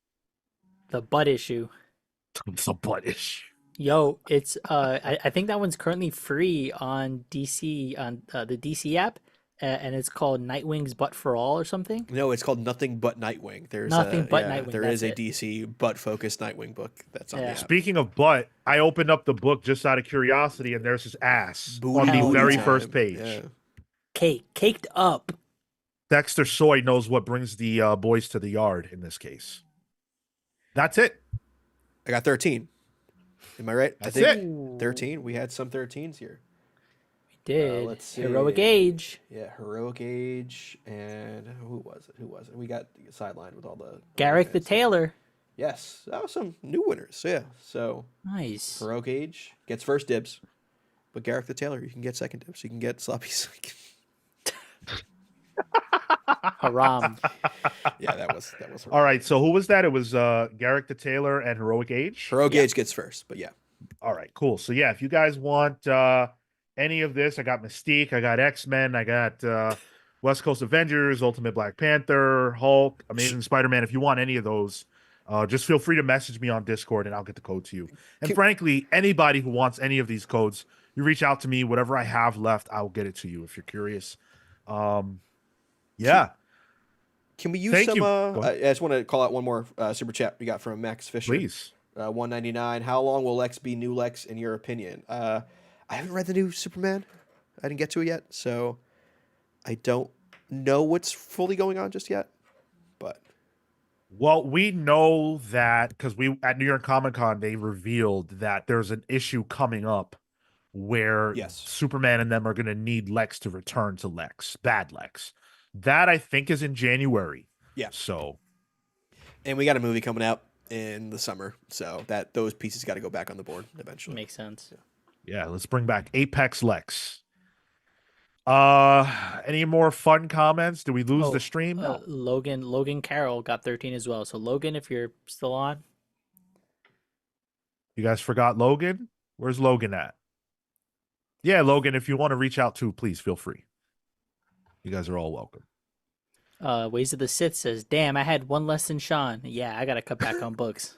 The butt issue. It's a butt issue. Yo, it's I think that one's currently free on DC on the DC app, and it's called Nightwing's Butt for All or something. No, it's called Nothing But Nightwing. There's Nothing But yeah, Nightwing, There that's is a it. DC butt-focused Nightwing book that's on Yeah. the app. Speaking of butt, I opened up the book just out of curiosity, and there's his ass on the Hell very yeah. first page. Yeah. Caked up. Dexter Soy knows what brings the boys to the yard in this case. That's it. I got 13. Am I right? That's I think Ooh, 13. We had some 13s here. we did. let's see. Heroic Age. Yeah, Heroic Age, and who was it? We got sidelined with all the Garrick the fans. Tailor. Yes, that was some new winners. So yeah, so Nice. Heroic Age gets first dibs, but Garrick the Tailor, you can get second dibs. You can get sloppy second. Haram. Yeah, that was. All right. So who was that? It was Garrick the Tailor and Heroic Age. Heroic Age gets first, but yeah. All right. Cool. So yeah, if you guys want any of this, I got Mystique, I got X-Men, I got West Coast Avengers, Ultimate Black Panther, Hulk, Amazing Spider-Man. If you want any of those, just feel free to message me on Discord and I'll get the code to you. And frankly, anybody who wants any of these codes, you reach out to me. Whatever I have left, I'll get it to you if you're curious. Yeah. Can we use Thank some? you. I just want to call out one more super chat we got from Max Fisher. Please. 199. How long will Lex be new Lex in your opinion? I haven't read the new Superman. I didn't get to it yet, so I don't know what's fully going on just yet. But Well, we know that because we at New York Comic Con they revealed that there's an issue coming up where yes, Superman and them are going to need Lex to return to Lex, bad Lex. That I think is in January. yeah, So, and we got a movie coming out in the summer, so that those pieces got to go back on the board eventually. Makes sense. yeah, let's bring back Apex Lex. Any more fun comments? Do we lose the stream? No. Logan Carroll got 13 as well. So Logan, if you're still on, You guys forgot Logan? Where's Logan at? Yeah, Logan, if you want to reach out too, please feel free. You guys are all welcome. Ways of the Sith says, "Damn, I had one less than Sean. Yeah, I gotta cut back on books."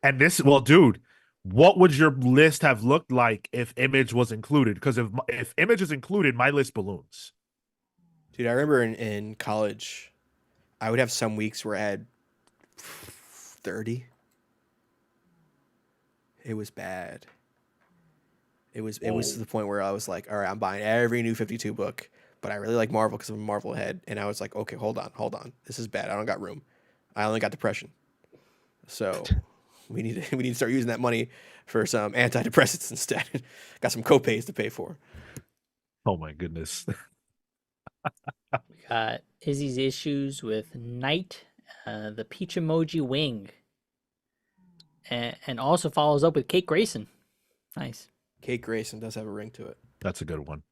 And this, well, dude, what would your list have looked like if Image was included? Because if Image is included, my list balloons. Dude, I remember in college, I would have some weeks where I had 30. It was bad. It was to the point where I was like, all right, I'm buying every new 52 book, but I really like Marvel because I'm a Marvel head. And I was like, okay, hold on. This is bad. I don't got room. I only got depression. So we need to start using that money for some antidepressants instead. Got some copays to pay for. Oh my goodness. We got Izzy's issues with Knight, the peach emoji wing, and also follows up with Kate Grayson. Nice. Kate Grayson does have a ring to it. That's a good one.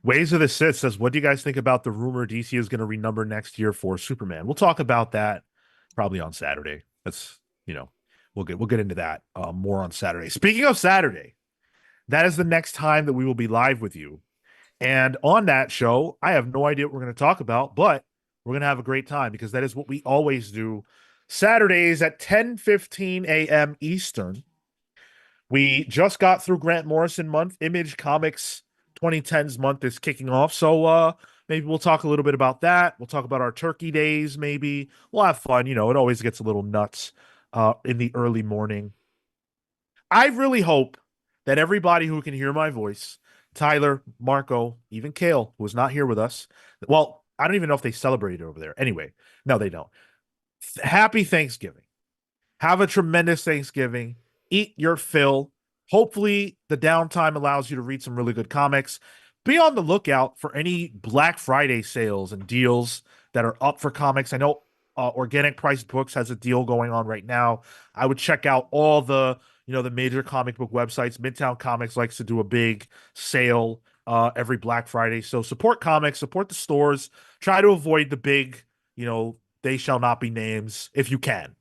Ways of the Sith says, what do you guys think about the rumor DC is going to renumber next year for Superman? We'll talk about that probably on Saturday. That's, we'll get into that more on Saturday. Speaking of Saturday, that is the next time that we will be live with you. And on that show, I have no idea what we're going to talk about, but we're going to have a great time because that is what we always do. Saturdays at 10:15 a.m. Eastern. We just got through Grant Morrison month. Image Comics 2010s month is kicking off. So maybe we'll talk a little bit about that. We'll talk about our turkey days, maybe. We'll have fun. It always gets a little nuts in the early morning. I really hope that everybody who can hear my voice, Tyler, Marco, even Cale, who is not here with us. Well, I don't even know if they celebrate it over there. Anyway, no, they don't. Happy Thanksgiving. Have a tremendous Thanksgiving. Eat your fill. Hopefully, the downtime allows you to read some really good comics. Be on the lookout for any Black Friday sales and deals that are up for comics. I know Organic Price Books has a deal going on right now. I would check out all the major comic book websites. Midtown Comics likes to do a big sale every Black Friday. So support comics, support the stores. Try to avoid the big, they shall not be names if you can.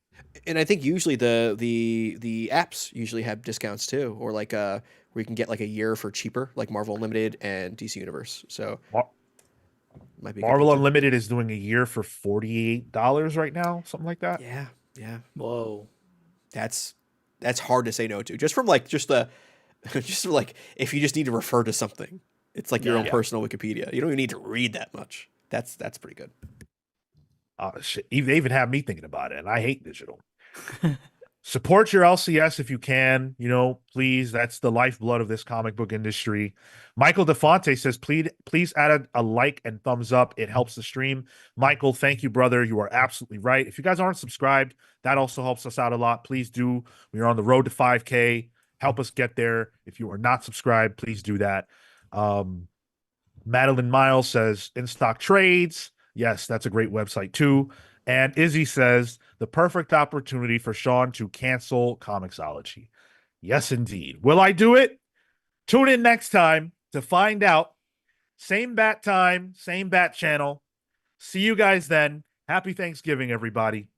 And I think usually the apps usually have discounts too, or like where you can get like a year for cheaper, like Marvel Unlimited and DC Universe. So might be Marvel Unlimited is doing a year for $48 right now, something like that. Yeah. Whoa. That's hard to say no to. Just from like just from like if you just need to refer to something, it's like your own personal Wikipedia. You don't even need to read that much. That's pretty good. Shit. They even have me thinking about it, and I hate digital. Support your LCS if you can, please. That's the lifeblood of this comic book industry. Michael DeFonte says, please add a like and thumbs up. It helps the stream. Michael, thank you, brother. You are absolutely right. If you guys aren't subscribed, that also helps us out a lot. Please do. We are on the road to 5K. Help us get there. If you are not subscribed, please do that. Madeline Miles says, in stock trades. Yes, that's a great website too. And Izzy says, the perfect opportunity for Sean to cancel Comixology. Yes, indeed. Will I do it? Tune in next time to find out. Same bat time, same bat channel. See you guys then. Happy Thanksgiving, everybody.